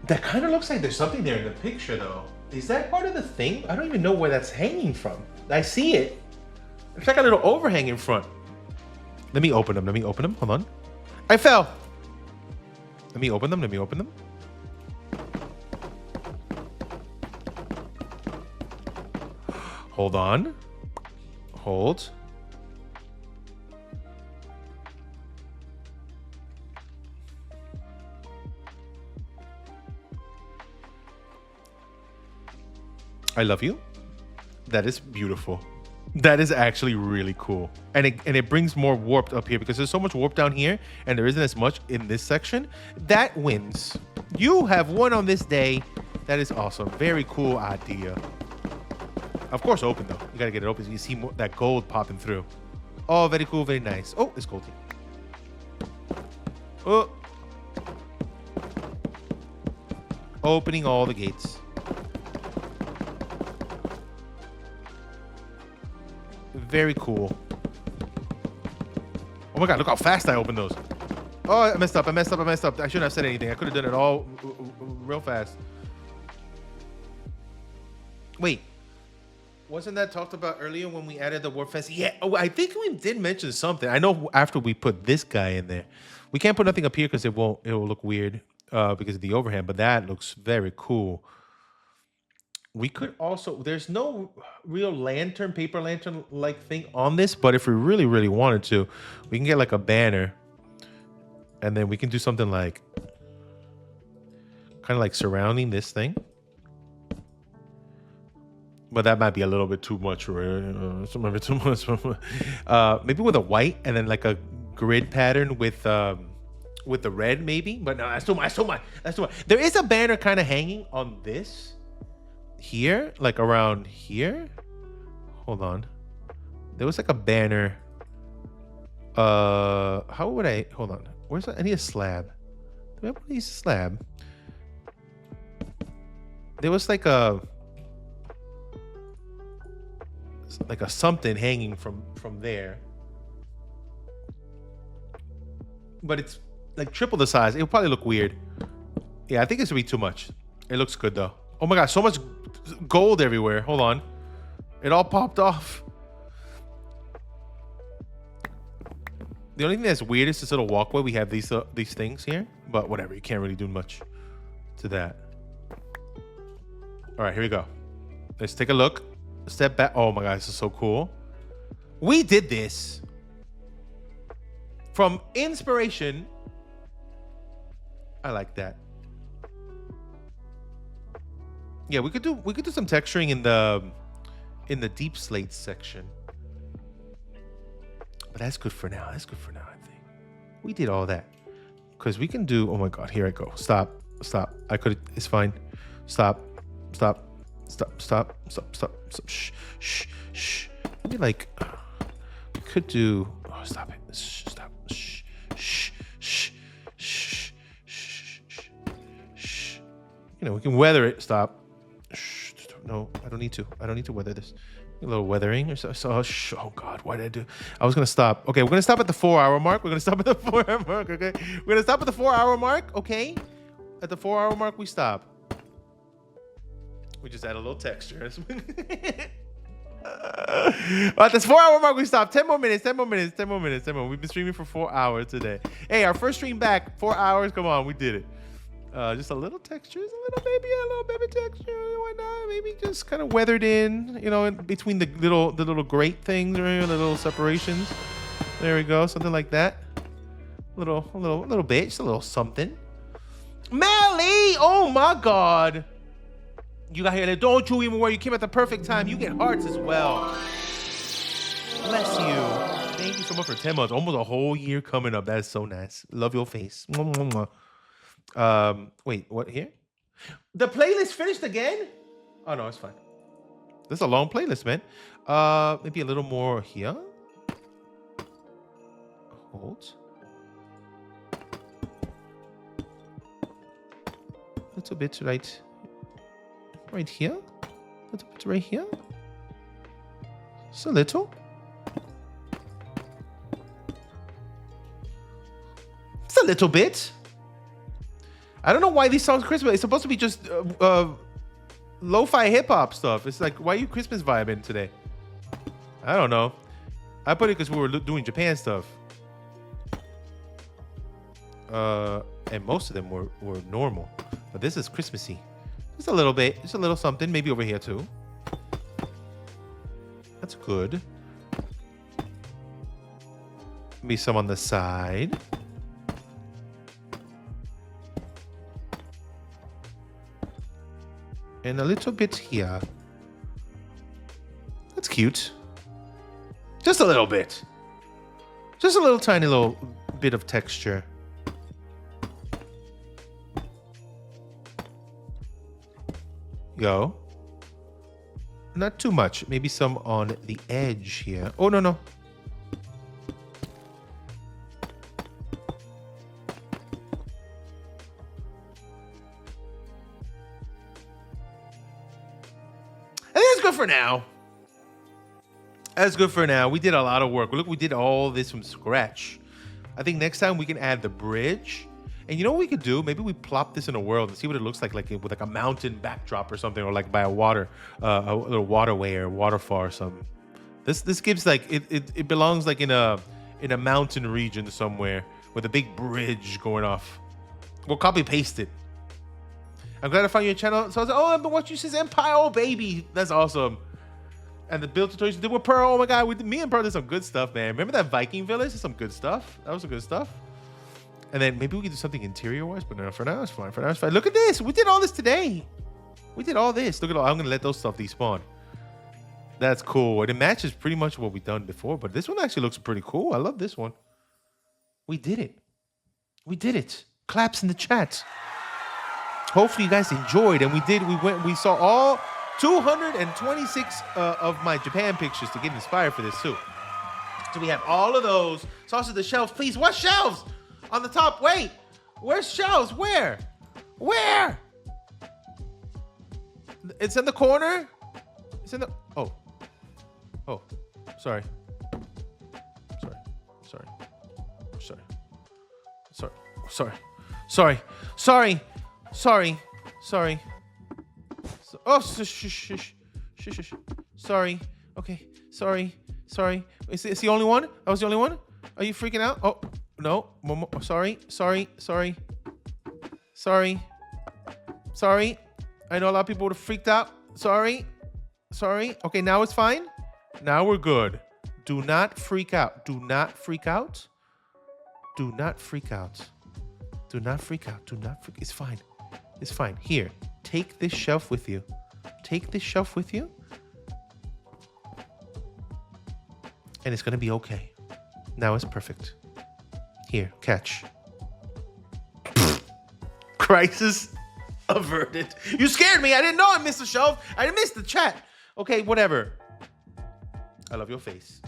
That kind of looks like there's something there in the picture, though. Is that part of the thing? I don't even know where that's hanging from. I see it. It's like a little overhang in front. Let me open them. Let me open them. Hold on. I fell. Let me open them. Let me open them. Hold on. Hold. I love you. That is beautiful. That is actually really cool. And it brings more warped up here because there's so much warp down here and there isn't as much in this section. That wins. You have won on this day. That is awesome. Very cool idea. Of course, open though. You gotta get it open so you see more, that gold popping through. Oh, very cool, very nice. Oh, it's goldy. Oh. Opening all the gates. Very cool. Oh my God, look how fast I opened those. Oh, I messed up. I shouldn't have said anything. I could have done it all real fast. Wait. Wasn't that talked about earlier when we added the warp fence? Yeah. Oh, I think we did mention something. I know after we put this guy in there. We can't put nothing up here because it will look weird because of the overhand, but that looks very cool. We could also, there's no real lantern, paper lantern like thing on this, but if we really, really wanted to, we can get like a banner and then we can do something like kind of like surrounding this thing. But that might be a little bit too much, maybe too much. Maybe with a white and then like a grid pattern with the red, maybe. But no, that's too much. That's too much. There is a banner kind of hanging on this here, like around here. Hold on. There was like a banner. How would I? Hold on. Where's that? I need a slab. Do I want to use a slab? There was like a something hanging from there, but it's like triple the size. It'll probably look weird. Yeah, I think it's gonna be too much. It looks good though. Oh my God, so much gold everywhere. Hold on, it all popped off. The only thing that's weird is this little walkway. We have these things here, but whatever. You can't really do much to that. All right, here we go. Let's take a look. Step back. Oh my God, this is so cool. We did this from inspiration. I like that. Yeah, we could do some texturing in the deep slate section. But that's good for now. That's good for now, I think. We did all that. Because we can do, oh my God, here I go. Stop. I could, it's fine. Stop. Shh. Maybe like, we could do, oh, stop it. Stop. Shh. You know, we can weather it. Stop. Shh. No, I don't need to weather this. A little weathering or so. Oh God, what did I do? I was gonna stop. Okay, we're gonna stop at the 4-hour mark. Okay, we're gonna stop at the 4-hour mark. Okay, at the 4-hour mark we stop. We just add a little texture. At this 4-hour mark, we stop. 10 more minutes, 10 more minutes, 10 more minutes, 10 more. We've been streaming for 4 hours today. Hey, our first stream back, 4 hours. Come on, we did it. Just a little texture, just a little baby texture. Why not? Maybe just kind of weathered in, you know, in between the little grate things, right? The little separations. There we go, something like that. Little bit, just a little something. Melly, oh my God. You got here. Don't you even worry. You came at the perfect time. You get hearts as well. Bless you. Thank you so much for 10 months. Almost a whole year coming up. That's so nice. Love your face. Mwah, mwah, mwah. Wait, what here? The playlist finished again? Oh no, it's fine. This is a long playlist, man. Maybe a little more here. Hold. Little bit right here. Little bit right here. Just a little. Just a little bit. I don't know why these songs are Christmas. It's supposed to be just lo-fi hip-hop stuff. It's like, why are you Christmas vibing today? I don't know. I put it because we were doing Japan stuff. And most of them were normal. But this is Christmassy. Just a little bit. Just a little something. Maybe over here too. That's good. Maybe some on the side. And a little bit here. That's cute. Just a little bit. Just a little tiny little bit of texture. Go. Not too much. Maybe some on the edge here. Oh, no, no. I think that's good for now. That's good for now. We did a lot of work. Look, we did all this from scratch. I think next time we can add the bridge. And you know what we could do? Maybe we plop this in a world and see what it looks like with like a mountain backdrop or something, or like by a little waterway or waterfall or something. This gives like it belongs like in a mountain region somewhere with a big bridge going off. We'll copy paste it. I'm glad I found your channel. So I was like, oh, I've been watching you since Empire. Oh baby, that's awesome. And the build tutorials did with Pearl. Oh my God, me and Pearl did some good stuff, man. Remember that Viking village? That's some good stuff. That was some good stuff. And then maybe we could do something interior-wise, but no, for now it's fine. For now it's fine. Look at this. We did all this today. We did all this. Look at all. I'm going to let those stuff despawn. That's cool. And it matches pretty much what we've done before, but this one actually looks pretty cool. I love this one. We did it. We did it. Claps in the chat. Hopefully you guys enjoyed. And we saw all 226 of my Japan pictures to get inspired for this too. So we have all of those. Sauce at the shelves. Please, what shelves? On the top, wait. Where's shelves? Where? Where? It's in the corner? It's in the... Oh. Oh. Sorry. Sorry. Sorry. Sorry. Sorry. Sorry. Sorry. Sorry. Sorry. Sorry. Oh, shush. Sorry. Okay. Sorry. Sorry. Is the only one? That was the only one? Are you freaking out? Oh. No, sorry. I know a lot of people would have freaked out. Sorry. Okay, now it's fine. Now we're good. Do not freak out. Do not freak out. Do not freak out. Do not freak out. Do not freak. It's fine. It's fine. Here, take this shelf with you. Take this shelf with you. And it's going to be okay. Now it's perfect. Here, catch. Crisis averted. You scared me. I didn't know I missed the shelf. I didn't miss the chat. Okay, whatever. I love your face.